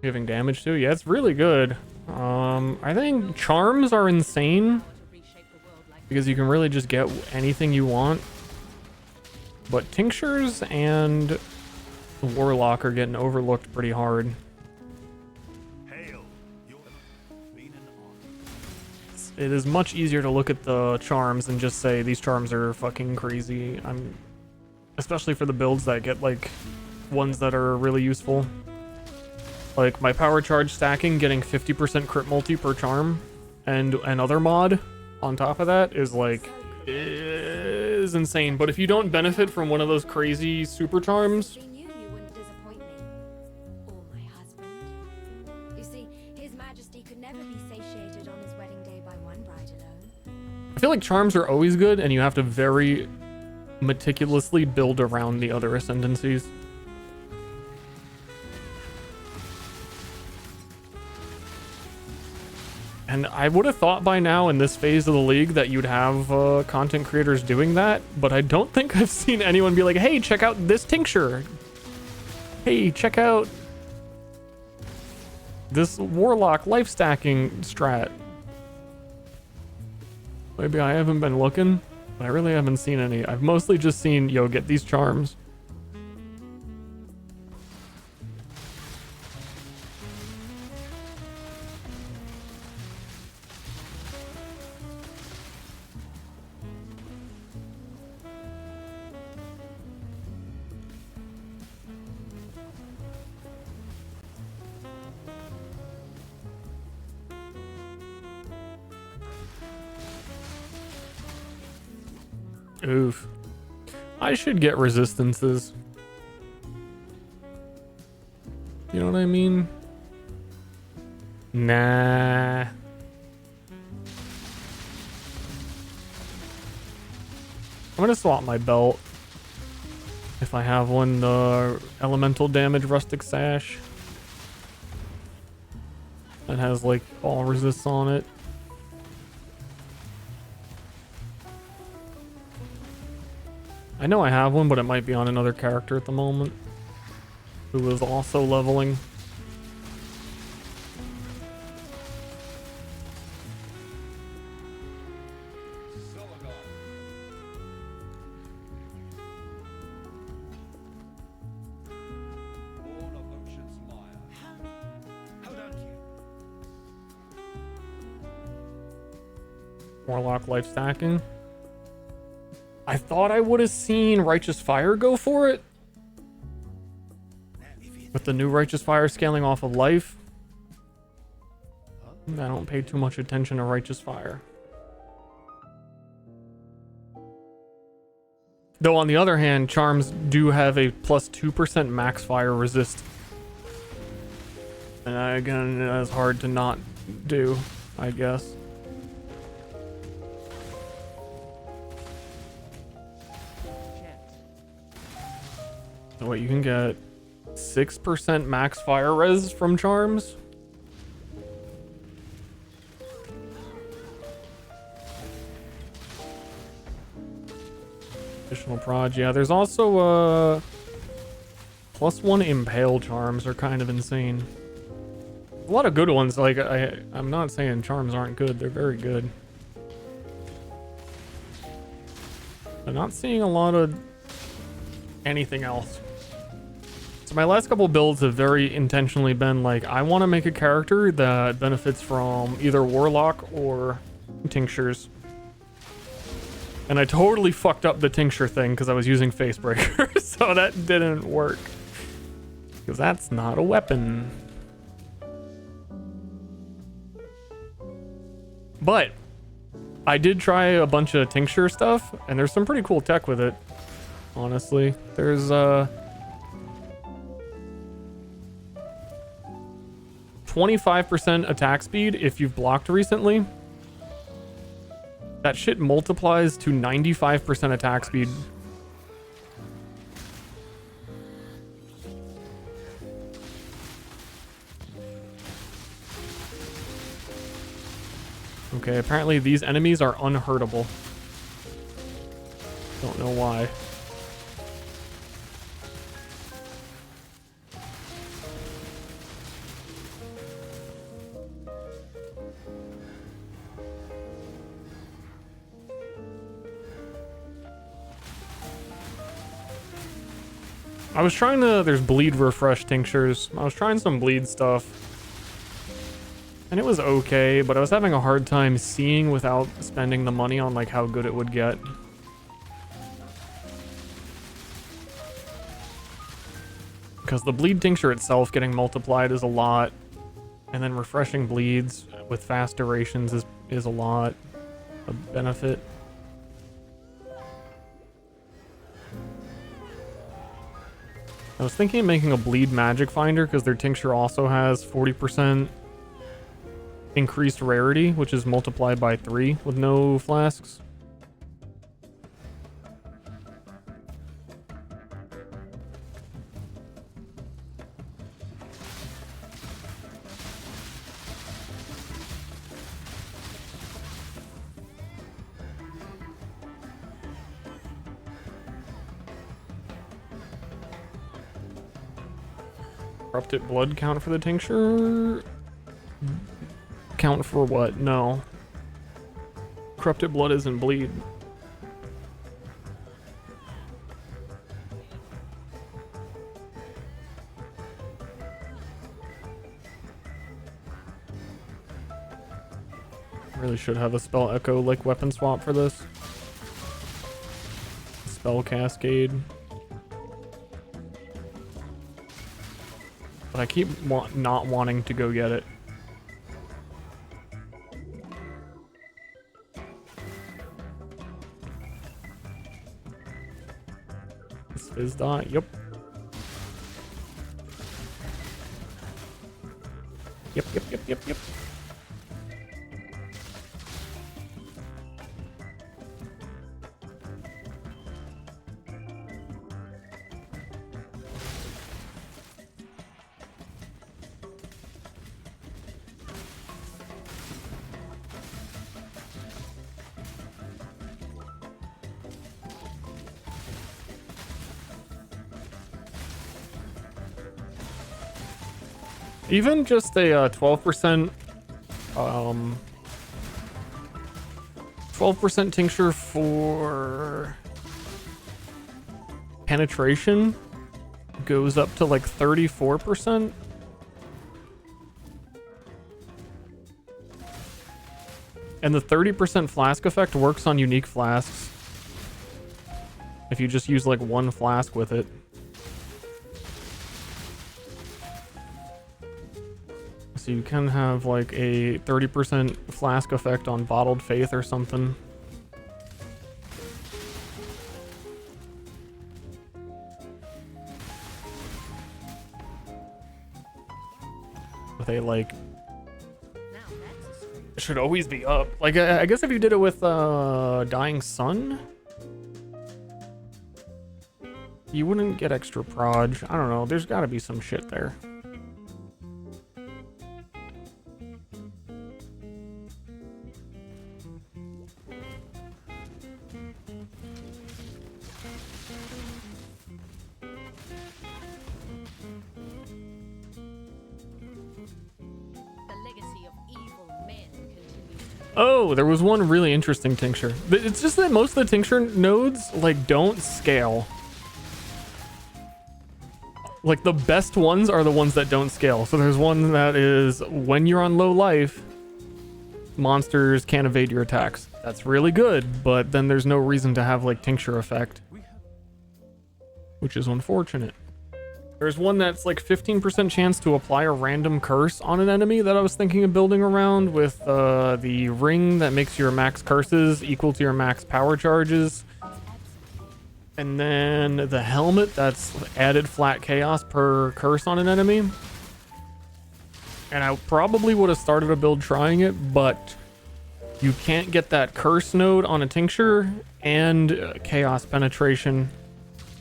Giving damage too? Yeah, it's really good. I think charms are insane because you can really just get anything you want. But tinctures and warlock are getting overlooked pretty hard. It is much easier to look at the charms and just say these charms are fucking crazy. Especially for the builds that get like ones that are really useful. Like my power charge stacking, getting 50% crit multi per charm, and another mod on top of that is like is insane. But if you don't benefit from one of those crazy super charms, She knew you wouldn't disappoint me. Or my husband. You see, His Majesty could never be satiated on his wedding day by one bride alone. I feel like charms are always good, and you have to very meticulously build around the other ascendancies. And I would have thought by now in this phase of the league that you'd have content creators doing that, but I don't think I've seen anyone be like, hey, check out this tincture. Hey, check out this warlock life stacking strat. Maybe I haven't been looking, but I really haven't seen any. I've mostly just seen, yo, get these charms. Oof. I should get resistances. You know what I mean? Nah. I'm gonna swap my belt. If I have one, the elemental damage rustic sash. That has like all resists on it. I know I have one, but it might be on another character at the moment who is also leveling. Warlock life stacking. I thought I would have seen Righteous Fire go for it. With the new Righteous Fire scaling off of life. I don't pay too much attention to Righteous Fire. Though on the other hand, charms do have a plus 2% max fire resist. And again, that's hard to not do, I guess. So what, you can get 6% max fire res from charms? Additional prod, yeah. There's also +1 impale charms are kind of insane. A lot of good ones. Like I'm not saying charms aren't good; they're very good. I'm not seeing a lot of anything else. So my last couple builds have very intentionally been like, I want to make a character that benefits from either Warlock or Tinctures. And I totally fucked up the Tincture thing because I was using Facebreaker, so that didn't work. Because that's not a weapon. But I did try a bunch of Tincture stuff, and there's some pretty cool tech with it, honestly. There's 25% attack speed if you've blocked recently. That shit multiplies to 95% attack speed. Okay, apparently these enemies are unhurtable. Don't know why. I was trying to, there's bleed refresh tinctures. I was trying some bleed stuff. And it was okay, but I was having a hard time seeing without spending the money on like how good it would get. Because the bleed tincture itself getting multiplied is a lot. And then refreshing bleeds with fast durations is a lot of benefit. I was thinking of making a bleed magic finder because their tincture also has 40% increased rarity, which is multiplied by 3 with no flasks. Corrupted blood count for the tincture? Count for what? No. Corrupted blood isn't bleed. Really should have a spell echo like weapon swap for this. Spell cascade. But I keep not wanting to go get it. Fizz dot, yep. Yep. Even just a 12% 12% tincture for penetration goes up to like 34%. And the 30% flask effect works on unique flasks if you just use like one flask with it. So you can have like a 30% flask effect on Bottled Faith or something. With a like... It should always be up. Like, I guess if you did it with Dying Sun? You wouldn't get extra proj. I don't know. There's got to be some shit there. The legacy of evil men continues. Oh, there was one really interesting tincture. It's just that most of the tincture nodes, like, don't scale. Like, the best ones are the ones that don't scale. So there's one that is, when you're on low life, monsters can't evade your attacks. That's really good, but then there's no reason to have, like, tincture effect, which is unfortunate. There's one that's like 15% chance to apply a random curse on an enemy that I was thinking of building around, with the ring that makes your max curses equal to your max power charges. And then the helmet that's added flat chaos per curse on an enemy. And I probably would have started a build trying it, but you can't get that curse node on a tincture and chaos penetration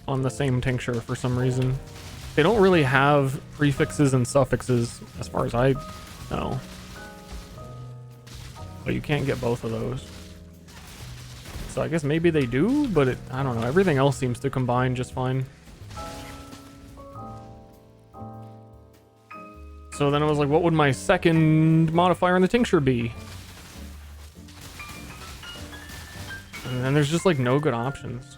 on the same tincture for some reason. They don't really have prefixes and suffixes as far as I know. But you can't get both of those. So I guess maybe they do, but I don't know. Everything else seems to combine just fine. So then I was like, what would my second modifier in the tincture be? And then there's just like no good options.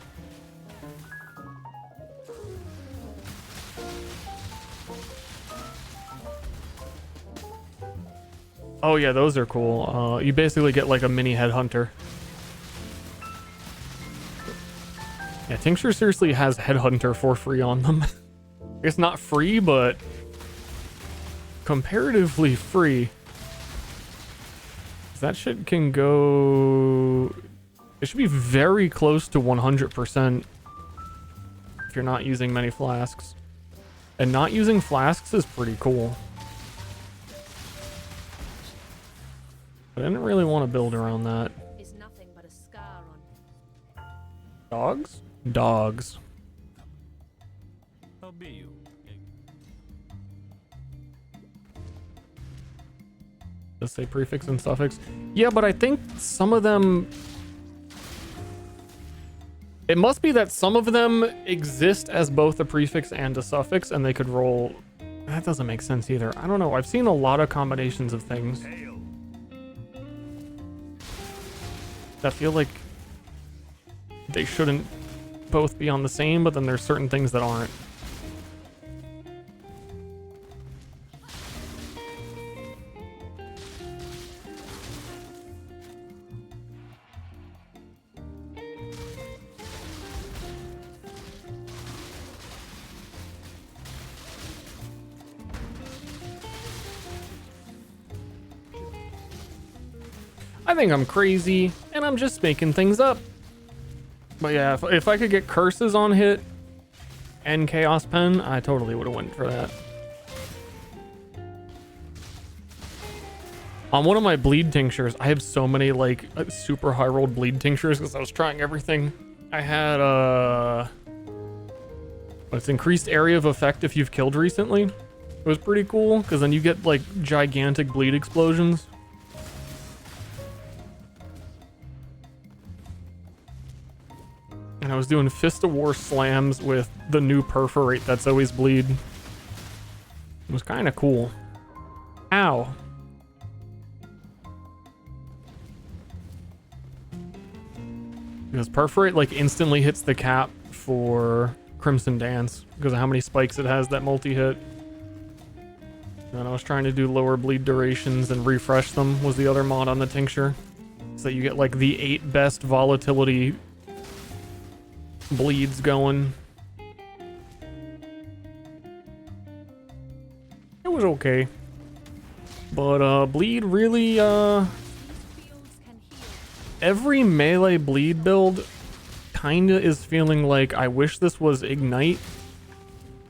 Oh yeah, those are cool. You basically get like a mini headhunter. Yeah, Tincture seriously has headhunter for free on them. It's not free, but comparatively free. That shit can go... It should be very close to 100% if you're not using many flasks. And not using flasks is pretty cool. I didn't really want to build around that. Is nothing but a scar on. Dogs? Dogs. How be you? Does say prefix and suffix? Yeah, but I think some of them... It must be that some of them exist as both a prefix and a suffix, and they could roll... That doesn't make sense either. I don't know. I've seen a lot of combinations of things that feel like they shouldn't both be on the same, but then there's certain things that aren't. I think I'm crazy, and I'm just making things up. But yeah, if I could get curses on hit and Chaos Pen, I totally would have went for that. On one of my bleed tinctures, I have so many like super high rolled bleed tinctures because I was trying everything. I had it's increased area of effect if you've killed recently. It was pretty cool because then you get like gigantic bleed explosions. And I was doing Fist of War slams with the new perforate that's always bleed. It was kind of cool. Ow. Because perforate like instantly hits the cap for Crimson Dance because of how many spikes it has that multi-hit. And I was trying to do lower bleed durations and refresh them was the other mod on the tincture. So you get like the 8 best volatility bleeds going. It was okay. But bleed really every melee bleed build kinda is feeling like I wish this was Ignite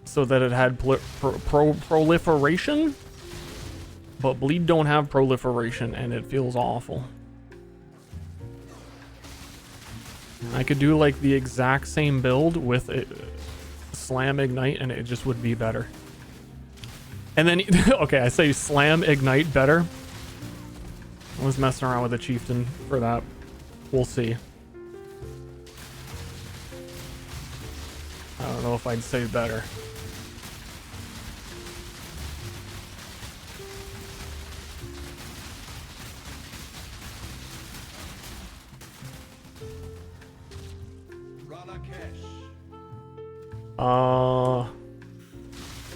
so that it had proliferation, but bleed don't have proliferation and it feels awful. I could do like the exact same build with slam ignite and it just would be better. And then, okay, I say slam ignite better. I was messing around with a chieftain for that. We'll see. I don't know if I'd say better.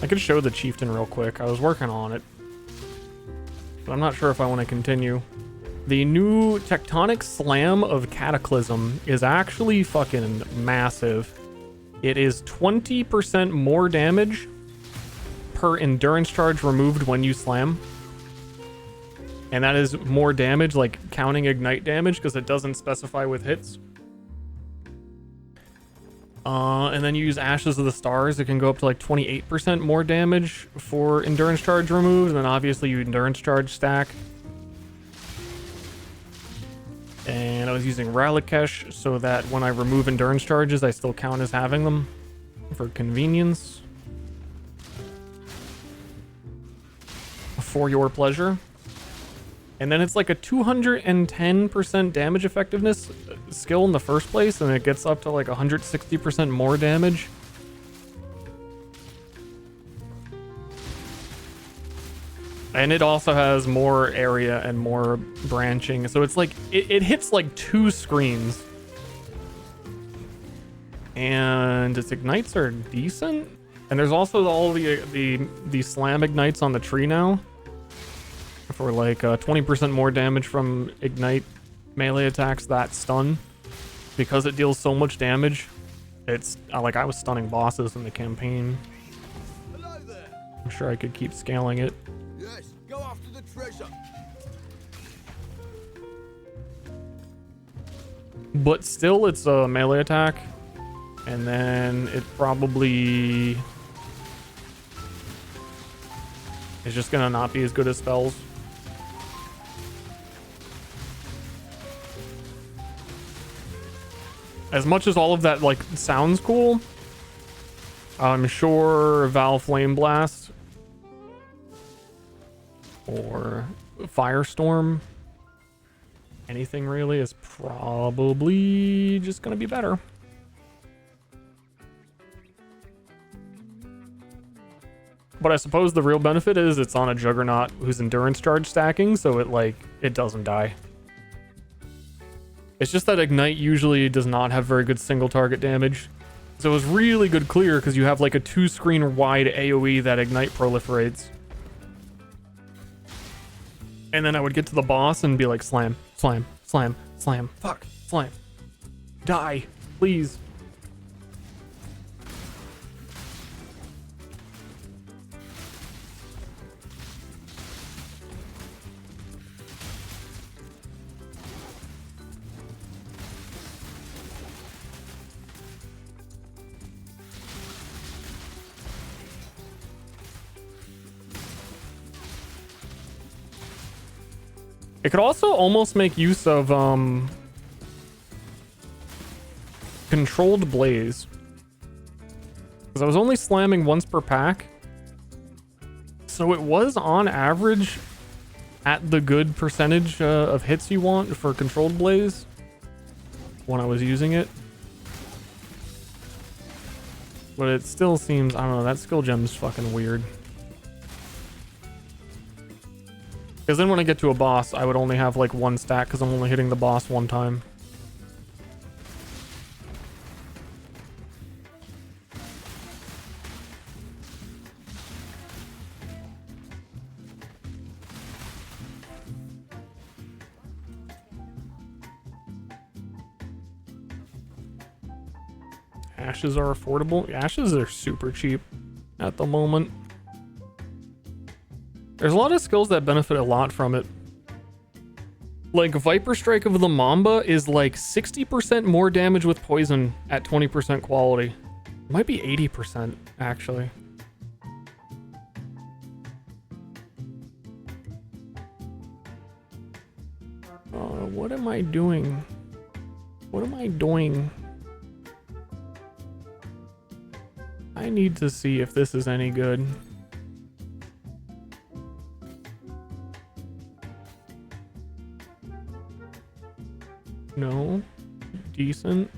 I could show the chieftain real quick. I was working on it, but I'm not sure if I want to continue. The new Tectonic Slam of Cataclysm is actually fucking massive. It is 20% more damage per endurance charge removed when you slam. And that is more damage, like counting ignite damage, because it doesn't specify with hits. And then you use Ashes of the Stars. It can go up to like 28% more damage for endurance charge removed. And then obviously you endurance charge stack. And I was using Ralikesh so that when I remove endurance charges, I still count as having them for convenience. For your pleasure. And then it's like a 210% damage effectiveness skill in the first place, and it gets up to like 160% more damage. And it also has more area and more branching, so it's like it hits like 2 screens. And its ignites are decent. And there's also all the slam ignites on the tree now. For like 20% more damage from ignite melee attacks that stun. Because it deals so much damage. It's like I was stunning bosses in the campaign. Hello there. I'm sure I could keep scaling it. Yes, go after the treasure. But still, it's a melee attack. And then it probably is just gonna not be as good as spells. As much as all of that like sounds cool, I'm sure Val Flame Blast or Firestorm, anything really, is probably just gonna be better. But I suppose the real benefit is it's on a Juggernaut whose endurance charge stacking, so it doesn't die. It's just that Ignite usually does not have very good single target damage. So it was really good clear because you have like a 2-screen wide AoE that Ignite proliferates. And then I would get to the boss and be like, slam, slam, slam, slam, fuck, slam. Die, please. It could also almost make use of Controlled Blaze. Because I was only slamming once per pack. So it was on average at the good percentage of hits you want for Controlled Blaze when I was using it. But it still seems, I don't know, that skill gem's fucking weird. Because then when I get to a boss, I would only have like 1 stack because I'm only hitting the boss 1 time. Ashes are affordable. Ashes are super cheap at the moment. There's a lot of skills that benefit a lot from it. Like Viper Strike of the Mamba is like 60% more damage with poison at 20% quality. It might be 80% actually. What am I doing? What am I doing? I need to see if this is any good. No. Decent.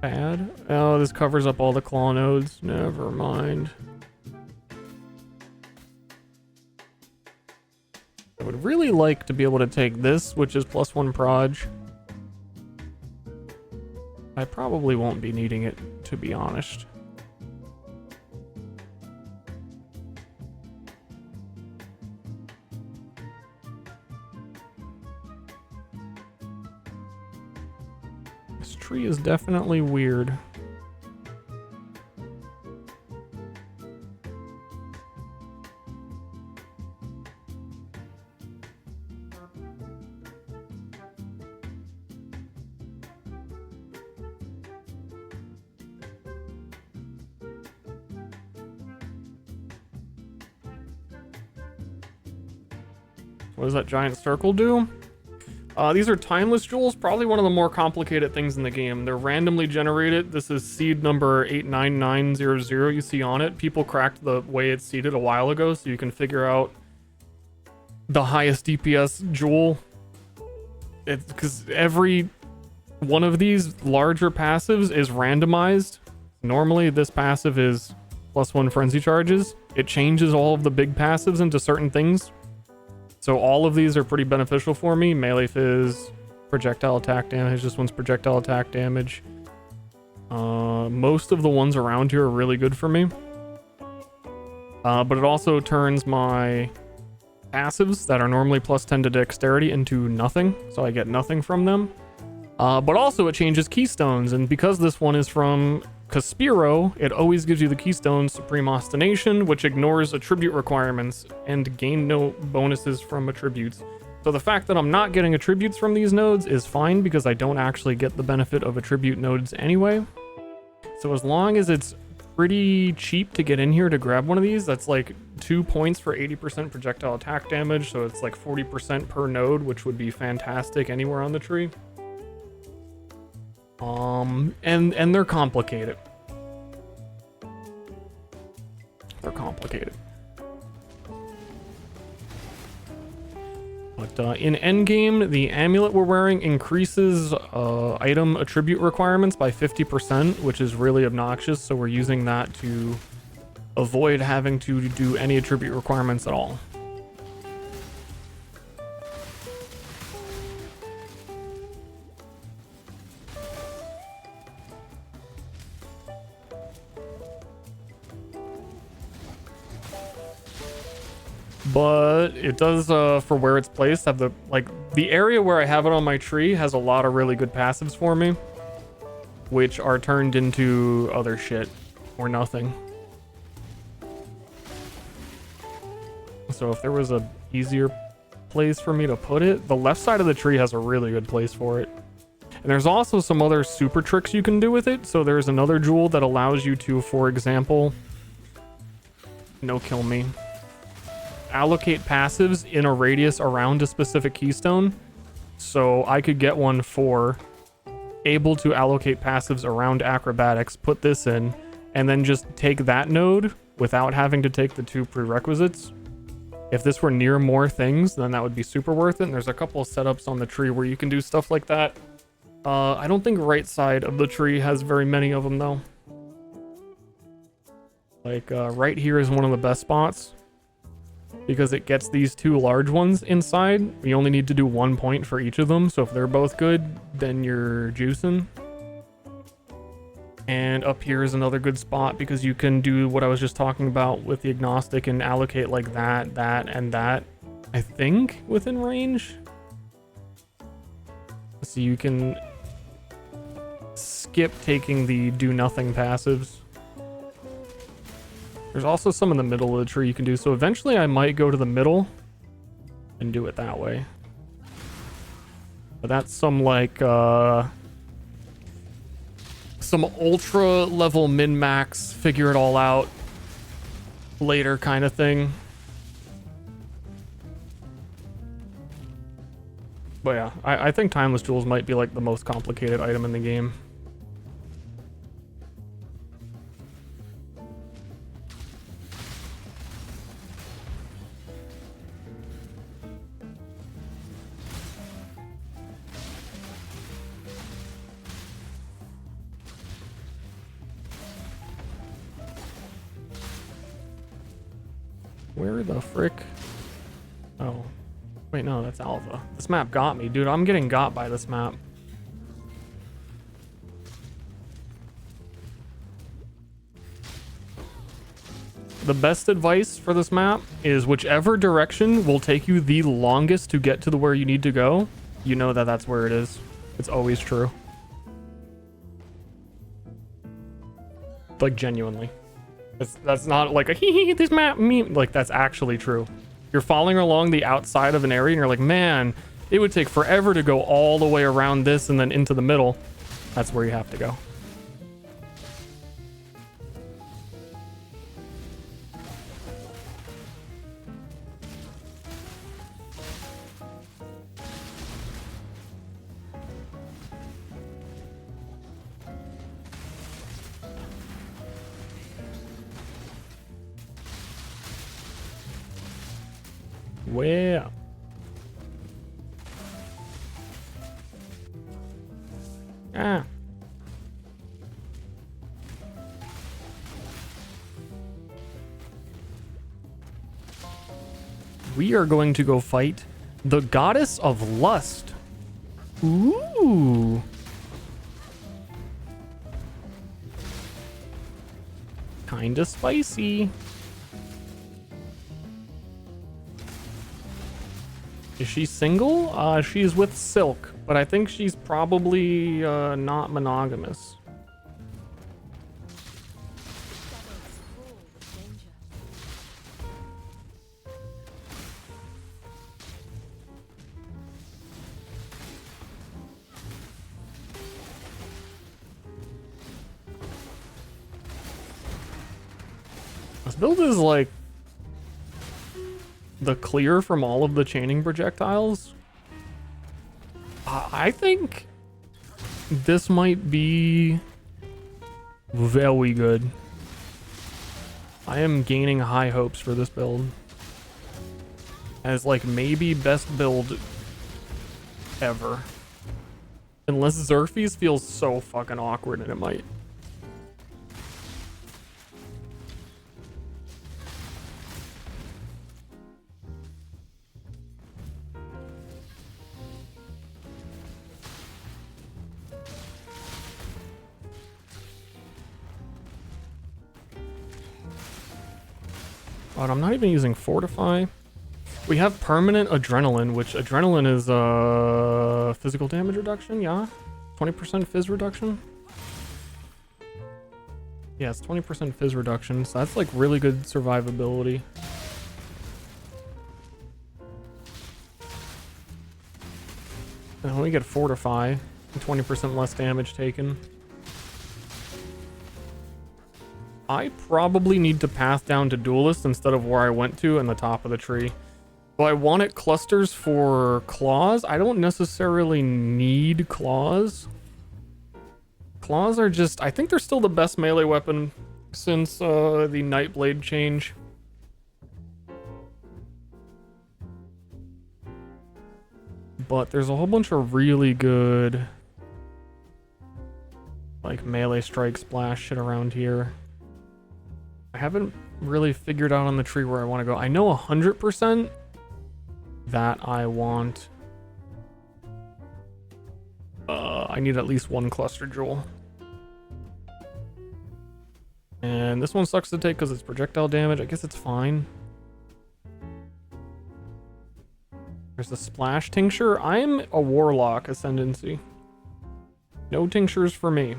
Bad. Oh, this covers up all the claw nodes. Never mind. I would really like to be able to take this, which is +1 proj. I probably won't be needing it, to be honest. This tree is definitely weird. What does that giant circle do? These are timeless jewels, probably one of the more complicated things in the game. They're randomly generated. This is seed number 89900 you see on it. People cracked the way it's seeded a while ago, so you can figure out the highest DPS jewel. It's because every one of these larger passives is randomized. Normally this passive is +1 frenzy charges. It changes all of the big passives into certain things. So all of these are pretty beneficial for me. Melee fizz, projectile attack damage. This one's projectile attack damage. Most of the ones around here are really good for me. But it also turns my passives that are normally +10 to dexterity into nothing. So I get nothing from them. But also it changes keystones. And because this one is from Caspiro, it always gives you the keystone Supreme Ostination, which ignores attribute requirements and gain no bonuses from attributes. So the fact that I'm not getting attributes from these nodes is fine because I don't actually get the benefit of attribute nodes anyway. So as long as it's pretty cheap to get in here to grab one of these, that's like 2 points for 80% projectile attack damage, so it's like 40% per node, which would be fantastic anywhere on the tree. And they're complicated. They're complicated. But in endgame, the amulet we're wearing increases item attribute requirements by 50%, which is really obnoxious, so we're using that to avoid having to do any attribute requirements at all. But it does, for where it's placed, have the area where I have it on my tree has a lot of really good passives for me, which are turned into other shit or nothing. So if there was a easier place for me to put it, the left side of the tree has a really good place for it. And there's also some other super tricks you can do with it. So there's another jewel that allows you to, for example, no kill me, allocate passives in a radius around a specific keystone. So I could get one for able to allocate passives around acrobatics, put this in, and then just take that node without having to take the 2 prerequisites. If this were near more things, then that would be super worth it. And there's a couple of setups on the tree where you can do stuff like that. I don't think right side of the tree has very many of them though. Like right here is one of the best spots, because it gets these 2 large ones inside. You only need to do 1 point for each of them, so if they're both good, then you're juicing. And up here is another good spot because you can do what I was just talking about with the agnostic and allocate like that, and that, I think, within range. So you can skip taking the do nothing passives. There's also some in the middle of the tree you can do, so eventually I might go to the middle and do it that way. But that's some like some ultra level min-max, figure it all out later kind of thing. But yeah, I think timeless jewels might be like the most complicated item in the game. Where the frick? Oh. Wait, no, that's alpha. This map got me, dude. I'm getting got by this map. The best advice for this map is whichever direction will take you the longest to get to where you need to go, you know that that's where it is. It's always true. Like, genuinely. That's not like a hee this map meme. Like, that's actually true. You're following along the outside of an area and you're like, man, it would take forever to go all the way around this and then into the middle. That's where you have to go. Where? Ah. We are going to go fight the goddess of lust. Ooh. Kinda spicy. Is she single? She's with Silk, but I think she's probably not monogamous. This build is like the clear from all of the chaining projectiles. I think this might be very good. I am gaining high hopes for this build as like maybe best build ever, unless Xerxes feels so fucking awkward, and it might. But I'm not even using Fortify. We have permanent adrenaline, which adrenaline is physical damage reduction, yeah? 20% fizz reduction? Yeah, it's 20% fizz reduction, so that's like really good survivability. And then we get Fortify, 20% less damage taken. I probably need to path down to Duelist instead of where I went to in the top of the tree. Do I want it clusters for claws? I don't necessarily need claws. Claws are just... I think they're still the best melee weapon since the Nightblade change. But there's a whole bunch of really good like melee strike splash shit around here. I haven't really figured out on the tree where I want to go. I know 100% that I want... I need at least one cluster jewel. And this one sucks to take because it's projectile damage. I guess it's fine. There's the splash tincture. I'm a warlock ascendancy. No tinctures for me.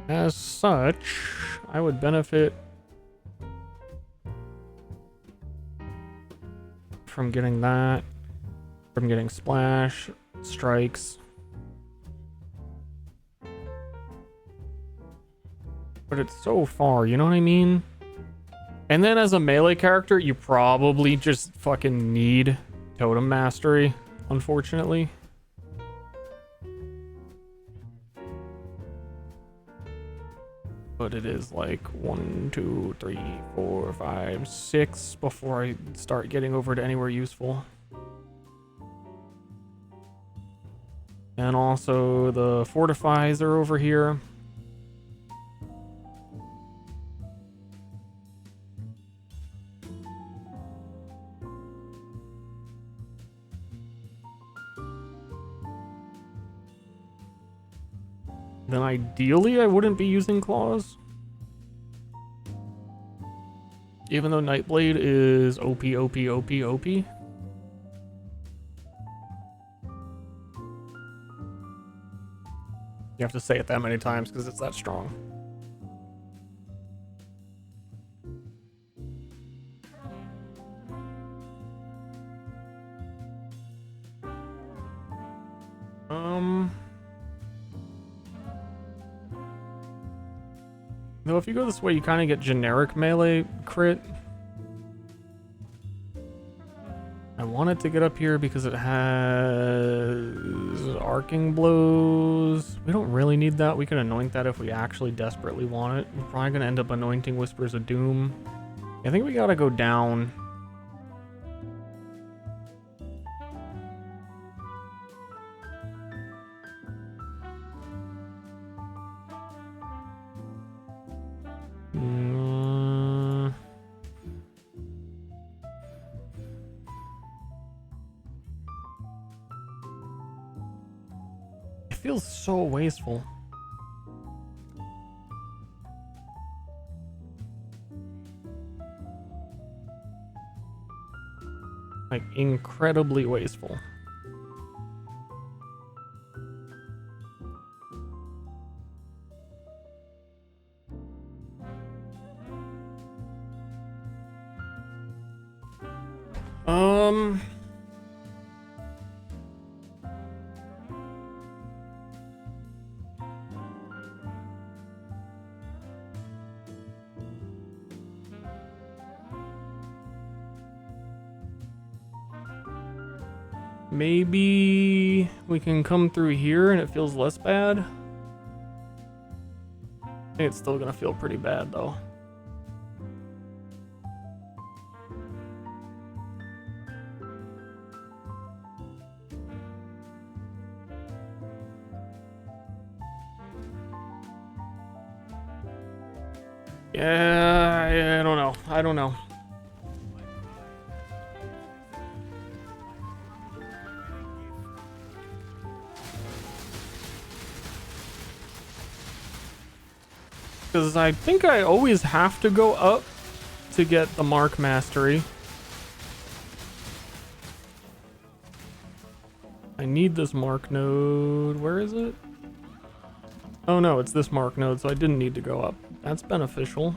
As such, I would benefit from getting that, from getting splash, strikes. But it's so far, you know what I mean? And then as a melee character, you probably just fucking need Totem Mastery, unfortunately. But it is like 1, 2, 3, 4, 5, 6 before I start getting over to anywhere useful. And also the fortifies are over here. Then ideally I wouldn't be using claws. Even though Nightblade is OP, OP, OP, OP. You have to say it that many times because it's that strong. Though if you go this way, you kind of get generic melee crit. I want it to get up here because it has arcing blows. We don't really need that. We can anoint that if we actually desperately want it. We're probably gonna end up anointing Whispers of Doom. I think we gotta go down. It feels so wasteful. Like, incredibly wasteful. Maybe we can come through here and it feels less bad. I think it's still gonna feel pretty bad though. Yeah, I don't know. I don't know. Because I think I always have to go up to get the Mark Mastery. I need this Mark node. Where is it? Oh no, it's this Mark node, so I didn't need to go up. That's beneficial.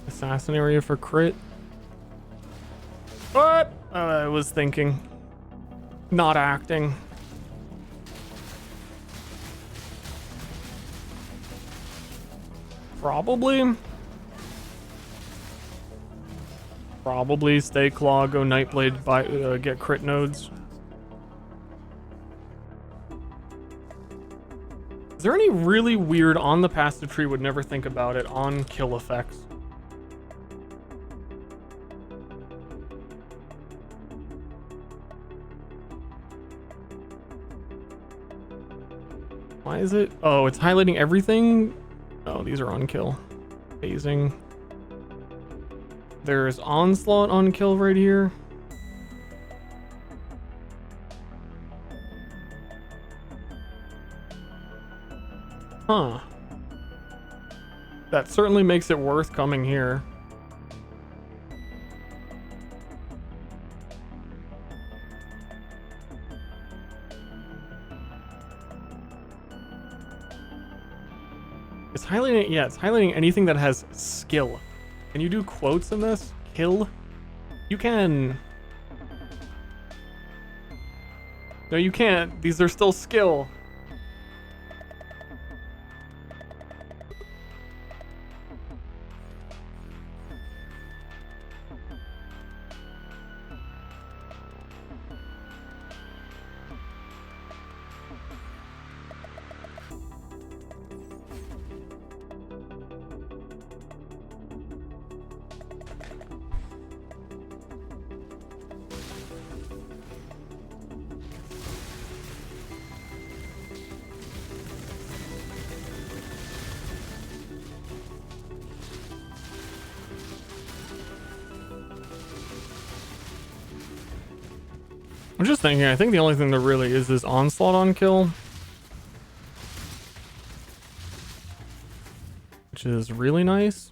Assassin area for crit. What? I was thinking. Not acting. Probably. Probably stay claw, go Nightblade, buy, get crit nodes. Is there any really weird on the passive tree, would never think about it, on kill effects? Why is it? Oh, it's highlighting everything? Oh, these are on kill. Phasing. There's onslaught on kill right here. Huh. That certainly makes it worth coming here. It's highlighting, yeah, it's highlighting anything that has skill. Can you do quotes in this? Kill? You can. No, you can't. These are still skill. I'm just thinking, I think the only thing that really is Onslaught on kill. Which is really nice.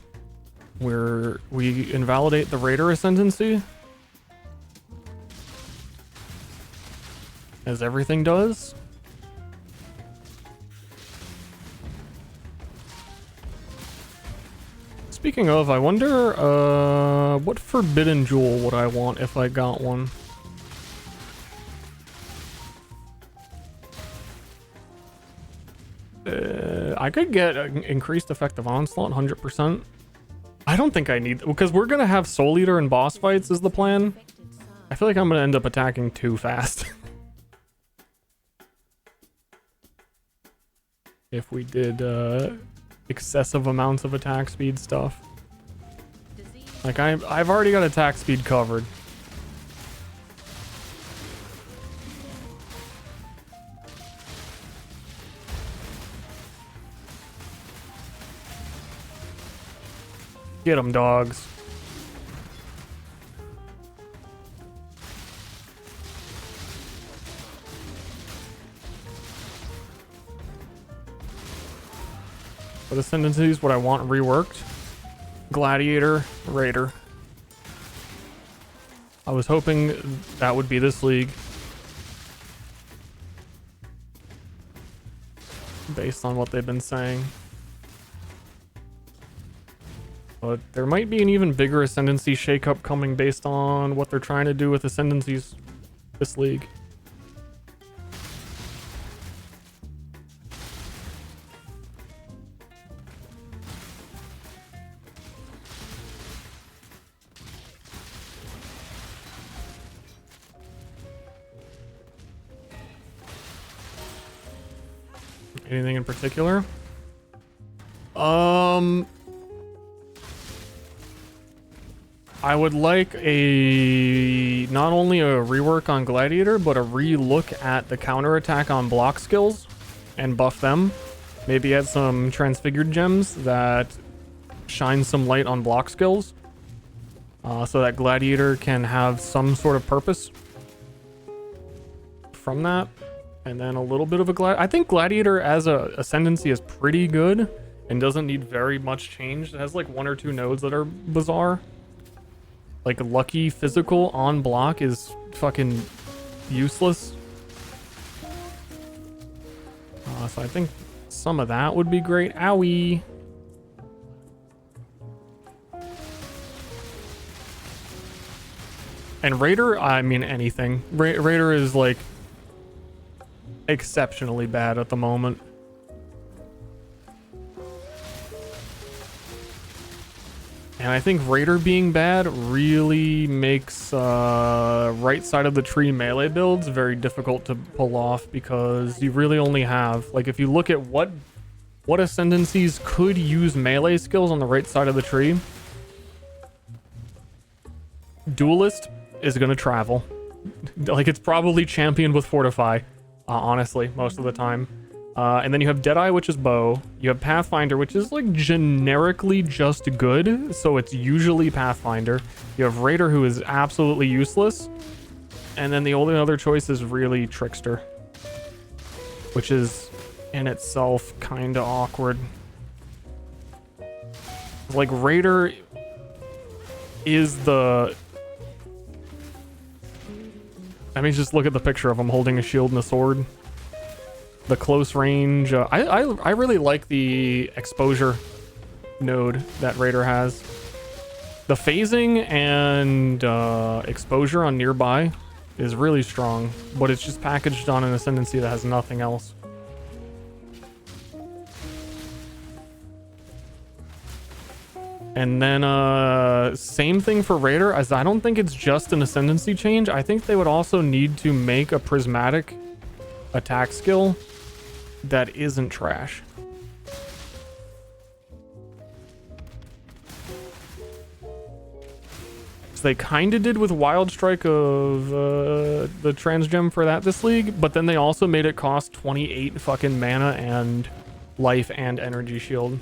Where we invalidate the Raider Ascendancy. As everything does. Speaking of, I wonder what Forbidden Jewel would I want if I got one? I could get an increased effective onslaught 100%. I don't think I need, because we're gonna have Soul Eater and boss fights is the plan. I feel like I'm gonna end up attacking too fast. If we did excessive amounts of attack speed stuff. Like I've already got attack speed covered. Get them, dogs. What ascendancies would I want reworked? Gladiator, Raider. I was hoping that would be this league. Based on what they've been saying. But there might be an even bigger ascendancy shakeup coming based on what they're trying to do with ascendancies this league. Anything in particular? I would like not only a rework on Gladiator, but a re-look at the counterattack on block skills and buff them. Maybe add some transfigured gems that shine some light on block skills, so that Gladiator can have some sort of purpose from that. And then a little bit of a I think Gladiator as a ascendancy is pretty good and doesn't need very much change. It has like 1 or 2 nodes that are bizarre. Like Lucky Physical on block is fucking useless. So I think some of that would be great. Owie. And Raider, I mean anything. Raider is like exceptionally bad at the moment. And I think Raider being bad really makes right side of the tree melee builds very difficult to pull off, because you really only have, like, if you look at what ascendancies could use melee skills on the right side of the tree, Duelist is going to travel. Like, it's probably championed with Fortify. Honestly, most of the time. And then you have Deadeye, which is bow. You have Pathfinder, which is like generically just good, so it's usually Pathfinder. You have Raider, who is absolutely useless. And then the only other choice is really Trickster, which is in itself kind of awkward. Like, Raider is the... I mean, just look at the picture of him holding a shield and a sword. The close range. I really like the exposure node that Raider has. The phasing and exposure on nearby is really strong, but it's just packaged on an ascendancy that has nothing else. And then same thing for Raider, as I don't think it's just an ascendancy change. I think they would also need to make a prismatic attack skill that isn't trash. So they kind of did with Wild Strike of the transgem for that this league, but then they also made it cost 28 fucking mana and life and energy shield.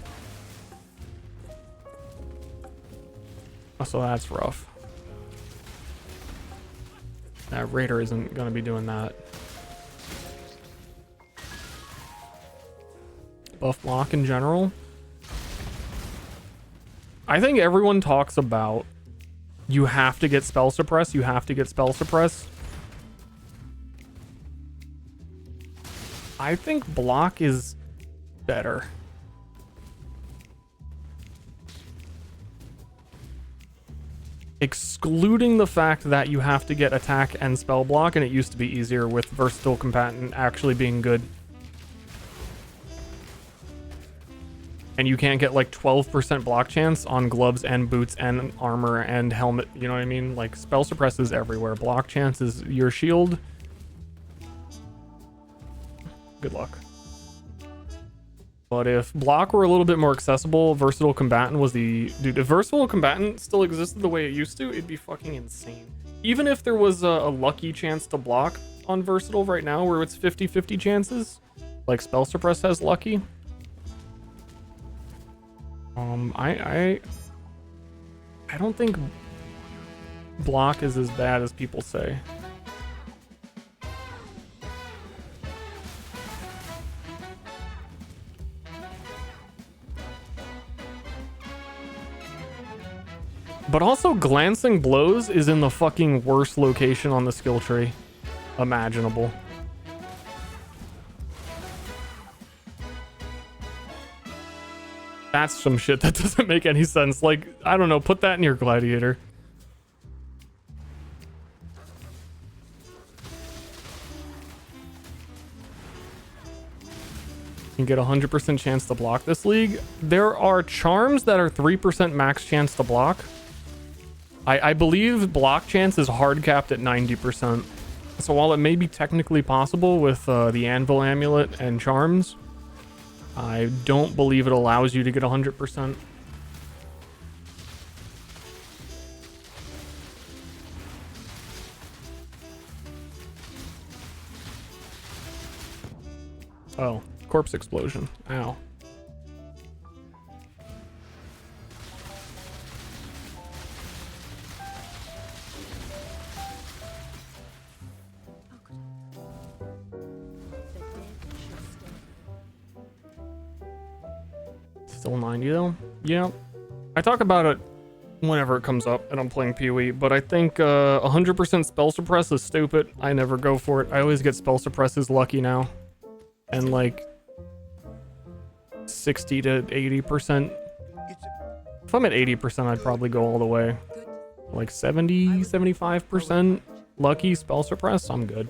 So that's rough. That Raider isn't gonna be doing that. Buff block in general. I think everyone talks about you have to get spell suppress, you have to get spell suppress. I think block is better. Excluding the fact that you have to get attack and spell block, and it used to be easier with versatile combatant actually being good. And you can't get like 12% block chance on gloves and boots and armor and helmet, you know what I mean? Like spell suppress is everywhere. Block chance is your shield. Good luck. But if block were a little bit more accessible, versatile combatant was the... Dude, if versatile combatant still existed the way it used to, it'd be fucking insane. Even if there was a lucky chance to block on versatile right now, where it's 50-50 chances, like spell suppress has lucky. I don't think block is as bad as people say. But also, glancing blows is in the fucking worst location on the skill tree imaginable. That's some shit that doesn't make any sense. Like, I don't know, put that in your gladiator. You get a 100% chance to block this league. There are charms that are 3% max chance to block. I believe block chance is hard capped at 90%. So while it may be technically possible with the Anvil Amulet and charms, I don't believe it allows you to get 100%. Oh, corpse explosion. Ow. Still 90 though? Yeah. I talk about it whenever it comes up and I'm playing PoE, but I think 100% spell suppress is stupid. I never go for it. I always get spell suppresses lucky now. And like 60 to 80%. If I'm at 80%, I'd probably go all the way. Like 70, 75% lucky spell suppress, I'm good.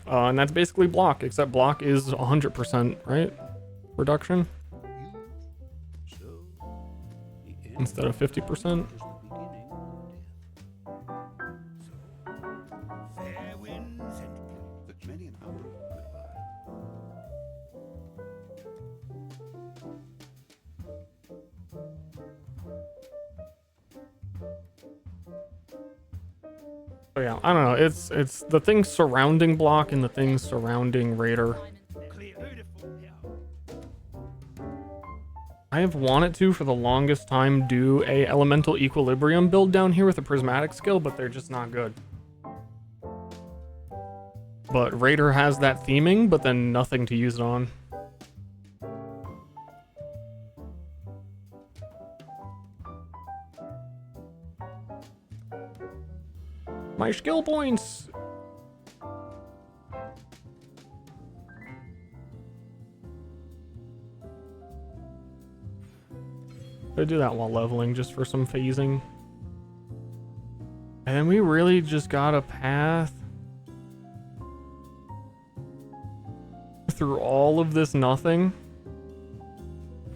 And that's basically block, except block is 100%, right? Reduction? Instead of 50%. Oh yeah, I don't know. It's the things surrounding block and the things surrounding Raider. I have wanted to for the longest time do a elemental equilibrium build down here with a prismatic skill, but they're just not good. But Raider has that theming, but then nothing to use it on. My skill points! I do that while leveling just for some phasing. And then we really just got a path through all of this nothing.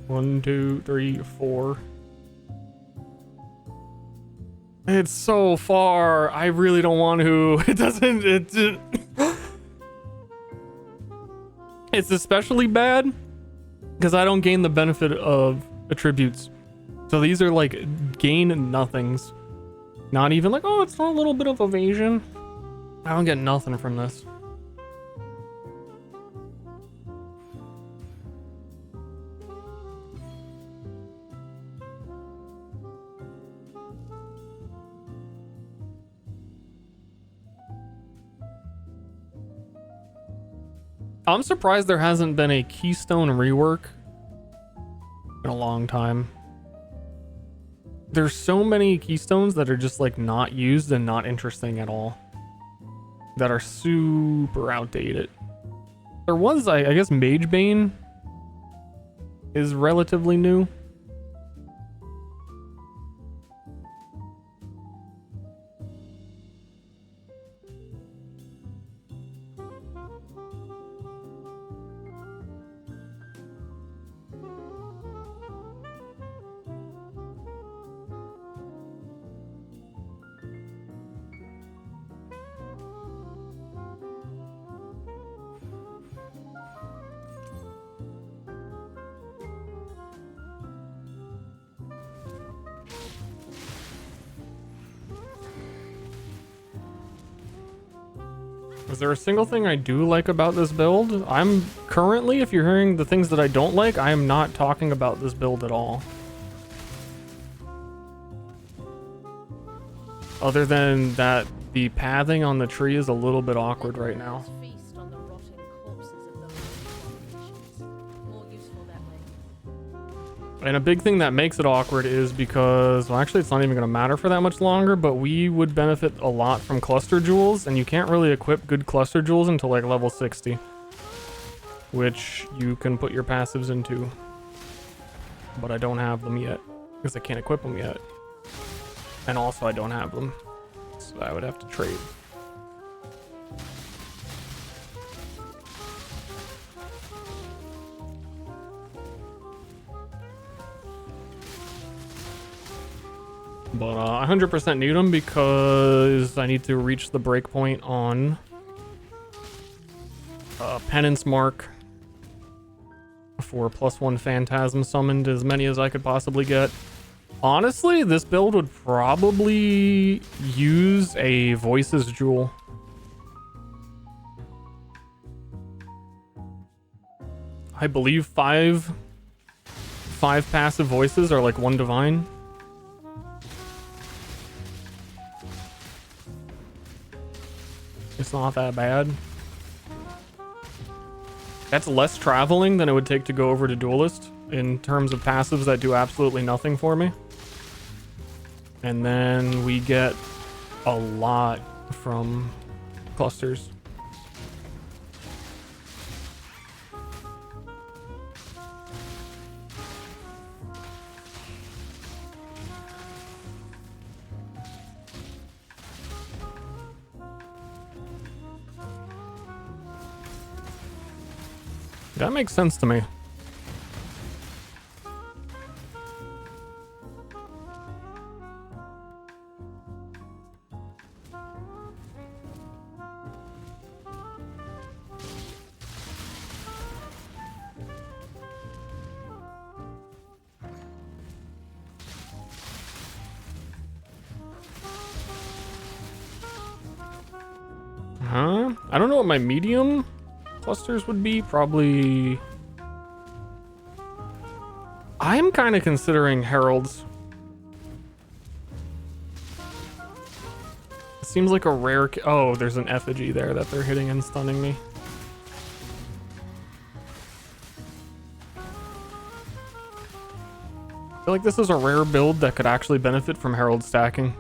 1, 2, 3, 4. It's so far. I really don't want to. It doesn't. It's especially bad because I don't gain the benefit of attributes. So these are like gain nothings. Not even like, oh, it's a little bit of evasion. I don't get nothing from this. I'm surprised there hasn't been a Keystone rework in a long time. There's so many Keystones that are just like not used and not interesting at all. That are super outdated. There was, I guess, Magebane is relatively new. Is there a single thing I do like about this build? I'm currently, if you're hearing the things that I don't like, I am not talking about this build at all. Other than that, the pathing on the tree is a little bit awkward right now. Feast on the rotting corpses of those abominations. More useful that way. And a big thing that makes it awkward is because, well, actually it's not even going to matter for that much longer, but we would benefit a lot from cluster jewels, and you can't really equip good cluster jewels until like level 60, which you can put your passives into, but I don't have them yet because I can't equip them yet, and also I don't have them, so I would have to trade. But I 100% need them because I need to reach the breakpoint on Penance MARK for +1 Phantasm summoned, as many as I could possibly get. Honestly, this build would probably use a Voices Jewel. I believe five passive voices are like 1 divine. It's not that bad. That's less traveling than it would take to go over to Duelist in terms of passives that do absolutely nothing for me. And then we get a lot from clusters. That makes sense to me. Huh? I don't know what my medium clusters would be. Probably I'm kind of considering heralds. It seems like a rare oh, there's an effigy there that they're hitting and stunning me. I feel like this is a rare build that could actually benefit from herald stacking.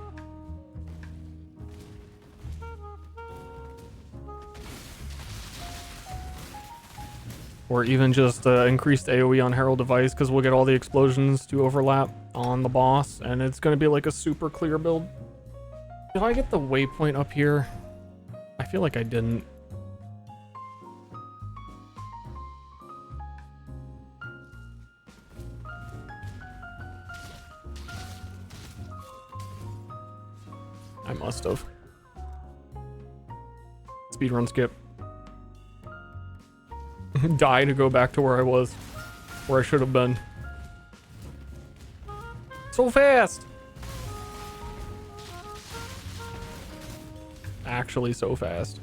Or even just increased AoE on Herald Device, because we'll get all the explosions to overlap on the boss, and it's going to be like a super clear build. Did I get the waypoint up here? I feel like I didn't. I must have. Speedrun skip. Die to go back to where I was, where I should have been. So fast! Actually so fast.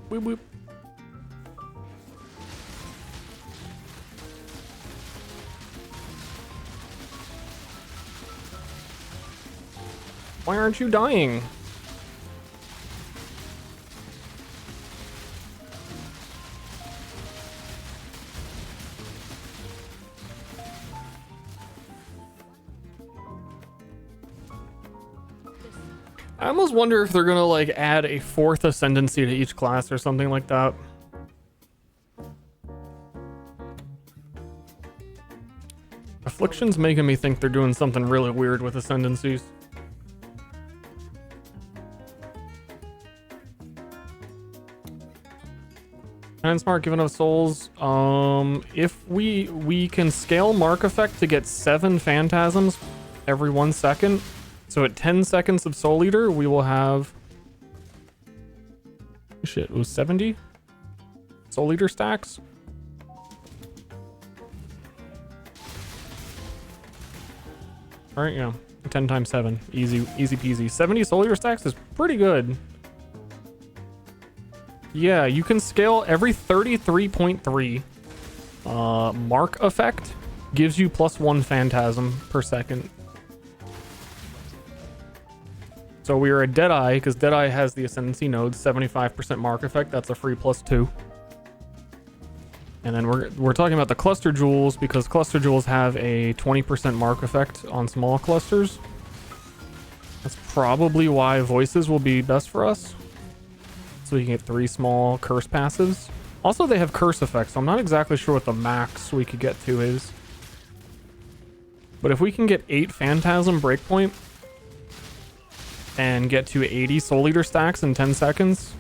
Boop, boop. Why aren't you dying? I almost wonder if they're gonna like add a 4th ascendancy to each class or something like that. Affliction's making me think they're doing something really weird with ascendancies. Penance MARK, given enough souls. If we can scale mark effect to get 7 phantasms every 1 second. So at 10 seconds of Soul Eater, we will have... Shit, it was 70? Soul Eater stacks? Alright, yeah. 10 times 7. Easy peasy. 70 Soul Eater stacks is pretty good. Yeah, you can scale every 33.3. Mark effect gives you +1 phantasm per second. So we are at Deadeye, because Deadeye has the Ascendancy node, 75% mark effect. That's a free +2. And then we're talking about the Cluster Jewels, because Cluster Jewels have a 20% mark effect on small clusters. That's probably why Voices will be best for us. So we can get 3 small curse passives. Also, they have curse effects, so I'm not exactly sure what the max we could get to is. But if we can get 8 Phantasm Breakpoint and get to 80 Soul Eater stacks in 10 seconds,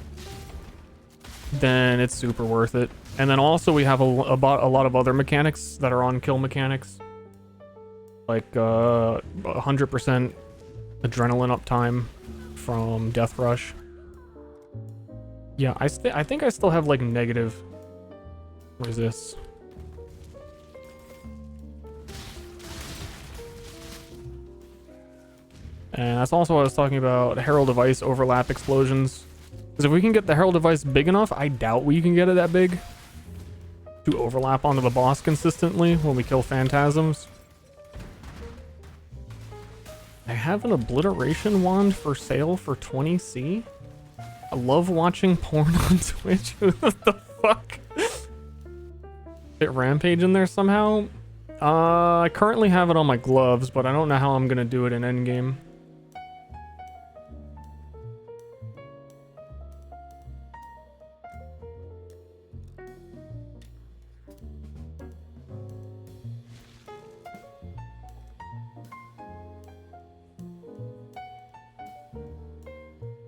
then it's super worth it. And then also we have a lot of other mechanics that are on kill mechanics. Like 100% adrenaline uptime from Death Rush. Yeah, I think I still have like negative resists. And that's also what I was talking about, Herald of Ice overlap explosions. Because if we can get the Herald of Ice big enough, I doubt we can get it that big to overlap onto the boss consistently when we kill phantasms. I have an obliteration wand for sale for 20C. I love watching porn on Twitch. What the fuck? Fit Rampage in there somehow? I currently have it on my gloves, but I don't know how I'm gonna do it in endgame.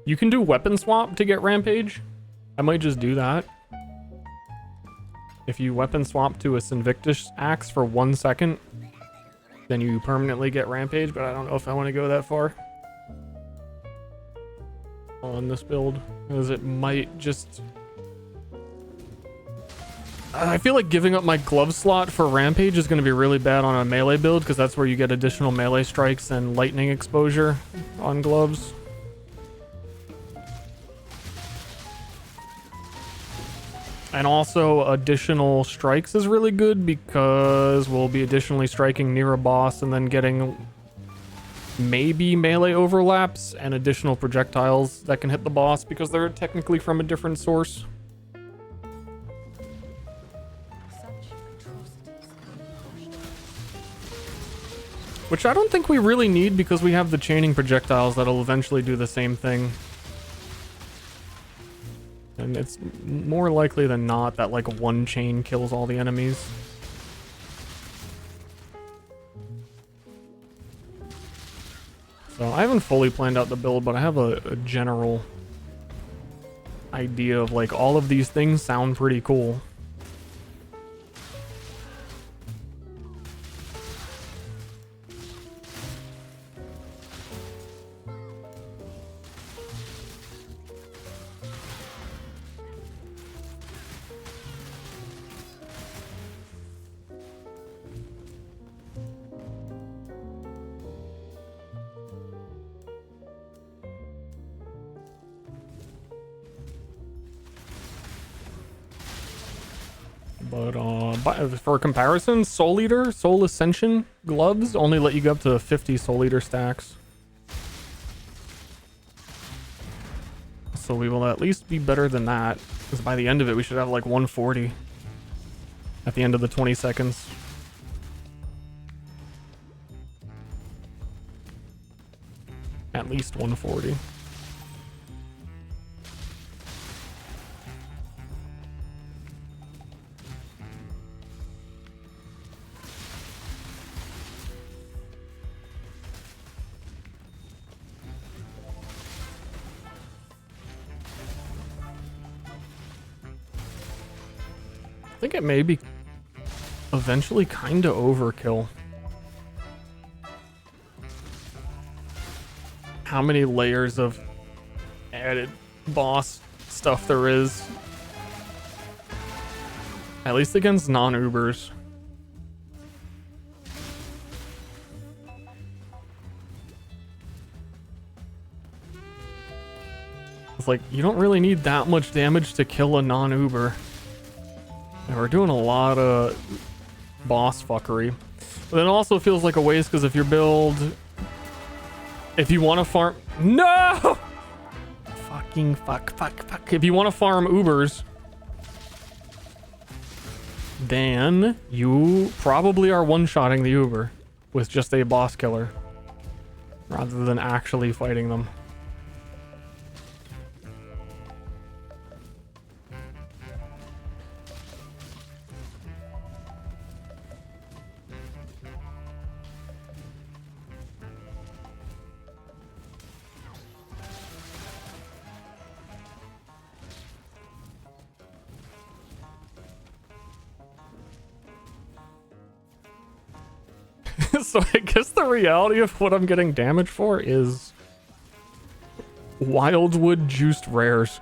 You can do weapon swap to get Rampage. I might just do that. If you weapon swap to a Sinvictus axe for 1 second, then you permanently get Rampage, but I don't know if I want to go that far on this build, because it might just... I feel like giving up my glove slot for Rampage is going to be really bad on a melee build, because that's where you get additional melee strikes and lightning exposure on gloves. And also additional strikes is really good because we'll be additionally striking near a boss and then getting maybe melee overlaps and additional projectiles that can hit the boss because they're technically from a different source. Which I don't think we really need because we have the chaining projectiles that'll eventually do the same thing. And it's more likely than not that like one chain kills all the enemies. So I haven't fully planned out the build, but I have a general idea of like all of these things sound pretty cool. But for comparison, Soul Eater, Soul Ascension gloves only let you go up to 50 Soul Eater stacks. So we will at least be better than that, because by the end of it we should have like 140 at the end of the 20 seconds. At least 140. I think it may be eventually kind of overkill. How many layers of added boss stuff there is. At least against non-Ubers. It's like, you don't really need that much damage to kill a non-Uber. And we're doing a lot of boss fuckery. But then it also feels like a waste, because if your build... If you want to farm... No! Fucking fuck. If you want to farm Ubers, then you probably are one-shotting the Uber with just a boss killer, rather than actually fighting them. So I guess the reality of what I'm getting damage for is Wildwood juiced rares.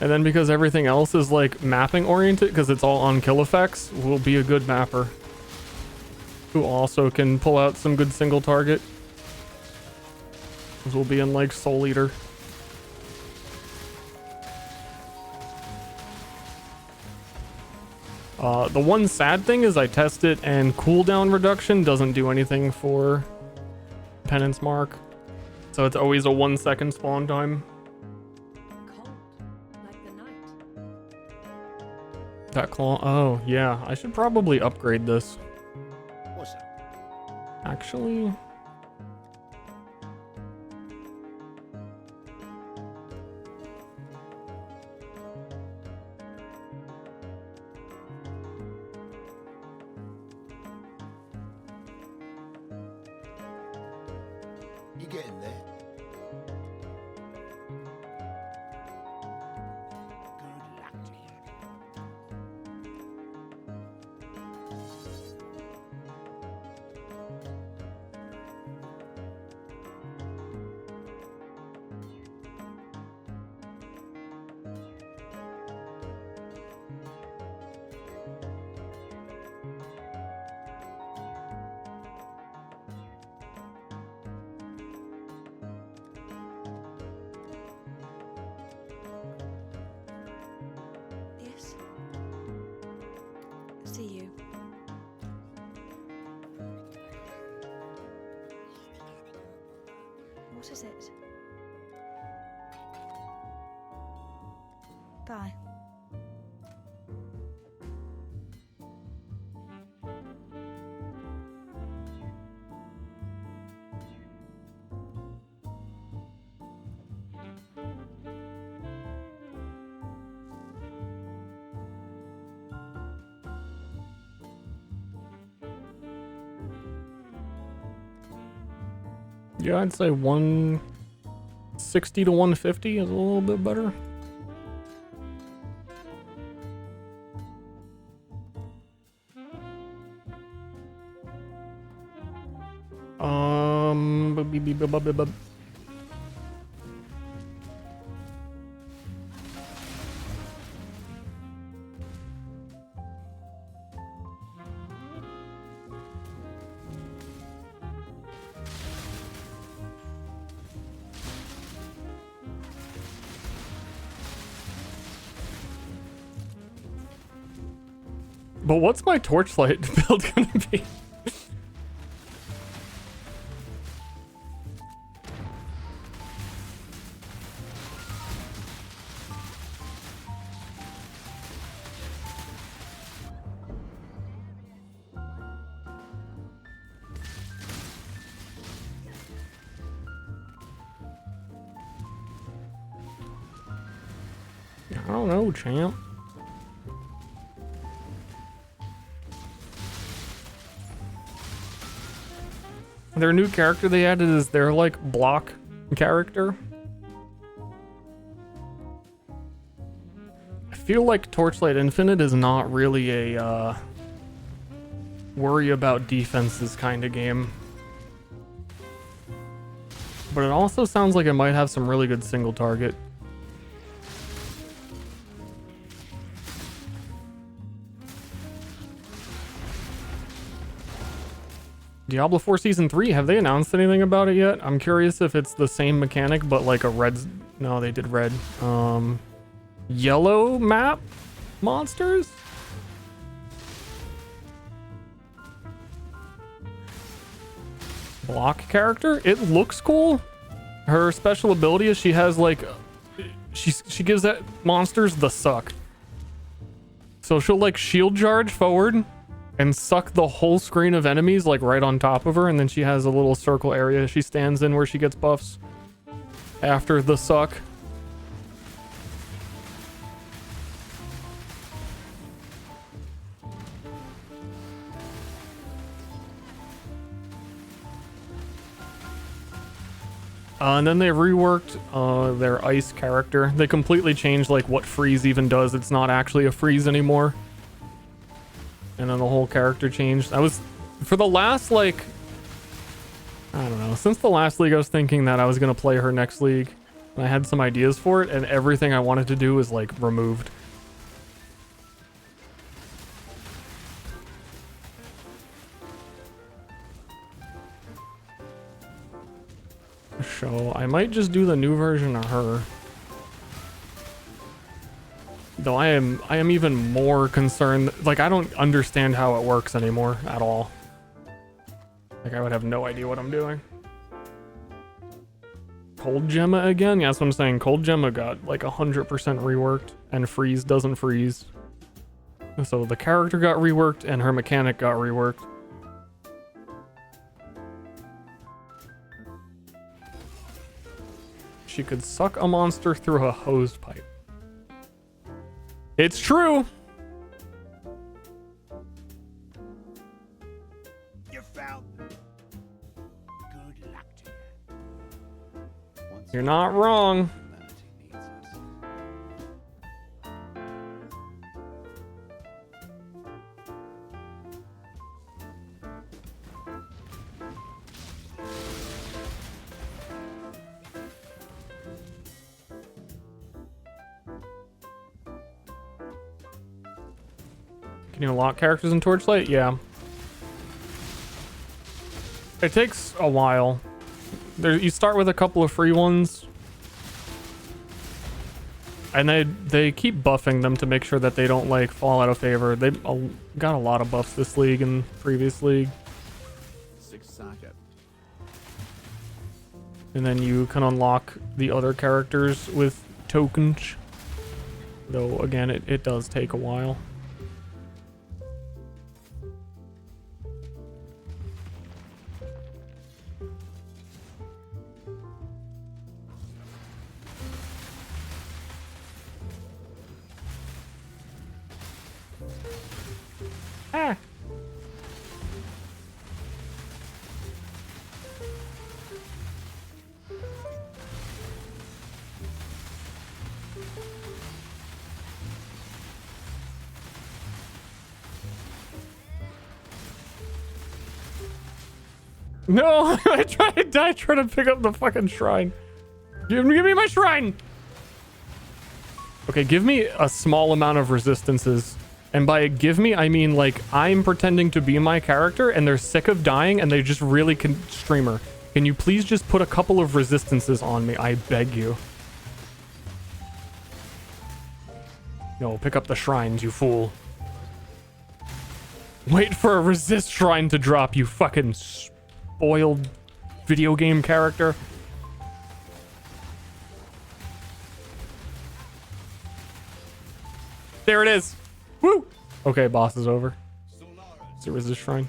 And then because everything else is like mapping oriented, because it's all on kill effects, will be a good mapper who also can pull out some good single target. Because we'll be in like Soul Eater. The one sad thing is I test it and cooldown reduction doesn't do anything for Penance Mark. So it's always a 1 second spawn time. Cold, like the night. That claw. Oh, yeah. I should probably upgrade this. What's that? Actually. You getting there? Good luck to you. Yes. See you. What is it? Bye. Yeah, I'd say 160 to 150 is a little bit better. But what's my torchlight build gonna be? I don't know, champ. Their new character they added is their like block character. I feel like Torchlight Infinite is not really a worry about defenses kind of game. But it also sounds like it might have some really good single target. Diablo 4 Season 3, have they announced anything about it yet? I'm curious if it's the same mechanic, but like a red... No, they did red. Yellow map monsters? Block character? It looks cool. Her special ability is she has like... She gives that monsters the suck. So she'll like shield charge forward and suck the whole screen of enemies like right on top of her, and then she has a little circle area she stands in where she gets buffs after the suck. And then they reworked their ice character. They completely changed like what freeze even does. It's not actually a freeze anymore. And then the whole character changed. I was, for the last, like, I don't know, since the last league I was thinking that I was going to play her next league. And I had some ideas for it, and everything I wanted to do was, like, removed. So, I might just do the new version of her. Though I am even more concerned, like I don't understand how it works anymore at all. Like I would have no idea what I'm doing. Cold Gemma again? Yeah, that's what I'm saying. Cold Gemma got like 100% reworked, and freeze doesn't freeze. So the character got reworked and her mechanic got reworked. She could suck a monster through a hose pipe. It's true. You found them. Good luck to you. You're not wrong. Humanity needs us. Can you unlock characters in Torchlight? Yeah. It takes a while. You start with a couple of free ones. And they keep buffing them to make sure that they don't like fall out of favor. They got a lot of buffs this league and previous league. Six socket. And then you can unlock the other characters with tokens. Though again, it does take a while. Ah. No, I tried to pick up the fucking shrine. Give me my shrine. Okay, give me a small amount of resistances. And by give me, I mean like I'm pretending to be my character and they're sick of dying and they just really can streamer. Can you please just put a couple of resistances on me? I beg you. No, pick up the shrines, you fool. Wait for a resist shrine to drop, you fucking spoiled video game character. There it is. Woo! Okay, boss is over. It's a resist shrine.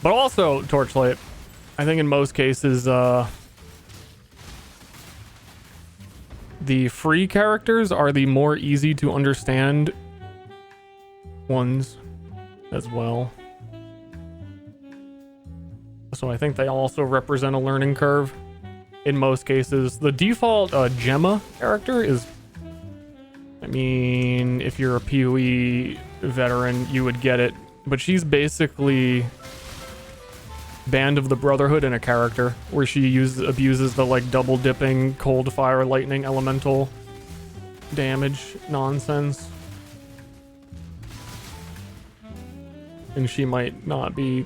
But also, Torchlight, I think in most cases, the free characters are the more easy to understand ones as well. So I think they also represent a learning curve in most cases. The default Gemma character is, I mean, if you're a PoE veteran, you would get it. But she's basically Band of the Brotherhood in a character, where she abuses the like double dipping cold fire lightning elemental damage nonsense. And she might not be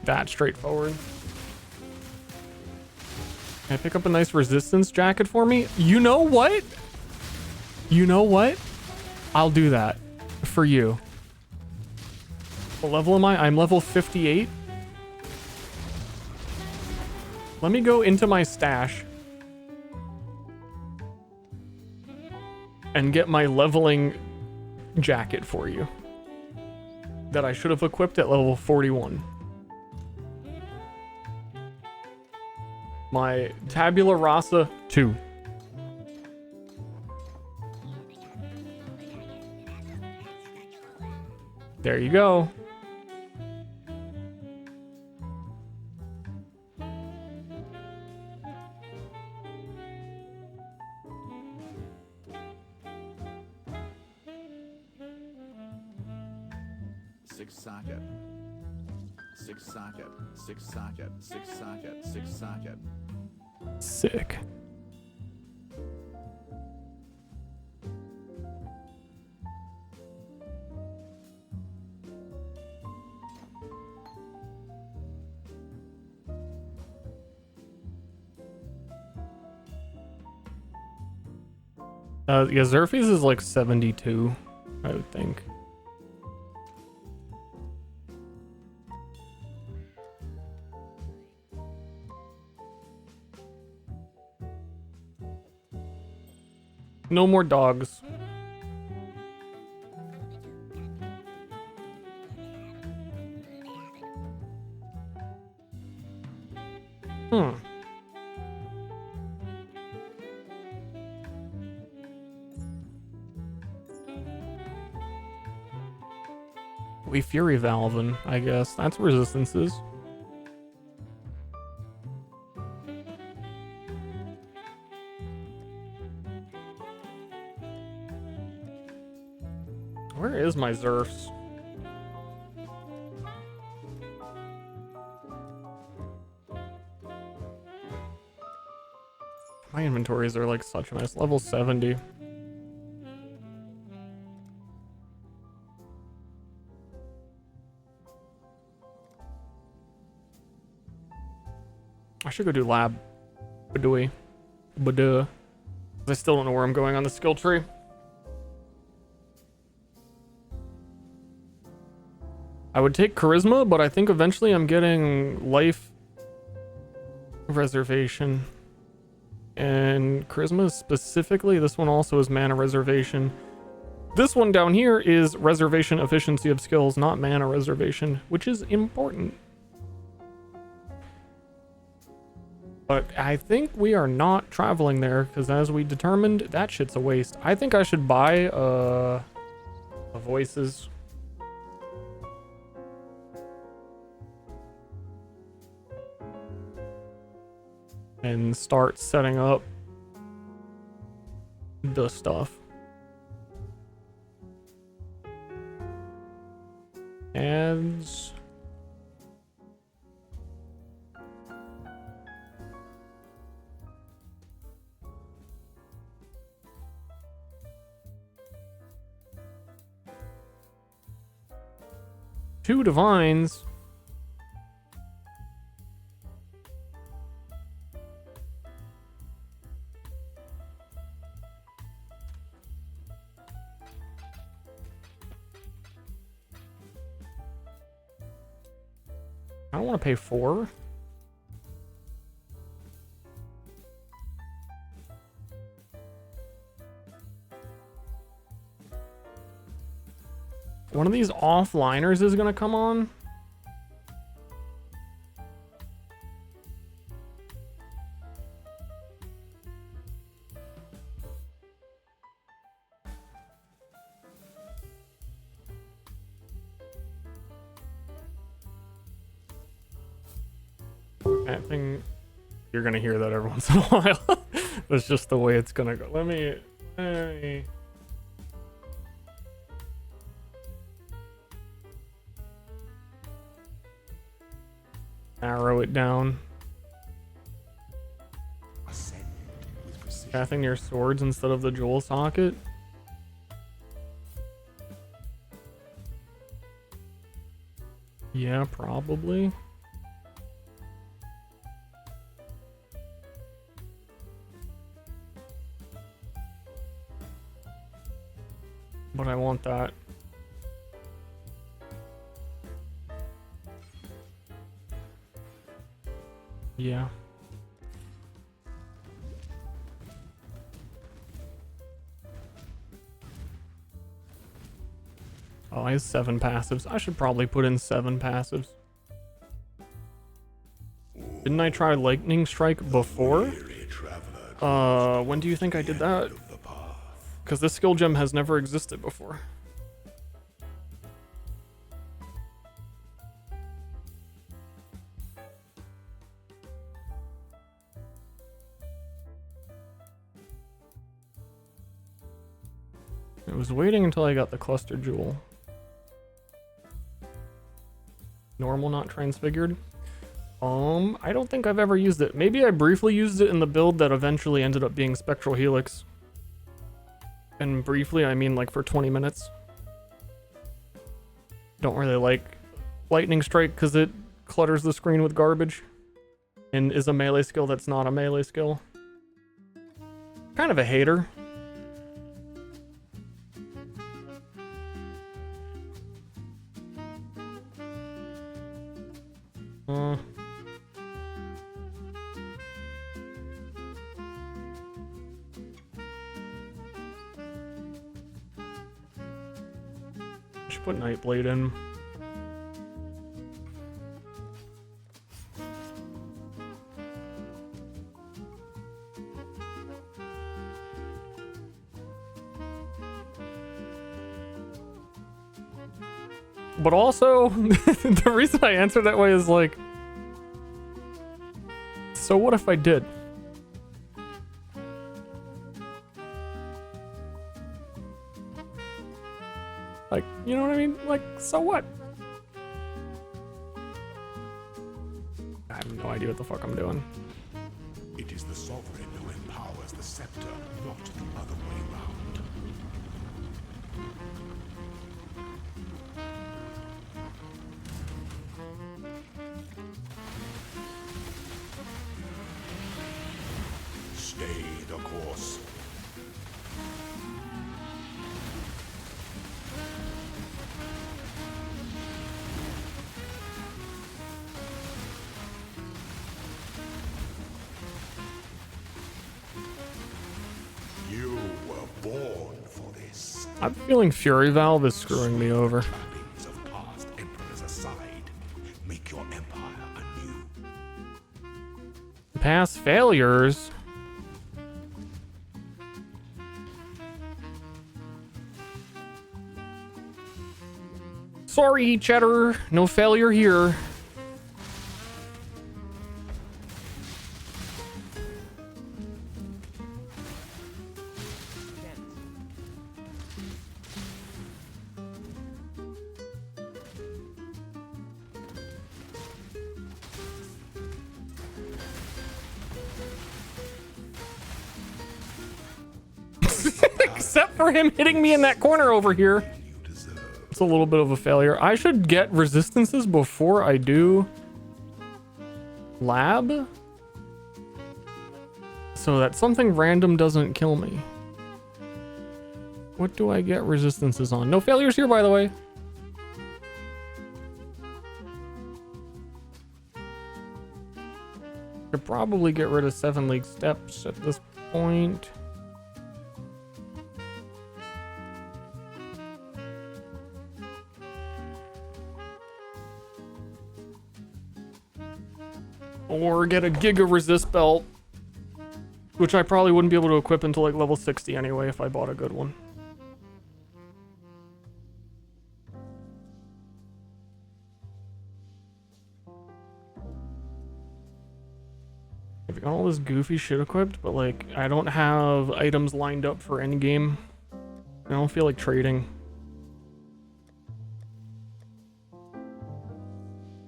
that straightforward. Can I pick up a nice resistance jacket for me? You know what? You know what? I'll do that for you. What level am I? I'm level 58. Let me go into my stash and get my leveling jacket for you that I should have equipped at level 41. My Tabula Rasa 2. There you go. Six socket. Six socket. Six socket. Six socket. Six socket. Sick. Yeah, Xerxes is like 72, I would think. No more dogs. We Fury Valvin, I guess. That's resistances. Where is my Zerfs? My inventories are like such a mess. Level 70. I should go do lab. Badooey. Baduh. I still don't know where I'm going on the skill tree. I would take charisma, but I think eventually I'm getting life reservation. And charisma specifically, this one also is mana reservation. This one down here is reservation efficiency of skills, not mana reservation, which is important. But I think we are not traveling there, because as we determined, that shit's a waste. I think I should buy a voices. And start setting up the stuff. Ads. Two divines. I don't want to pay 4. One of these offliners is gonna come on. I think you're gonna hear that every once in a while. That's just the way it's gonna go. Let me narrow it down. Pathing near swords instead of the jewel socket. Yeah, probably. But I want that. Yeah. Oh, I have 7 passives. I should probably put in 7 passives. Didn't I try Lightning Strike before? When do you think I did that? Because this skill gem has never existed before. I was waiting until I got the cluster jewel. Normal, not transfigured. I don't think I've ever used it. Maybe I briefly used it in the build that eventually ended up being Spectral Helix. And briefly, I mean like for 20 minutes. Don't really like Lightning Strike because it clutters the screen with garbage. And is a melee skill that's not a melee skill. Kind of a hater. Should put Nightblade in. But also, the reason I answer that way is like, so what if I did? Like, you know what I mean? Like, so what? I have no idea what the fuck I'm doing. It is the sovereign who empowers the scepter, not the other way round. Stay the course. You were born for this. I'm feeling Fury Valve is screwing me over. Trappings of past emperors aside, make your empire anew. Past failures. Sorry, Cheddar. No failure here. Except for him hitting me in that corner over here. It's a little bit of a failure. I should get resistances before I do lab, so that something random doesn't kill me. What do I get resistances on? No failures here, by the way. Could probably get rid of 7 League Steps at this point. Or get a Giga Resist belt, which I probably wouldn't be able to equip until like level 60 anyway if I bought a good one. I've got all this goofy shit equipped, but like I don't have items lined up for endgame. I don't feel like trading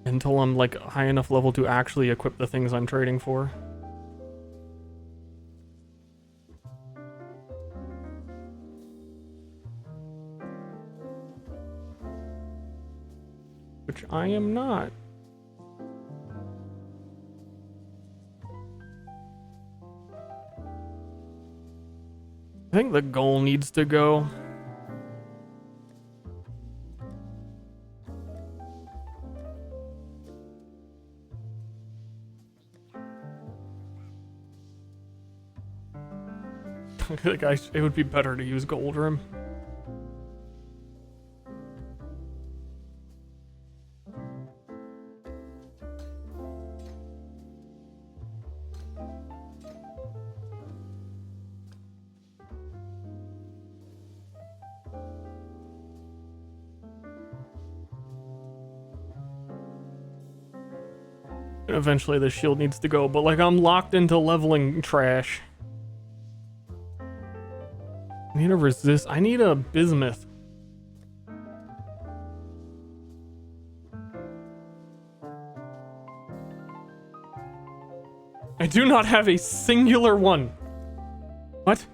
until I'm like high enough level to actually equip the things I'm trading for. Which I am not. I think the goal needs to go. Like it would be better to use Gold Rim. Eventually the shield needs to go, but like I'm locked into leveling trash. I need a resist. I need a bismuth. I do not have a singular one. What?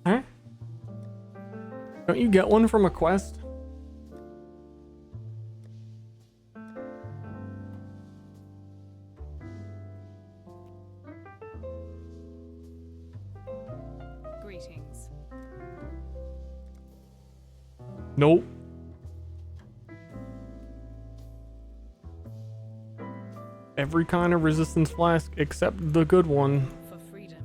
Huh? Don't you get one from a quest? Greetings. Nope. Every kind of resistance flask except the good one. For freedom.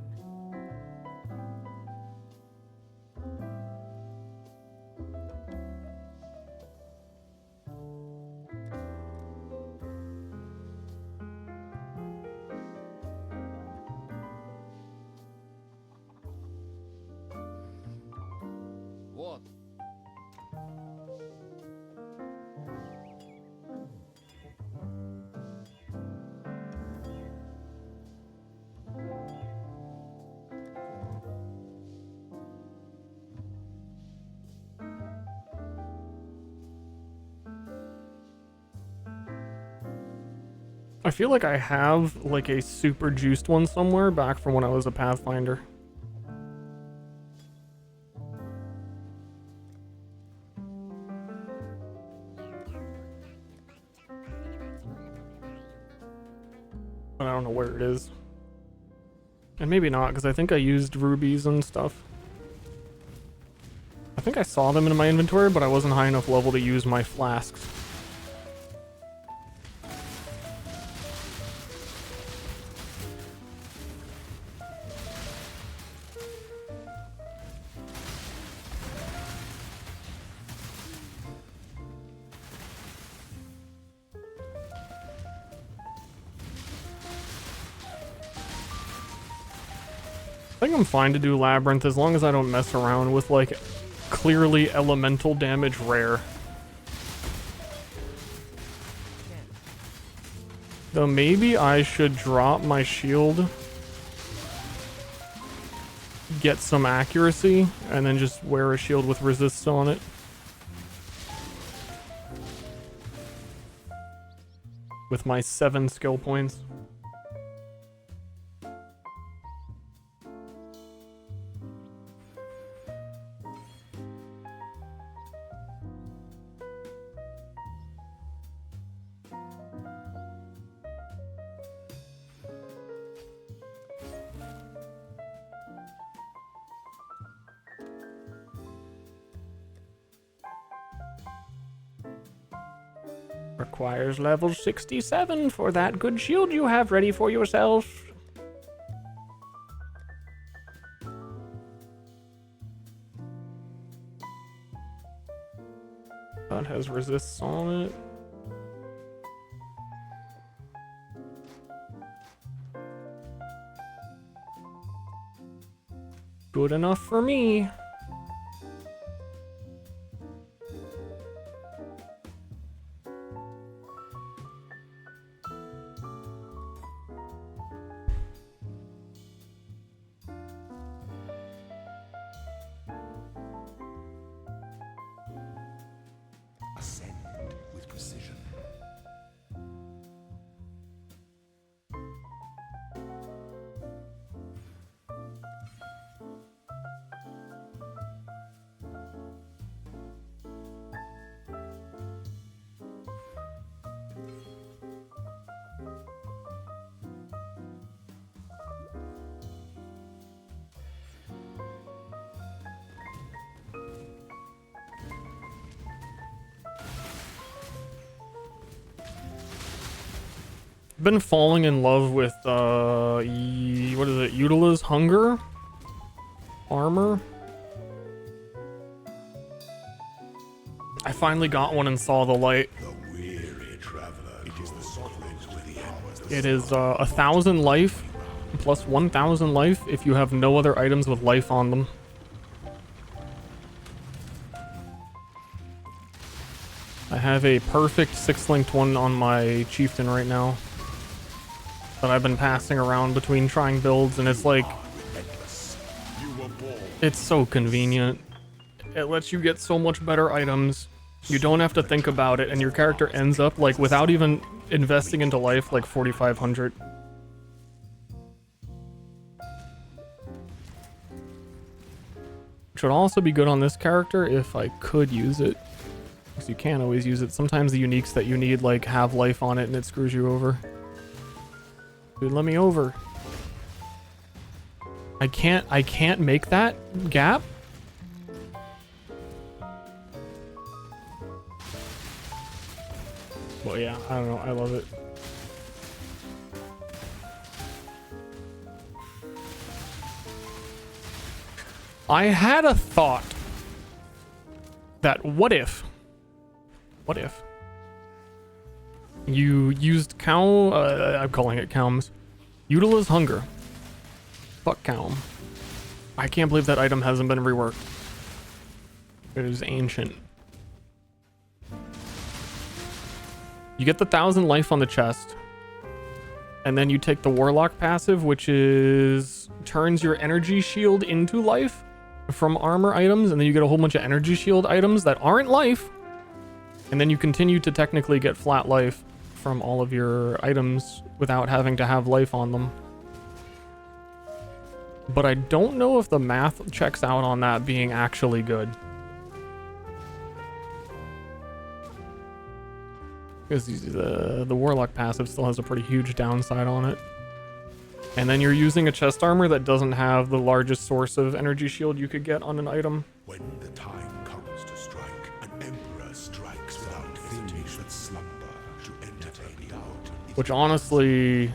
What? I feel like I have like a super juiced one somewhere back from when I was a Pathfinder. But I don't know where it is. And maybe not, because I think I used rubies and stuff. I think I saw them in my inventory, but I wasn't high enough level to use my flasks. I think I'm fine to do Labyrinth as long as I don't mess around with like clearly elemental damage rare. Though maybe I should drop my shield, get some accuracy, and then just wear a shield with resist on it. With my 7 skill points. Requires level 67 for that good shield you have ready for yourself. That has resists on it. Good enough for me. Ascend with precision. Been falling in love with what is it? Eutala's Hunger armor. I finally got one and saw the light. The weary traveler. It is the sufferings with the end. It is 1,000 life plus 1,000 life if you have no other items with life on them. I have a perfect 6-linked one on my chieftain right now that I've been passing around between trying builds, and it's like, it's so convenient. It lets you get so much better items. You don't have to think about it, and your character ends up like, without even investing into life, like 4,500. Which would also be good on this character if I could use it, because you can't always use it. Sometimes the uniques that you need like have life on it and it screws you over. Dude, let me over. I can't make that gap. Well, yeah, I don't know. I love it. I had a thought that what if you used I'm calling it Calm's Eutala's Hunger. Fuck Calm. I can't believe that item hasn't been reworked. It is ancient. You get the 1,000 life on the chest, and then you take the Warlock passive, which is turns your energy shield into life from armor items, and then you get a whole bunch of energy shield items that aren't life, and then you continue to technically get flat life from all of your items without having to have life on them. But I don't know if the math checks out on that being actually good. Because the Warlock passive still has a pretty huge downside on it. And then you're using a chest armor that doesn't have the largest source of energy shield you could get on an item. When the time comes to strike, an emperor strikes without hesitation. Slumber to entertain doubt. Which honestly,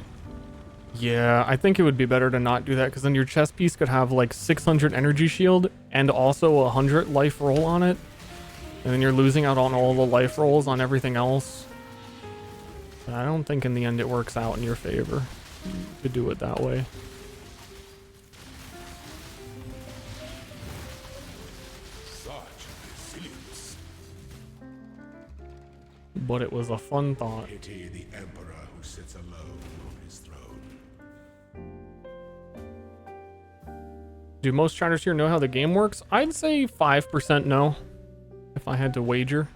yeah, I think it would be better to not do that, because then your chest piece could have like 600 energy shield and also 100 life roll on it. And then you're losing out on all the life rolls on everything else. I don't think in the end it works out in your favor to do it that way. Such resilience. But it was a fun thought. Pity the emperor who sits alone on his throne. Do most traders here know how the game works? I'd say 5% know, if I had to wager.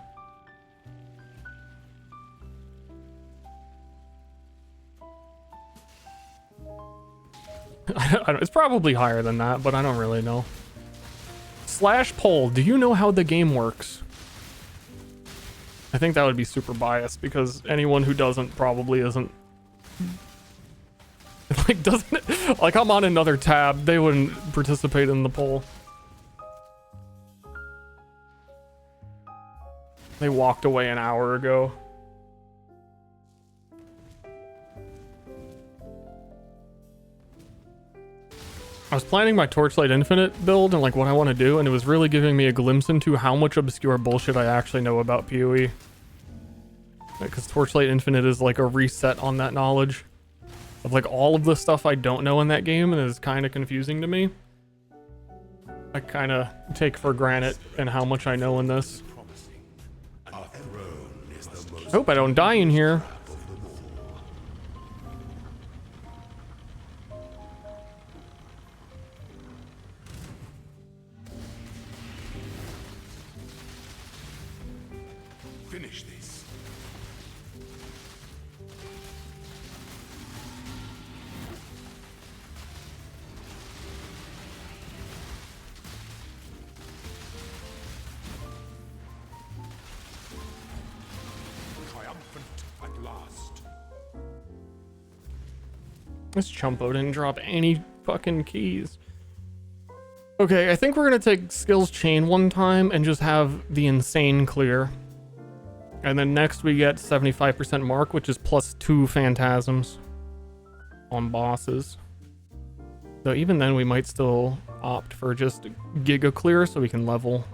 It's probably higher than that, but I don't really know. Slash poll, do you know how the game works? I think that would be super biased, because anyone who doesn't probably isn't. Like, doesn't, like, I'm on another tab, they wouldn't participate in the poll. They walked away an hour ago. planning my Torchlight Infinite build and like what I want to do, and it was really giving me a glimpse into how much obscure bullshit I actually know about PoE. Because Torchlight Infinite is like a reset on that knowledge of like all of the stuff I don't know in that game, and is kind of confusing to me. I kind of take for granted and how much I know in this. Hope I don't die in here. Finish this. Triumphant at last. This chumpo didn't drop any fucking keys. Okay, I think we're gonna take skills chain one time and just have the insane clear. And then next we get 75% mark, which is +2 phantasms on bosses. So even then we might still opt for just giga clear so we can level.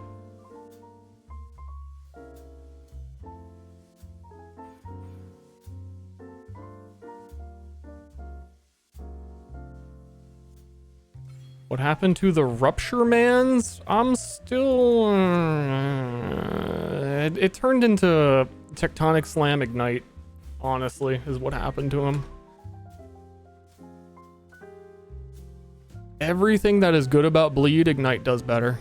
What happened to the Rupture Mans? I'm still... it turned into Tectonic Slam Ignite, honestly, is what happened to him. Everything that is good about Bleed, Ignite does better.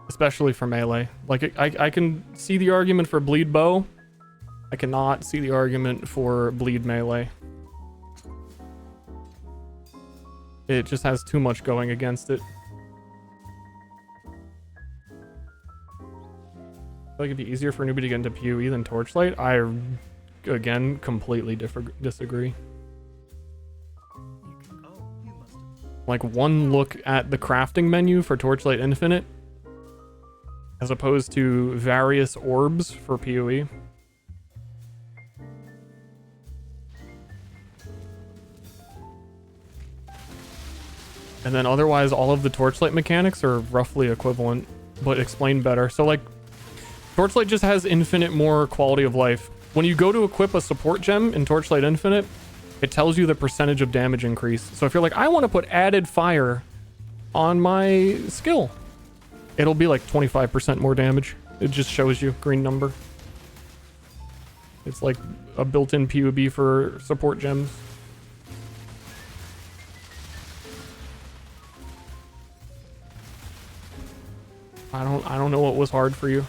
Especially for melee. Like, I can see the argument for Bleed Bow. I cannot see the argument for Bleed Melee. It just has too much going against it. I feel like it'd be easier for a newbie to get into PoE than Torchlight. I, again, completely disagree. Like, one look at the crafting menu for Torchlight Infinite, as opposed to various orbs for PoE. And then otherwise, all of the Torchlight mechanics are roughly equivalent, but explained better. So like, Torchlight just has infinite more quality of life. When you go to equip a support gem in Torchlight Infinite, it tells you the percentage of damage increase. So if you're like, I want to put added fire on my skill, it'll be like 25% more damage. It just shows you green number. It's like a built-in PoB for support gems. I don't know what was hard for you.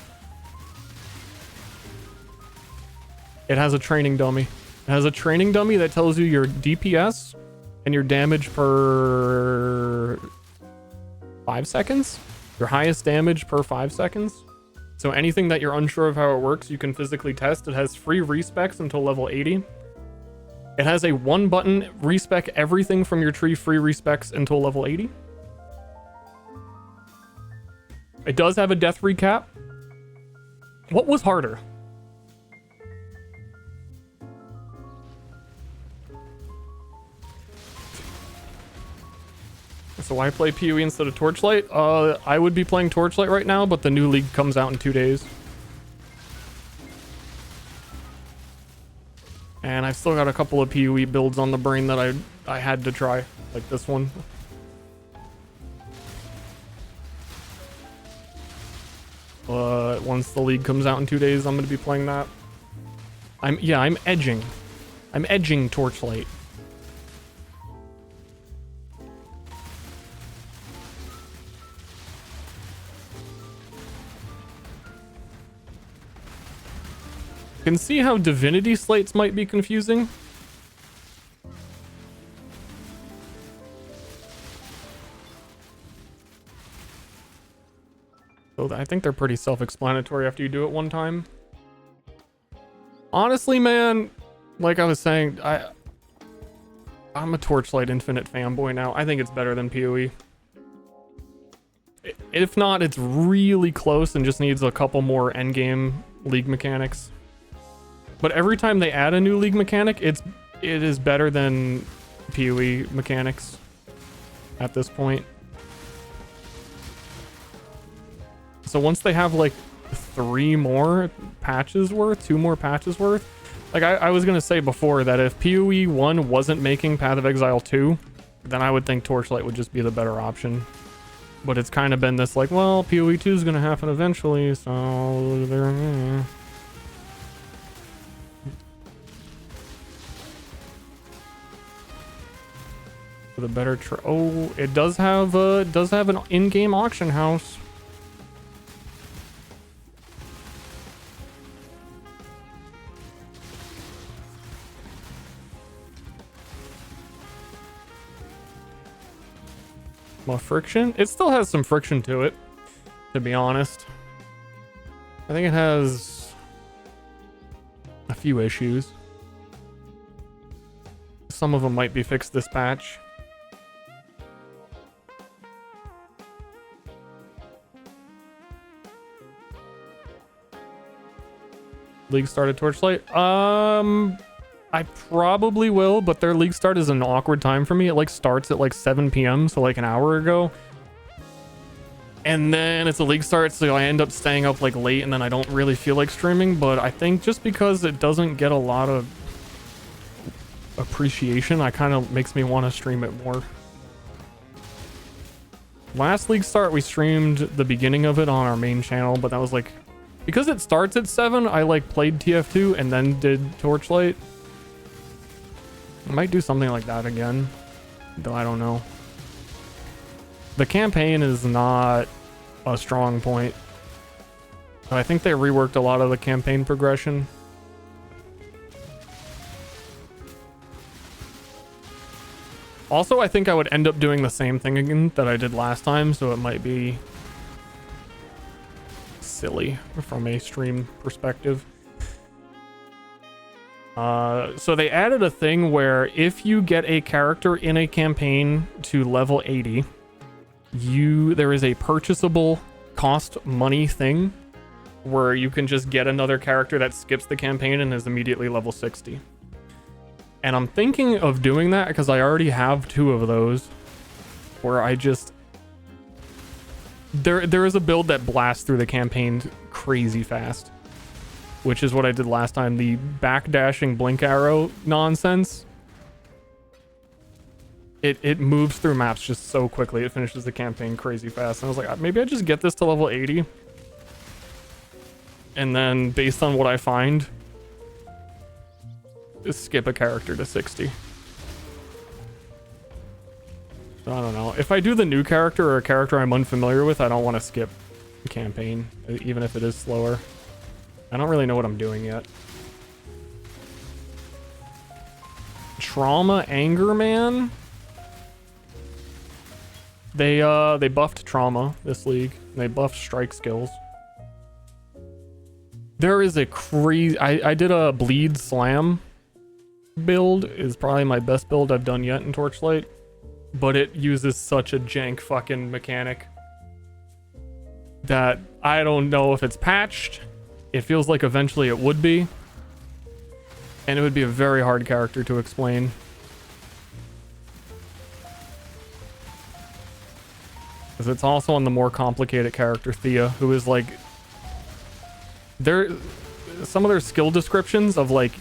It has a training dummy. It has a training dummy that tells you your DPS and your damage per 5 seconds. Your highest damage per 5 seconds. So anything that you're unsure of how it works, you can physically test. It has free respecs until level 80. It has a 1-button respec everything from your tree free respecs until level 80. It does have a death recap. What was harder? So why play PoE instead of Torchlight? I would be playing Torchlight right now, but the new league comes out in 2 days. And I've still got a couple of PoE builds on the brain that I had to try, like this one. Once the league comes out in 2 days, I'm gonna be playing that. I'm edging. I'm edging Torchlight. Can see how divinity slates might be confusing. So I think they're pretty self-explanatory after you do it one time. Honestly, man, like I was saying, I'm a Torchlight Infinite fanboy now. I think it's better than PoE. If not, it's really close and just needs a couple more endgame league mechanics. But every time they add a new league mechanic, it is better than PoE mechanics. at this point. So once they have like 3 more patches worth, 2 more patches worth, like I was gonna say before that if PoE 1 wasn't making Path of Exile 2, then I would think Torchlight would just be the better option. But it's kind of been this like, well, PoE 2 is gonna happen eventually, so there. With a better oh, it does have an in-game auction house. Well, friction? It still has some friction to it, to be honest. I think it has a few issues. Some of them might be fixed this patch. League started Torchlight? I probably will, but their league start is an awkward time for me. It like starts at like 7 p.m, so like an hour ago. And then it's a league start, so I end up staying up like late, and then I don't really feel like streaming. But I think just because it doesn't get a lot of appreciation, I kind of makes me want to stream it more. Last league start, we streamed the beginning of it on our main channel, but that was like, because it starts at 7, I like played TF2 and then did Torchlight. I might do something like that again, though I don't know. The campaign is not a strong point. I think they reworked a lot of the campaign progression. Also, I think I would end up doing the same thing again that I did last time, so it might be silly from a stream perspective. So they added a thing where if you get a character in a campaign to level 80, there is a purchasable cost money thing where you can just get another character that skips the campaign and is immediately level 60. And I'm thinking of doing that because I already have 2 of those where I just... There is a build that blasts through the campaign crazy fast, which is what I did last time. The backdashing blink arrow nonsense. It moves through maps just so quickly. It finishes the campaign crazy fast. And I was like, maybe I just get this to level 80. And then based on what I find, just skip a character to 60. I don't know. If I do the new character or a character I'm unfamiliar with, I don't want to skip the campaign, even if it is slower. I don't really know what I'm doing yet. Trauma Anger Man? They buffed Trauma this league. And they buffed strike skills. There is a crazy... I did a Bleed Slam build. Is probably my best build I've done yet in Torchlight. But it uses such a jank fucking mechanic that I don't know if it's patched. It feels like eventually it would be. And it would be a very hard character to explain. Because it's also on the more complicated character, Thea, who is like... Some of their skill descriptions of like...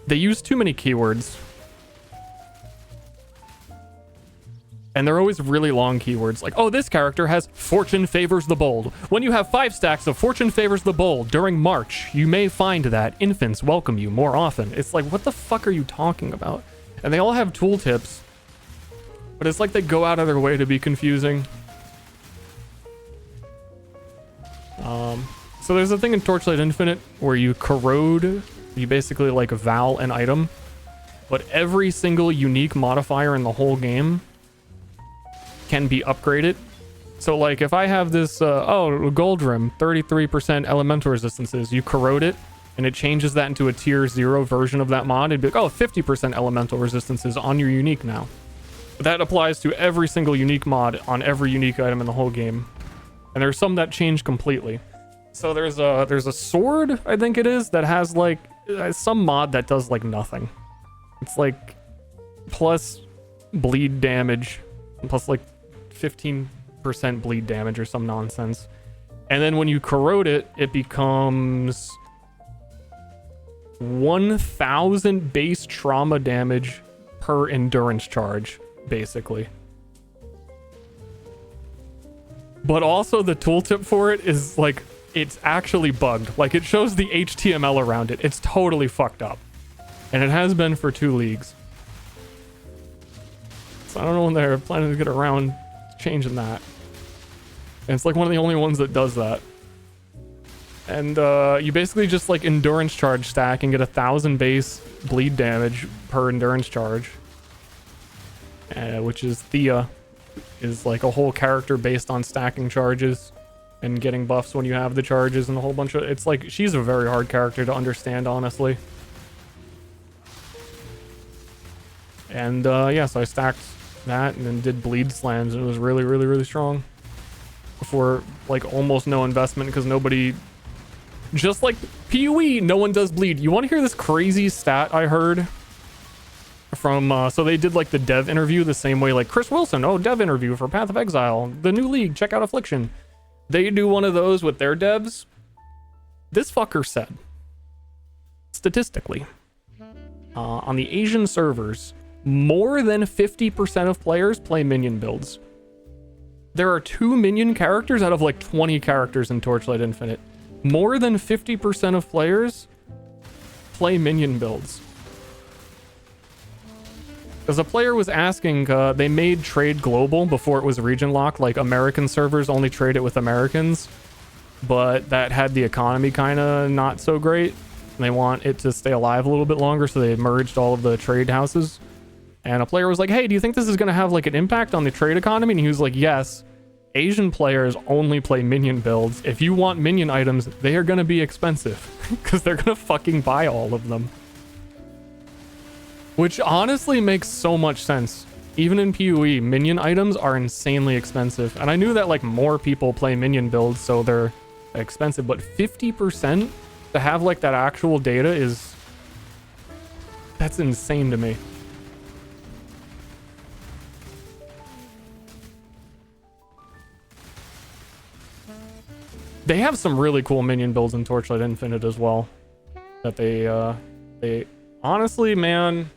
They use too many keywords. And they're always really long keywords. Like, oh, this character has Fortune Favors the Bold. When you have 5 stacks of Fortune Favors the Bold during March, you may find that infants welcome you more often. It's like, what the fuck are you talking about? And they all have tooltips. But it's like they go out of their way to be confusing. So there's a thing in Torchlight Infinite where you corrode, you basically like Val an item. But every single unique modifier in the whole game can be upgraded. So like if I have this gold rim, 33% elemental resistances, you corrode it and it changes that into a tier 0 version of that mod. It'd be like, oh, 50% elemental resistances on your unique now. But that applies to every single unique mod on every unique item in the whole game. And there's some that change completely. So there's a sword, I think it is, that has like some mod that does like nothing. It's like plus bleed damage, plus like 15% bleed damage or some nonsense. And then when you corrode it, it becomes 1,000 base trauma damage per endurance charge, basically. But also the tooltip for it is like, it's actually bugged. Like, it shows the HTML around it. It's totally fucked up. And it has been for 2 leagues. So I don't know when they're planning to get around to changing that. And it's like one of the only ones that does that. And you basically just like endurance charge stack and get 1,000 base bleed damage per endurance charge. Which is Thea. Is like a whole character based on stacking charges and getting buffs when you have the charges and a whole bunch of... It's like, she's a very hard character to understand, honestly. And yeah, so I stacked that and then did bleed slams, and it was really, really, really strong. For like almost no investment, because nobody... Just like PoE, no one does bleed. You want to hear this crazy stat I heard? From so they did like the dev interview the same way like Chris Wilson, dev interview for Path of Exile, the new league, check out Affliction. They do one of those with their devs. This fucker said, statistically, on the Asian servers, more than 50% of players play minion builds. There are 2 minion characters out of like 20 characters in Torchlight Infinite. More than 50% of players play minion builds. Because a player was asking, they made trade global before it was region locked, like American servers only trade it with Americans, but that had the economy kind of not so great. And they want it to stay alive a little bit longer, so they merged all of the trade houses. And a player was like, hey, do you think this is going to have like an impact on the trade economy? And he was like, yes, Asian players only play minion builds. If you want minion items, they are going to be expensive because they're going to fucking buy all of them. Which honestly makes so much sense. Even in PoE, minion items are insanely expensive. And I knew that like more people play minion builds, so they're expensive, but 50% to have like that actual data is... That's insane to me. They have some really cool minion builds in Torchlight Infinite as well. That they honestly, man,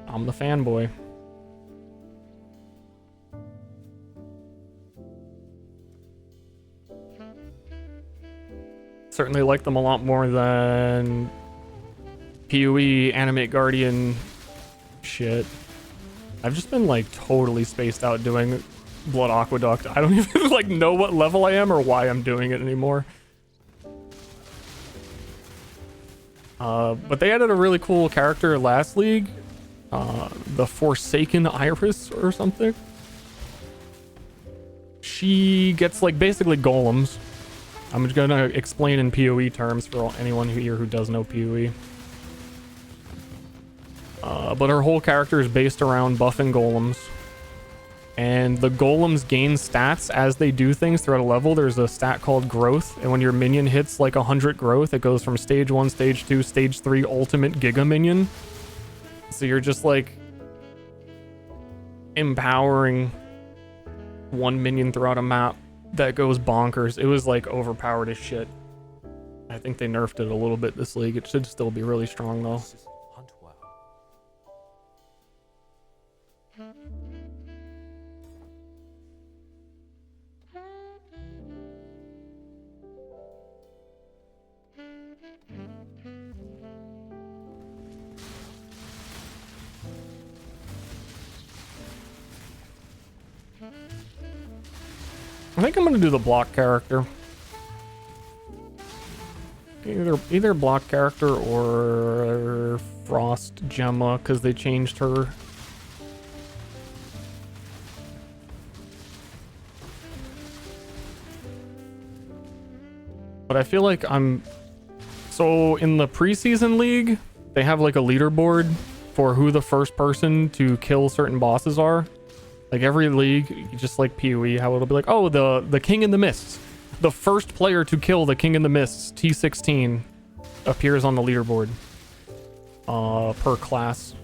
I'm the fanboy. Certainly like them a lot more than PoE, Animate Guardian shit. I've just been like totally spaced out doing Blood Aqueduct. I don't even like know what level I am or why I'm doing it anymore. But they added a really cool character last league. The Forsaken Iris or something. She gets like basically golems. I'm just gonna explain in PoE terms for anyone here who does know PoE. But her whole character is based around buffing golems. And the golems gain stats as they do things throughout a level. There's a stat called growth, and when your minion hits like 100 growth, it goes from stage 1, stage 2, stage 3 ultimate giga minion. So you're just like empowering one minion throughout a map that goes bonkers. It was like overpowered as shit. I think they nerfed it a little bit this league. It should still be really strong though. I think I'm gonna do the block character. Either block character or Frost Gemma, because they changed her. But I feel like I'm... So in the preseason league, they have like a leaderboard for who the first person to kill certain bosses are. Like every league, just like PoE, how it'll be like, oh, the King in the Mists. The first player to kill the King in the Mists, T16, appears on the leaderboard per class.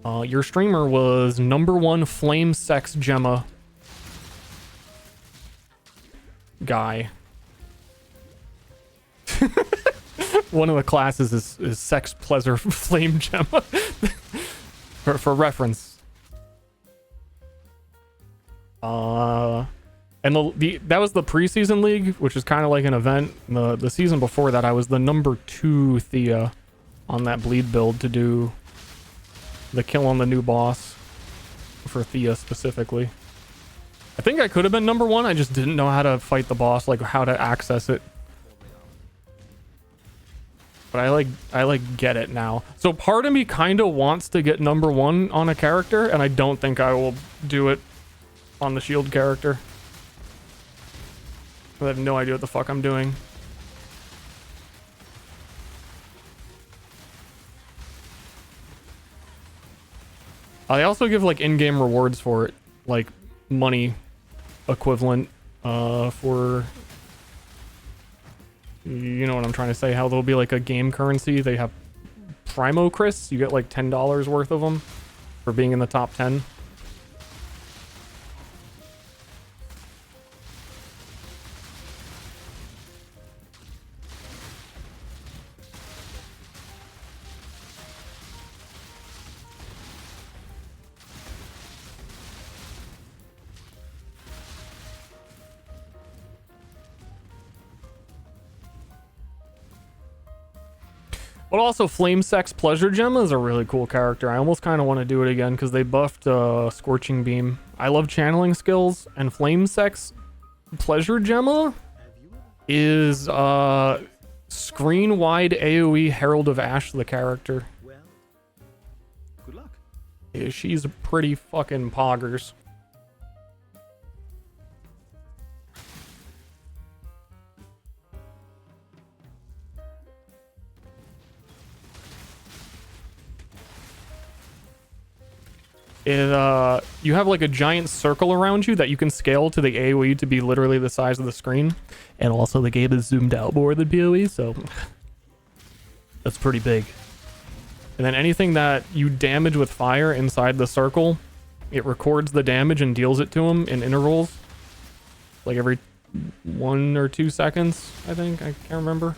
Your streamer was #1 Flame Sex Gemma guy. One of the classes is Sex Pleasure Flame Gemma. for reference. And that was the preseason league, which is kind of like an event. The season before that, I was the #2 Thea on that bleed build to do the kill on the new boss for Thea specifically. I think I could have been #1. I just didn't know how to fight the boss, like how to access it. But I like get it now. So part of me kind of wants to get #1 on a character, and I don't think I will do it on the shield character. I have no idea what the fuck I'm doing. They also give like in-game rewards for it, like money equivalent for, you know what I'm trying to say, how there'll be like a game currency. They have Primo Chris, you get like $10 worth of them for being in the top 10. But also, Flame Sex Pleasure Gemma is a really cool character. I almost kind of want to do it again because they buffed Scorching Beam. I love channeling skills, and Flame Sex Pleasure Gemma is screen-wide AoE Herald of Ash, the character. Well, good luck. Yeah, she's pretty fucking poggers. You have like a giant circle around you that you can scale to the AoE to be literally the size of the screen. And also the game is zoomed out more than PoE, so that's pretty big. And then anything that you damage with fire inside the circle, it records the damage and deals it to them in intervals. Like every 1 or 2 seconds, I think. I can't remember.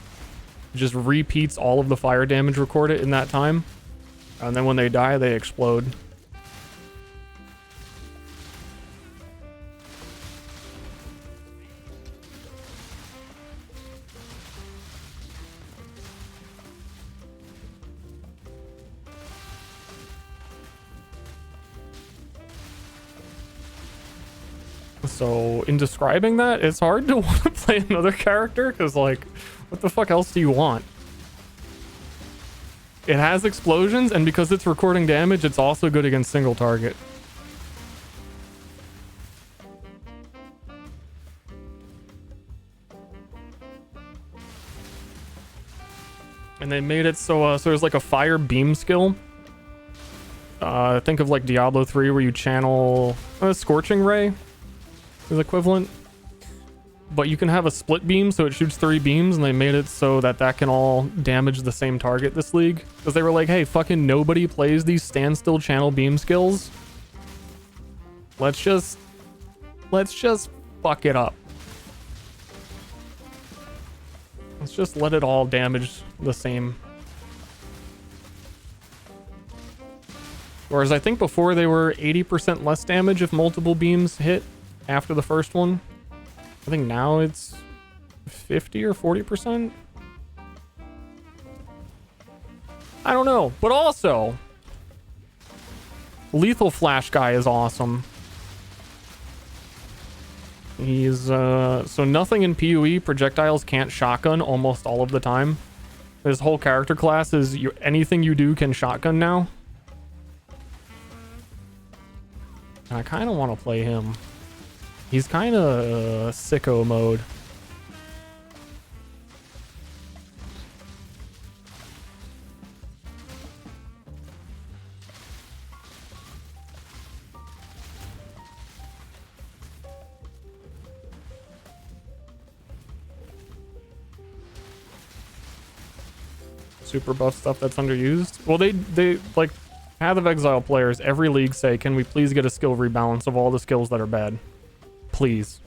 It just repeats all of the fire damage recorded in that time. And then when they die, they explode. So in describing that, it's hard to want to play another character because, like, what the fuck else do you want? It has explosions, and because it's recording damage, it's also good against single target. And they made it so there's like a fire beam skill. Think of like Diablo 3 where you channel a Scorching Ray is equivalent, but you can have a split beam, so it shoots 3 beams, and they made it so that can all damage the same target this league, because they were like, hey, fucking nobody plays these standstill channel beam skills, let's just fuck it up. Let's just let it all damage the same. Whereas I think before they were 80% less damage if multiple beams hit after the first one. I think now it's 50 or 40%. I don't know. But also, Lethal Flash guy is awesome. He's so nothing in PoE projectiles can't shotgun almost all of the time. His whole character class is anything you do can shotgun now. And I kind of want to play him. He's kind of sicko mode. Super buff stuff that's underused. Well, they like Path of Exile players, every league say, can we please get a skill rebalance of all the skills that are bad? Please.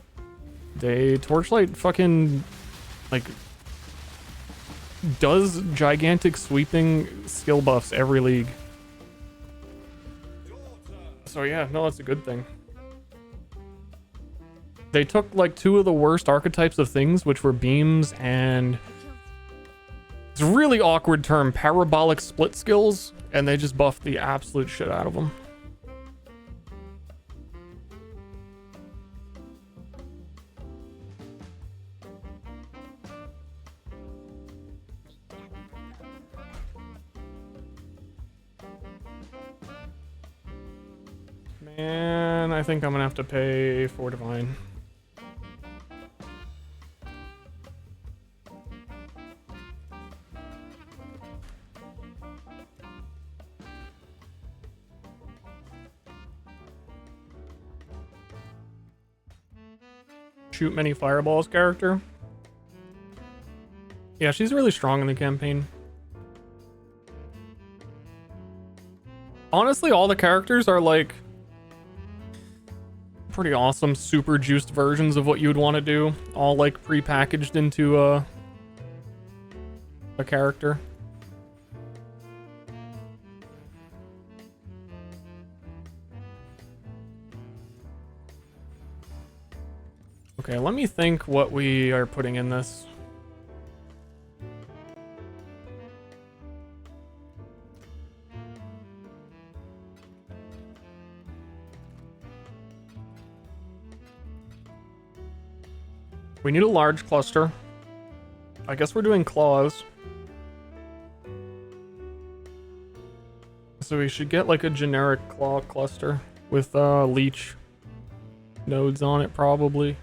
Torchlight fucking, like, does gigantic sweeping skill buffs every league. So yeah, no, that's a good thing. They took, like, two of the worst archetypes of things, which were beams and... it's a really awkward term, parabolic split skills, and they just buffed the absolute shit out of them. Man, I think I'm gonna have to pay for Divine. Shoot many fireballs character. Yeah, she's really strong in the campaign. Honestly, all the characters are like pretty awesome, super juiced versions of what you would want to do, all like pre-packaged into a character. Okay, let me think what we are putting in this. We need a large cluster. I guess we're doing claws. So we should get like a generic claw cluster with leech nodes on it probably.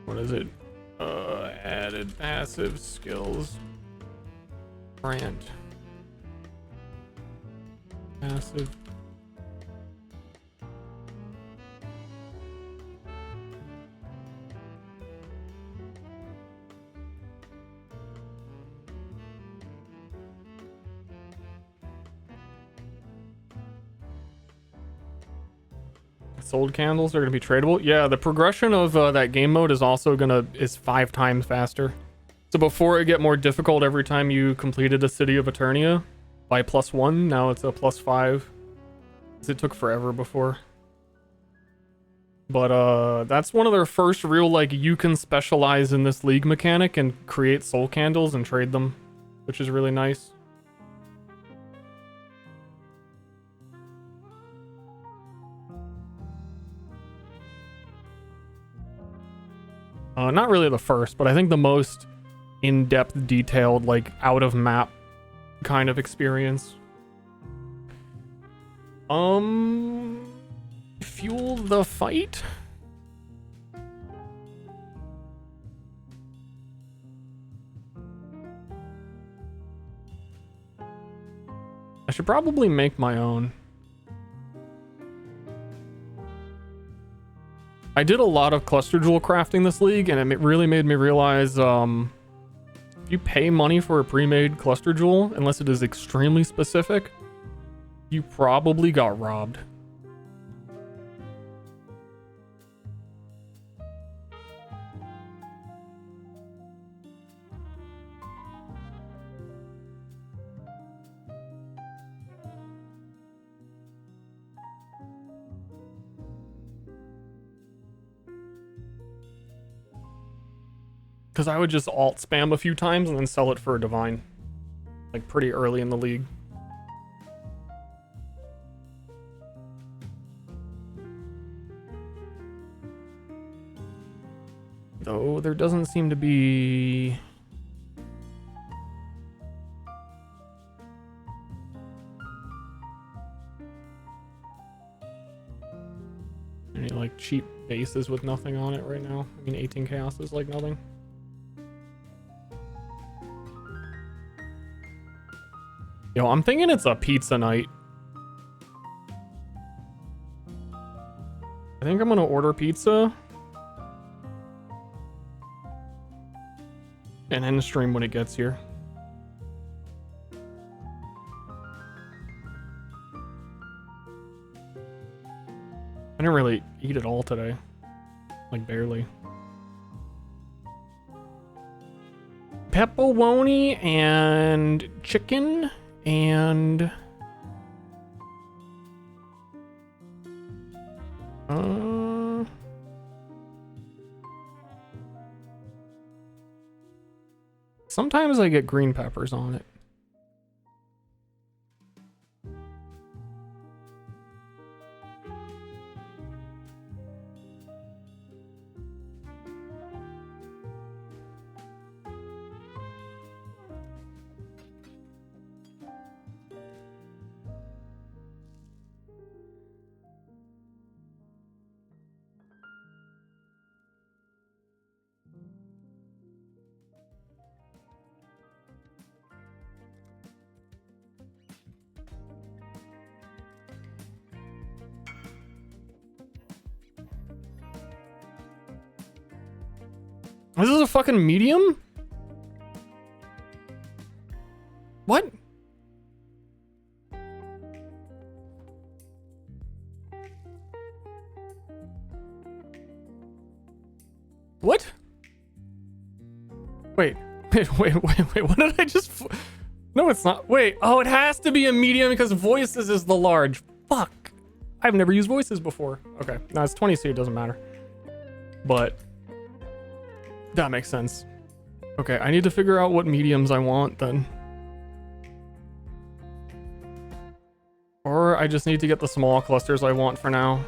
What is it? Added passive skills. Grant. Passive. Sold candles are going to be tradable. Yeah, the progression of that game mode is also is 5 times faster. So before it get more difficult every time you completed a City of Eternia by +1, now it's a +5. It took forever before. But that's one of their first real, like, you can specialize in this league mechanic and create soul candles and trade them, which is really nice. Not really the first, but I think the most in-depth, detailed, like, out-of-map kind of experience. Fuel the fight? I should probably make my own. I did a lot of cluster jewel crafting this league, and it really made me realize, if you pay money for a pre-made cluster jewel, unless it is extremely specific, you probably got robbed. Because I would just alt spam a few times and then sell it for a divine. Like pretty early in the league. Though there doesn't seem to be... any like cheap bases with nothing on it right now. I mean 18 chaos is like nothing. Yo, I'm thinking it's a pizza night. I think I'm gonna order pizza. and end stream when it gets here. I didn't really eat at all today. Like, barely. Pepperoni and chicken and... Sometimes I get green peppers on it. This is a fucking medium? What? What? Wait, what did I just... No, it's not. Wait, oh, it has to be a medium because voices is the large. Fuck. I've never used voices before. Okay, no, it's 20C, it doesn't matter. But... that makes sense. Okay, I need to figure out what mediums I want then. Or I just need to get the small clusters I want for now.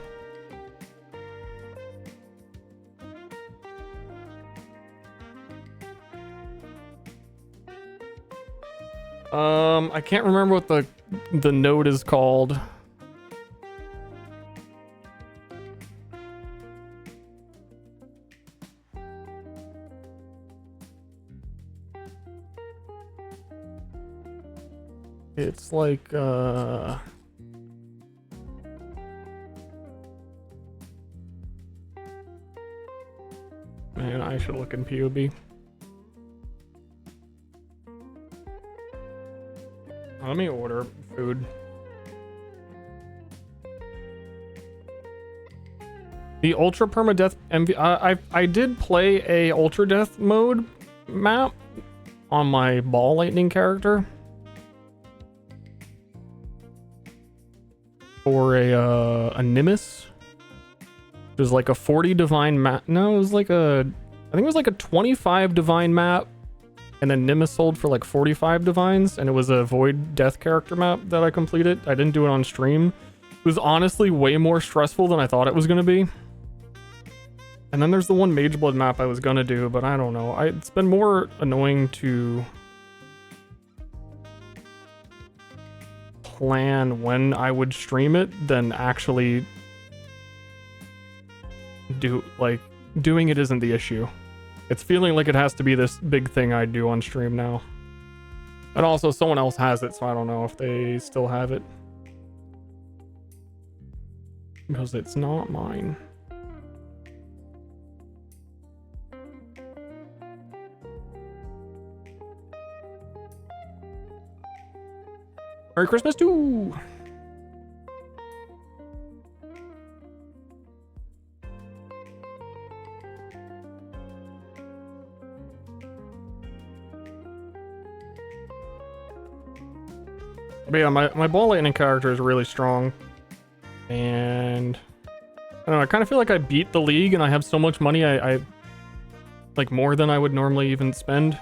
I can't remember what the node is called. It's like, man, I should look in POB. Let me order food. The Ultra Permadeath MV... I did play a Ultra Death mode map on my Ball Lightning character. For a Nimbus. It was like a 40 divine map. No, it was like a... I think it was like a 25 divine map. And then Nimbus sold for like 45 divines. And it was a Void Death character map that I completed. I didn't do it on stream. It was honestly way more stressful than I thought it was going to be. And then there's the one Mageblood map I was going to do. But I don't know. It's been more annoying to... plan when I would stream it than actually doing it isn't the issue. It's feeling like it has to be this big thing I do on stream now. And also someone else has it, so I don't know if they still have it. Because it's not mine. Merry Christmas too! But yeah, my Ball Lightning character is really strong. And... I don't know, I kind of feel like I beat the league and I have so much money I like more than I would normally even spend.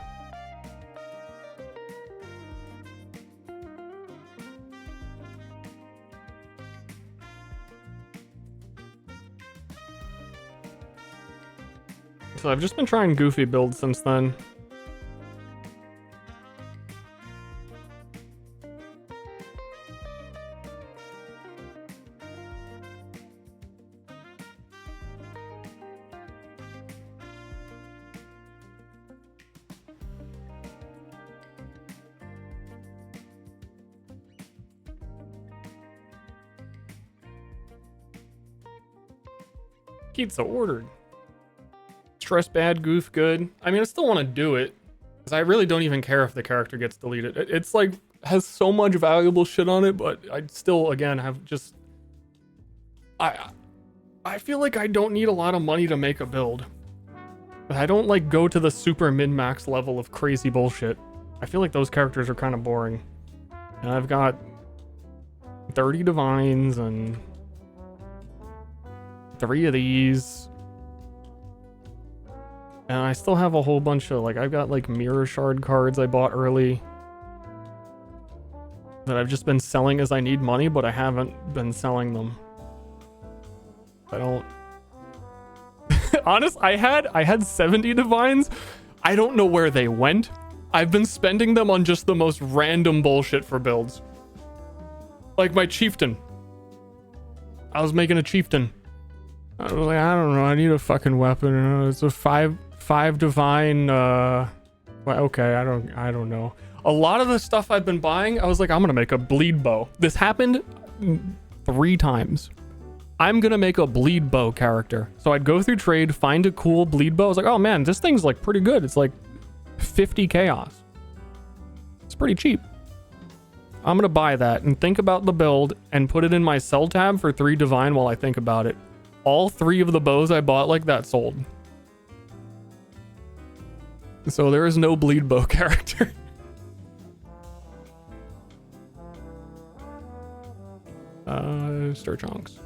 So I've just been trying goofy builds since then. Pizza ordered. Stress bad, goof good. I mean, I still want to do it, Because I really don't even care if the character gets deleted. It's like, has so much valuable shit on it, but I still, again, have just... I feel like I don't need a lot of money to make a build. I don't like go to the super min-max level of crazy bullshit. I feel like those characters are kind of boring. And I've got 30 divines and 3 of these. And I still have a whole bunch of, like, I've got like mirror shard cards I bought early that I've just been selling as I need money, but I haven't been selling them. I don't... Honest, I had 70 divines. I don't know where they went. I've been spending them on just the most random bullshit for builds. Like my chieftain. I was making a chieftain. I was like, I don't know, I need a fucking weapon. It's a 5 divine, well, okay, I don't know. A lot of the stuff I've been buying, I was like, I'm gonna make a bleed bow. This happened 3 times. I'm gonna make a bleed bow character. So I'd go through trade, find a cool bleed bow. I was like, oh man, this thing's like pretty good. It's like 50 chaos. It's pretty cheap. I'm gonna buy that and think about the build and put it in my sell tab for 3 divine while I think about it. All 3 of the bows I bought like that sold. So there is no bleed bow character. Ster chunks.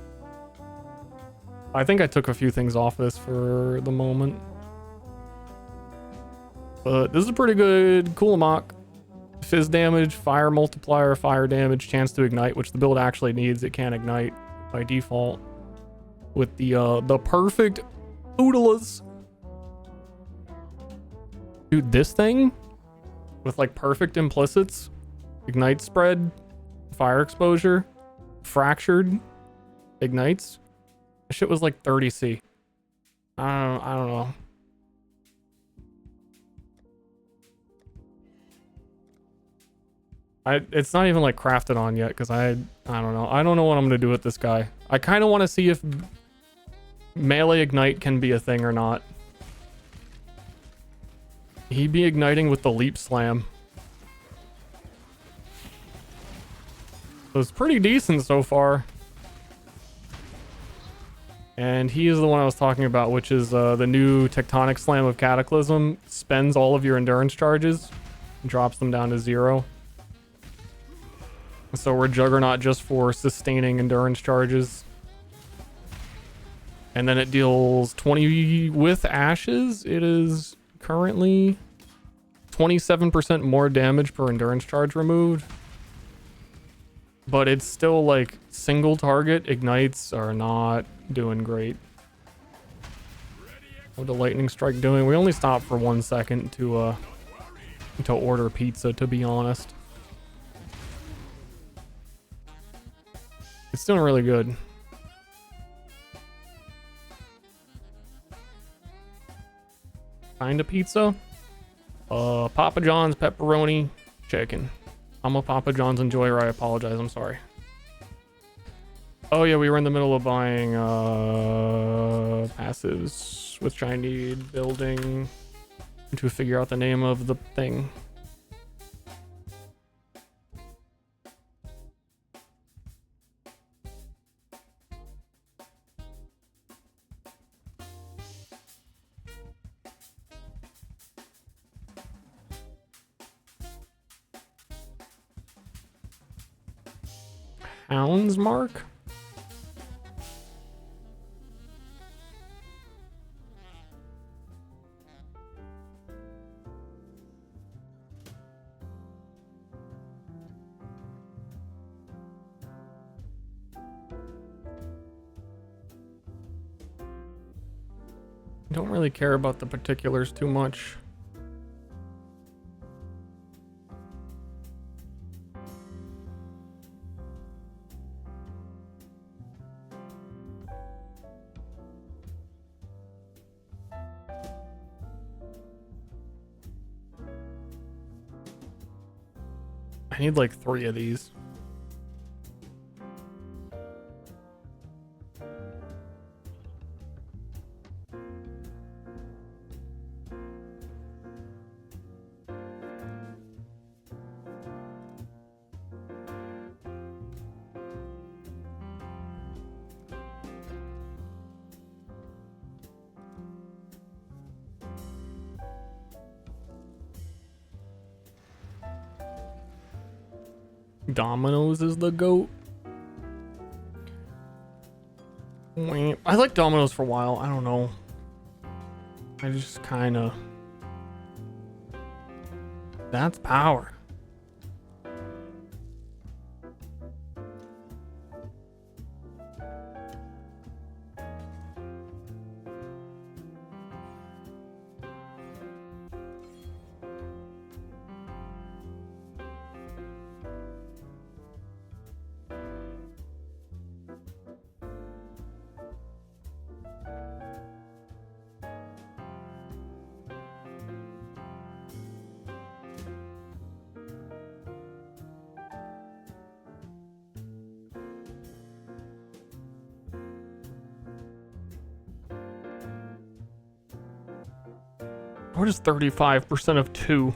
I think I took a few things off this for the moment. But this is a pretty good cool mock. Fizz damage, fire multiplier, fire damage, chance to ignite, which the build actually needs. It can't ignite by default. With the perfect oodles. Dude, this thing with like perfect implicits, ignite spread, fire exposure, fractured, ignites. This shit was like 30C. I don't know. It's not even like crafted on yet because I don't know. I don't know what I'm gonna do with this guy. I kind of want to see if melee ignite can be a thing or not. He'd be igniting with the leap slam. So it's pretty decent so far. And he is the one I was talking about, which is the new Tectonic Slam of Cataclysm. Spends all of your endurance charges and drops them down to 0. So we're Juggernaut just for sustaining endurance charges. And then it deals 20 with ashes. It is currently 27% more damage per endurance charge removed. But it's still like single target ignites are not doing great. What the lightning strike doing? We only stopped for 1 second to order pizza, to be honest. It's doing really good. Kinda pizza. Papa John's pepperoni chicken. I'm a Papa John's enjoyer. I apologize. I'm sorry. Oh yeah, we were in the middle of buying passives, which I need building to figure out the name of the thing. Penance MARK? I don't really care about the particulars too much. I need like 3 of these. Dominoes is the GOAT. I like Dominoes for a while. I don't know. I just kind of... That's power. What is 35% of 2?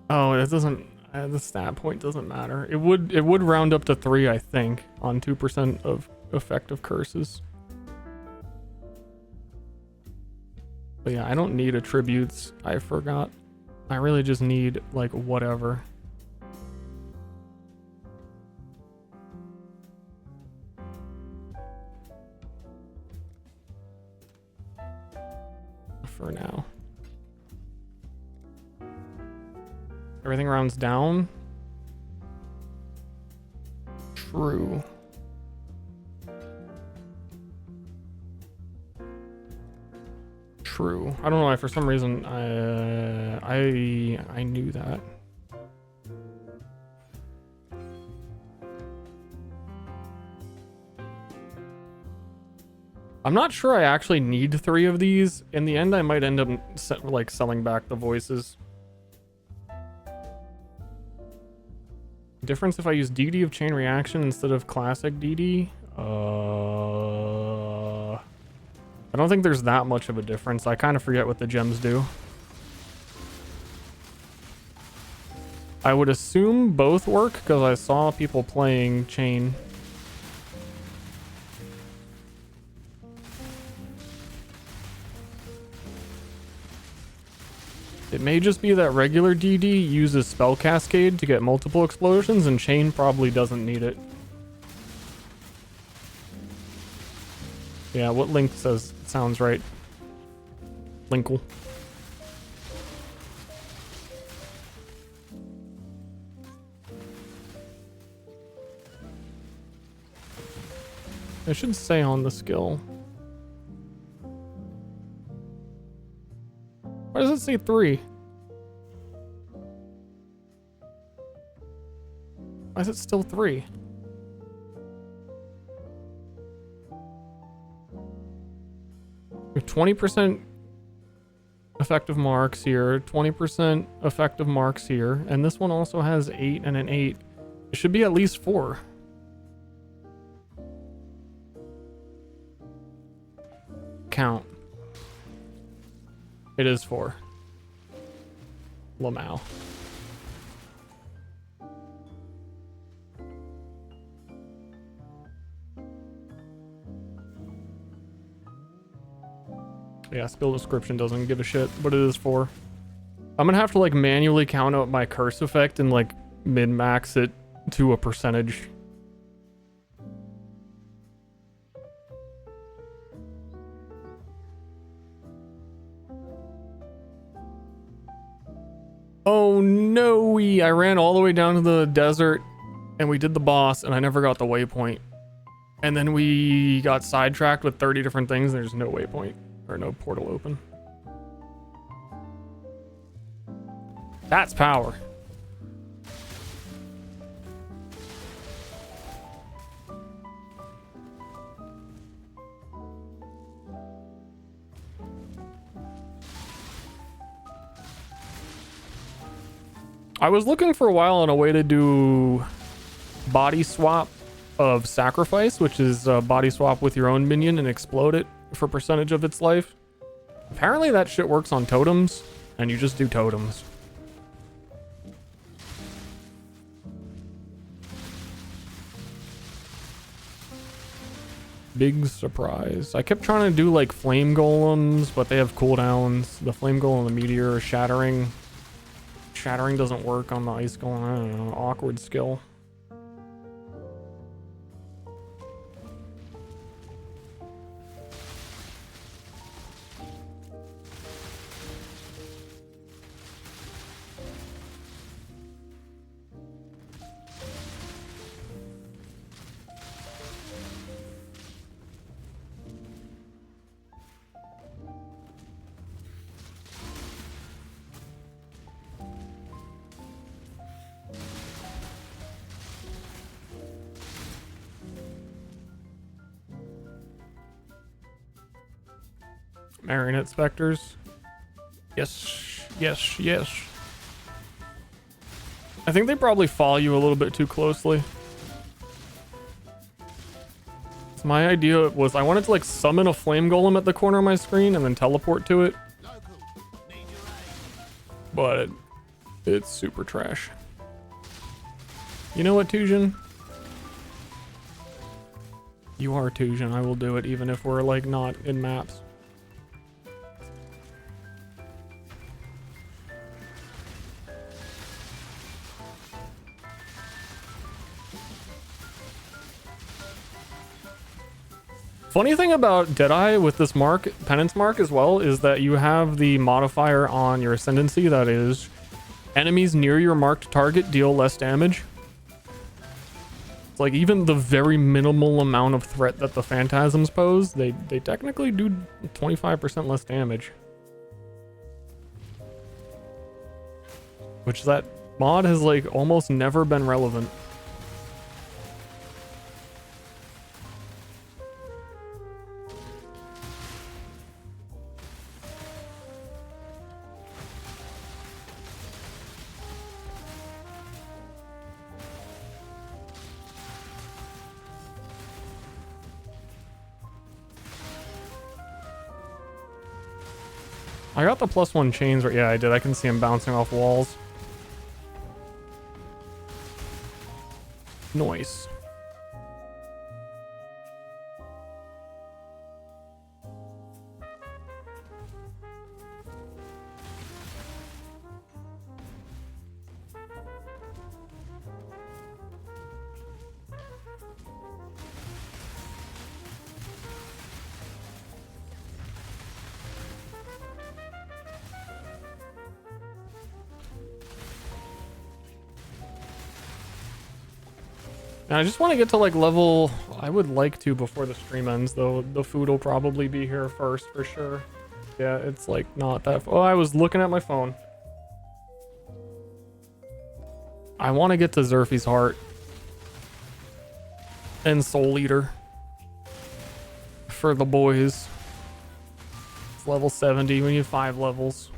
Oh, it doesn't. The stat point doesn't matter. It would round up to 3, I think, on 2% of effective curses. But yeah, I don't need attributes. I forgot. I really just need like whatever. For now. Everything rounds down. True. True. I don't know why, for some reason I knew that. I'm not sure I actually need 3 of these. In the end, I might end up like selling back the voices. Difference if I use DD of Chain Reaction instead of classic DD? I don't think there's that much of a difference. I kind of forget what the gems do. I would assume both work because I saw people playing Chain. It may just be that regular DD uses Spell Cascade to get multiple explosions, and Chain probably doesn't need it. Yeah, what Link says sounds right. Linkle. It should say on the skill. Why does it say 3? Why is it still 3? We have 20% effective marks here, 20% effective marks here, and this one also has 8 and an 8. It should be at least 4. Count. It is 4. Lamau. Yeah, skill description doesn't give a shit, but it is 4. I'm gonna have to like manually count out my curse effect and like min-max it to a percentage. Oh no, I ran all the way down to the desert and we did the boss and I never got the waypoint. And then we got sidetracked with 30 different things and there's no waypoint or no portal open. That's power. I was looking for a while on a way to do body swap of sacrifice, which is body swap with your own minion and explode it for percentage of its life. Apparently that shit works on totems, and you just do totems. Big surprise. I kept trying to do like flame golems, but they have cooldowns. The flame golem and the meteor are shattering. Shattering doesn't work on the ice golem. I don't know. Awkward skill. Marionette specters. Yes, yes, yes. I think they probably follow you a little bit too closely. So my idea was I wanted to like summon a flame golem at the corner of my screen and then teleport to it. But it's super trash. You know what, Tujin? You are Tujin. I will do it even if we're like not in maps. Funny thing about Deadeye with this mark, Penance Mark as well, is that you have the modifier on your ascendancy that is enemies near your marked target deal less damage. It's like even the very minimal amount of threat that the phantasms pose, they technically do 25% less damage. Which that mod has like almost never been relevant. I got the +1 chains, yeah, I did. I can see him bouncing off walls. Nice. And I just want to get to like level, I would like to before the stream ends, though the food will probably be here first for sure. Yeah, it's like not that, oh, I was looking at my phone. I want to get to Zerfie's Heart and Soul Eater for the boys. It's level 70, we need 5 levels.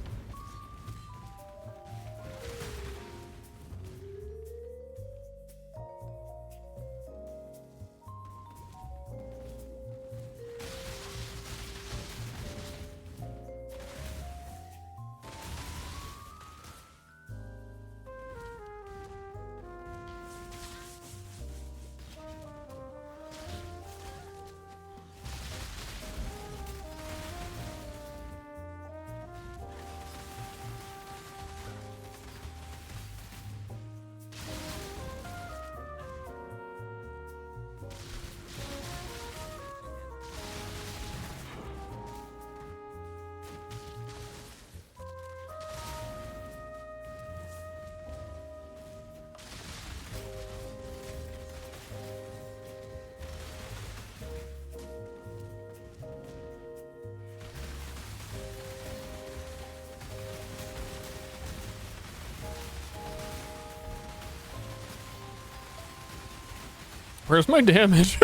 Where's my damage?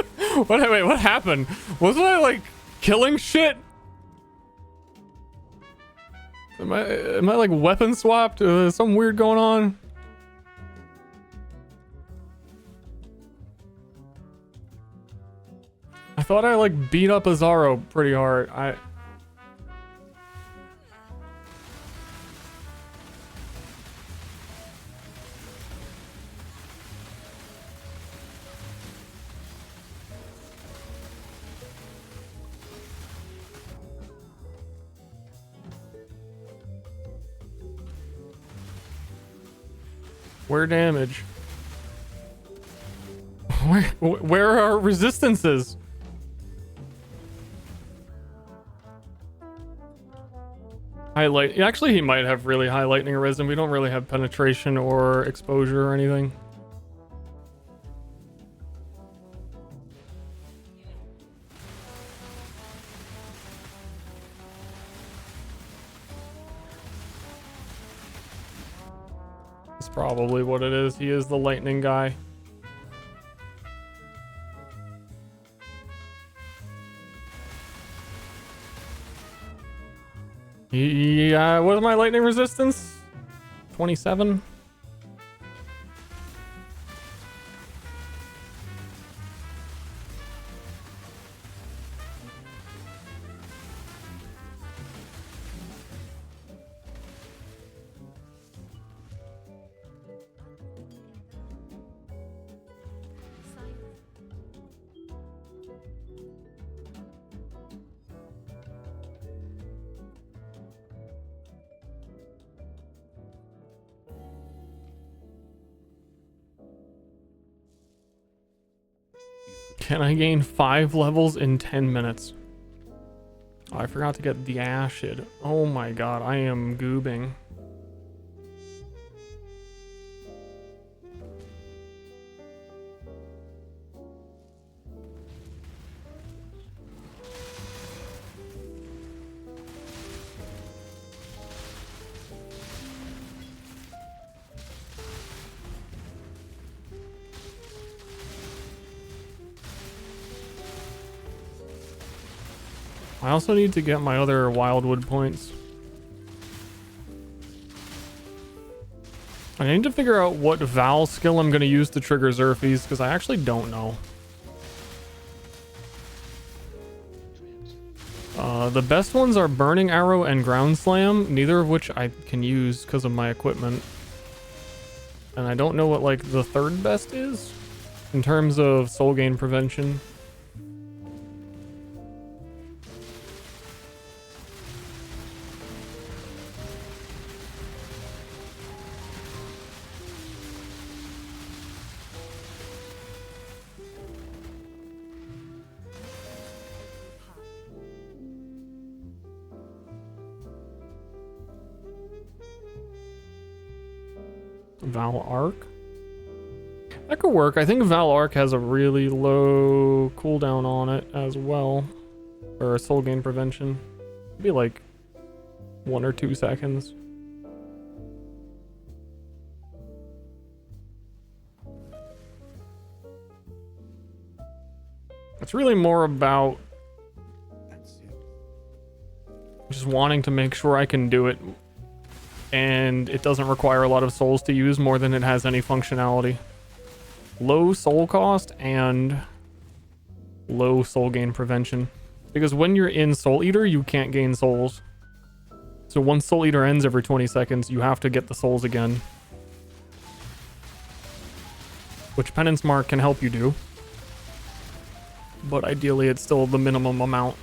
Wait, what happened? Wasn't I like killing shit? Am I like weapon swapped? Something weird going on? I thought I like beat up Azaro pretty hard. Where damage? Where are resistances? Highlight. Actually, he might have really high lightning arisen. We don't really have penetration or exposure or anything. That's probably what it is. He is the lightning guy. Yeah, what is my lightning resistance? 27? Can I gain 5 levels in 10 minutes? Oh, I forgot to get the acid. Oh my god, I am goobing. I also need to get my other wildwood points. I need to figure out what Val skill I'm going to use to trigger Zerfies, because I actually don't know. The best ones are Burning Arrow and Ground Slam, neither of which I can use because of my equipment. And I don't know what, like, the third best is in terms of soul gain prevention. Val Arc? That could work. I think Val Arc has a really low cooldown on it as well. Or soul gain prevention. It'd be like 1 or 2 seconds. It's really more about just wanting to make sure I can do it. And it doesn't require a lot of souls to use more than it has any functionality. Low soul cost and low soul gain prevention. Because when you're in Soul Eater, you can't gain souls. So once Soul Eater ends every 20 seconds, you have to get the souls again. Which Penance Mark can help you do. But ideally, it's still the minimum amount.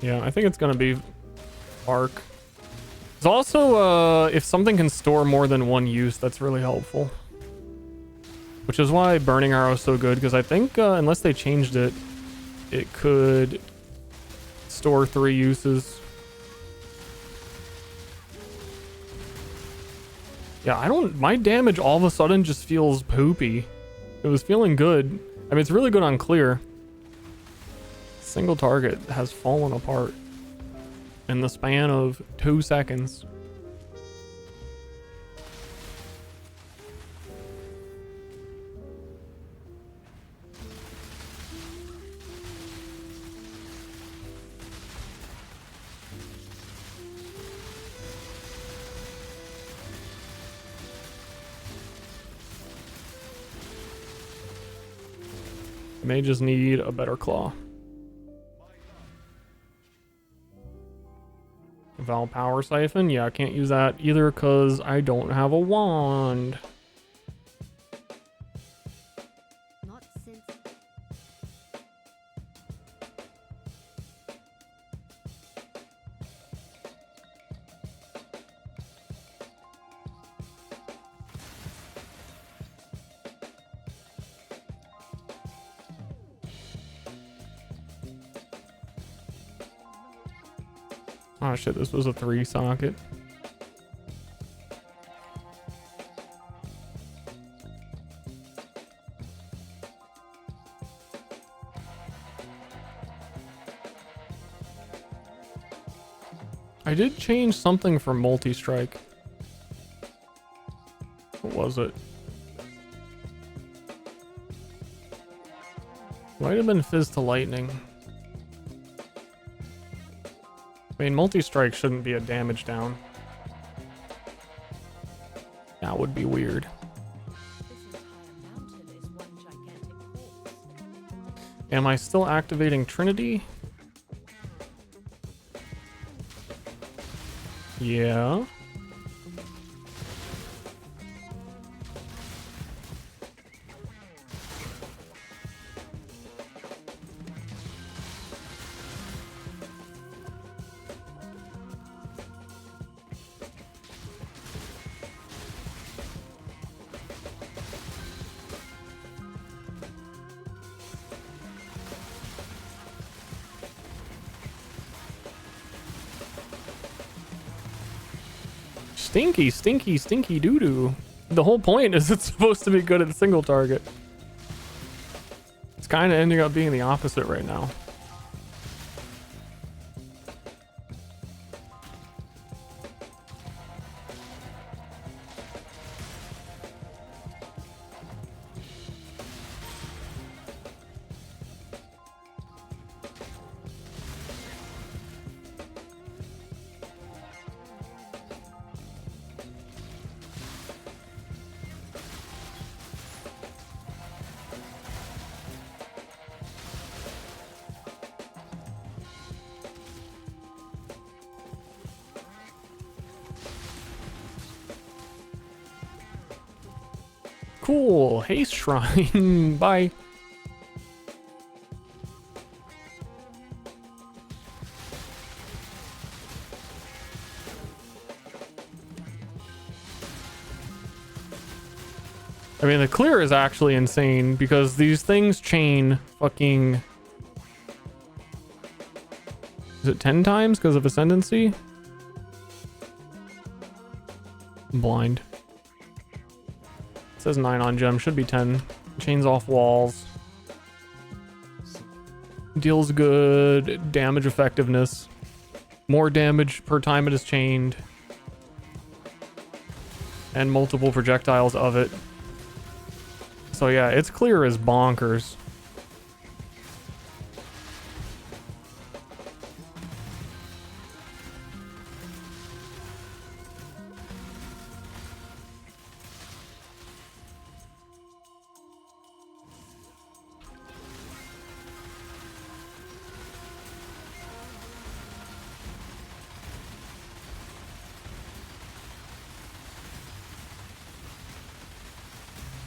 Yeah, I think it's gonna be Arc. There's also, if something can store more than one use, that's really helpful. Which is why Burning Arrow is so good, because I think, unless they changed it, it could store 3 uses. Yeah, my damage all of a sudden just feels poopy. It was feeling good. I mean, it's really good on clear. Single target has fallen apart in the span of 2 seconds. May just need a better claw. Val Power Siphon? Yeah, I can't use that either because I don't have a wand. Not since. Oh shit, this was a 3 socket. I did change something for multi-strike. What was it? Might have been Fizz to Lightning. I mean, multi-strike shouldn't be a damage down. That would be weird. This entire mountain is one gigantic corpse. Am I still activating Trinity? Yeah. Stinky, stinky, stinky doo-doo. The whole point is it's supposed to be good at single target. It's kind of ending up being the opposite right now. Cool. Haste Shrine. Bye. I mean, the clear is actually insane because these things chain fucking... Is it 10 times because of Ascendancy? I'm blind. It says 9 on gem, should be 10. Chains off walls. Deals good damage effectiveness. More damage per time it is chained. And multiple projectiles of it. So yeah, its clear is bonkers.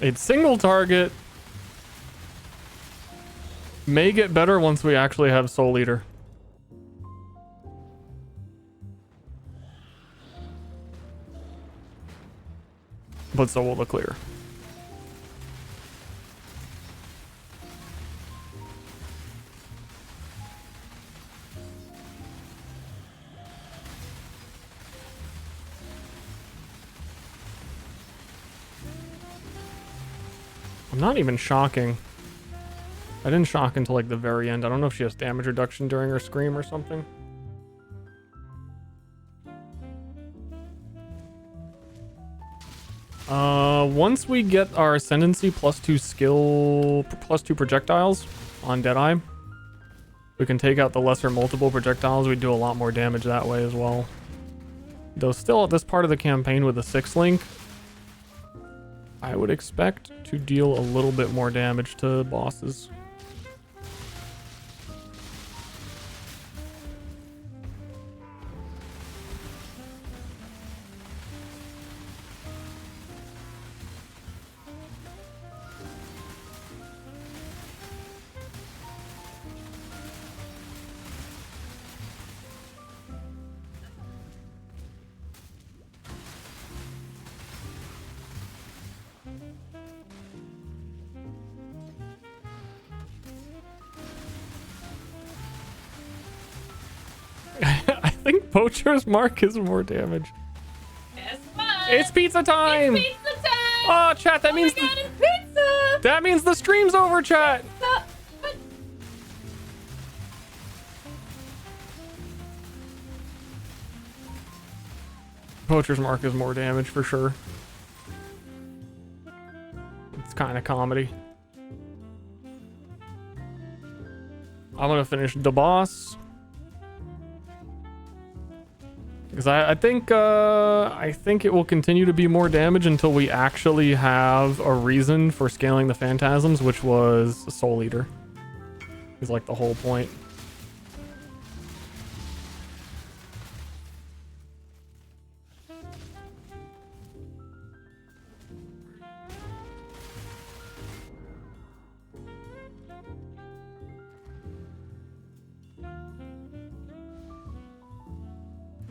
It's single target. May get better once we actually have Soul Eater. But so will the clear. I'm not even shocking. I didn't shock until like the very end. I don't know if she has damage reduction during her scream or something. Once we get our Ascendancy +2 skill, +2 projectiles on Deadeye, we can take out the lesser multiple projectiles. We do a lot more damage that way as well. Though still at this part of the campaign with the 6 link, I would expect to deal a little bit more damage to bosses. think Poacher's Mark is more damage. Guess what? It's pizza time! It's pizza time! Oh, chat, that Oh means my god, it's pizza! that means the stream's over, chat. What? Poacher's Mark is more damage for sure. It's kind of comedy. I'm gonna finish the boss because I think it will continue to be more damage until we actually have a reason for scaling the phantasms, which was Soul Eater. Is like the whole point.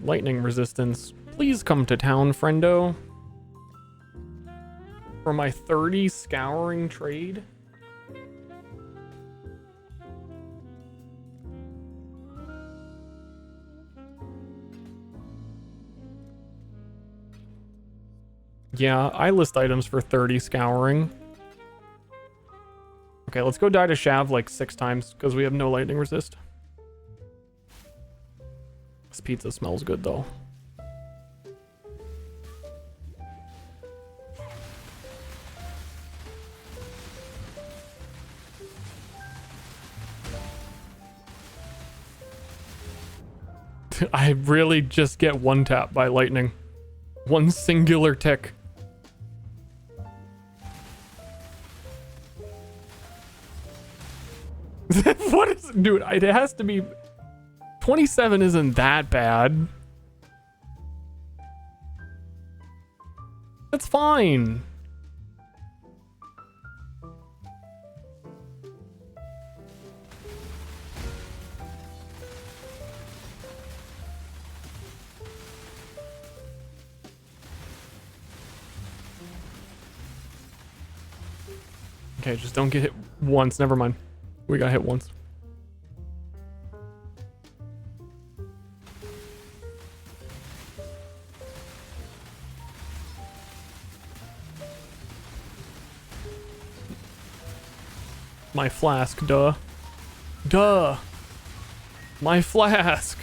Lightning resistance. Please come to town, friendo. For my 30 scouring trade. Yeah, I list items for 30 scouring. Okay, let's go die to Shav like 6 times because we have no lightning resist. This pizza smells good though. I really just get one tap by lightning. One singular tick. What is... Dude, it has to be... 27 isn't that bad. That's fine. Okay, just don't get hit once. Never mind. We got hit once. My flask, duh. Duh! My flask!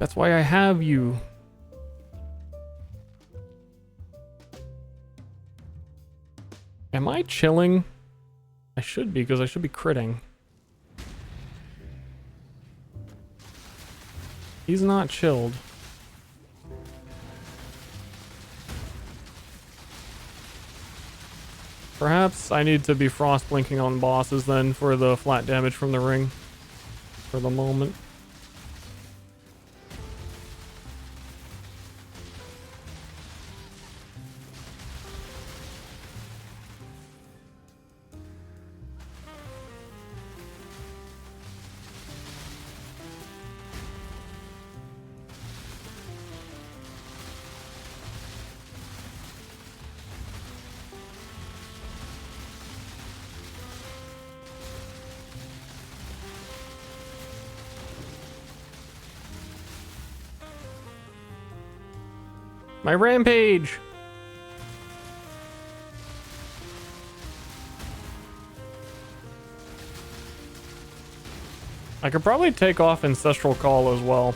That's why I have you. Am I chilling? I should be, because I should be critting. He's not chilled. Perhaps I need to be frost blinking on bosses then for the flat damage from the ring. For the moment. My rampage! I could probably take off Ancestral Call as well.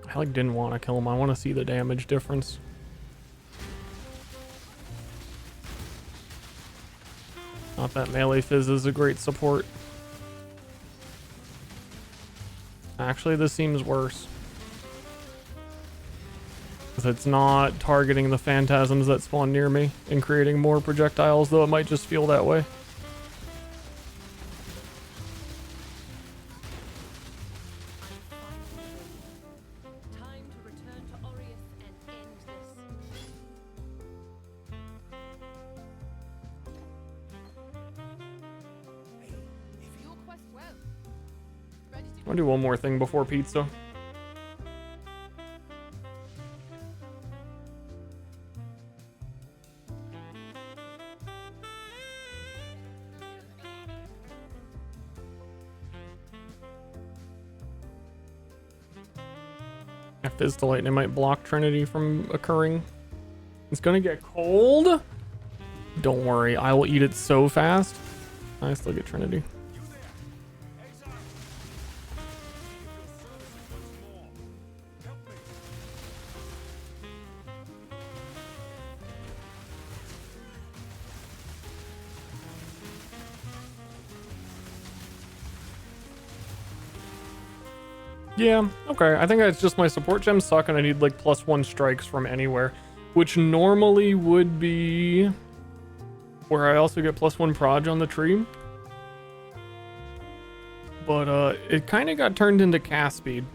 I like didn't want to kill him. I want to see the damage difference. Not that melee fizz is a great support. Actually, this seems worse. Because it's not targeting the phantasms that spawn near me and creating more projectiles, though it might just feel that way. Time to return to Orius and end this. Your quest well. Ready to I'll do one more thing before pizza. Fizz to Lightning might block Trinity from occurring. It's gonna get cold. Don't worry, I will eat it so fast. I still get Trinity. Yeah, okay. I think it's just my support gems suck and I need like +1 strikes from anywhere, which normally would be where I also get +1 proj on the tree. But it kind of got turned into cast speed.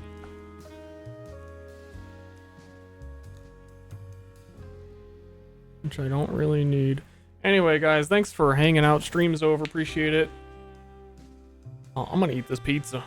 Which I don't really need. Anyway, guys, thanks for hanging out. Stream's over. Appreciate it. Oh, I'm gonna eat this pizza.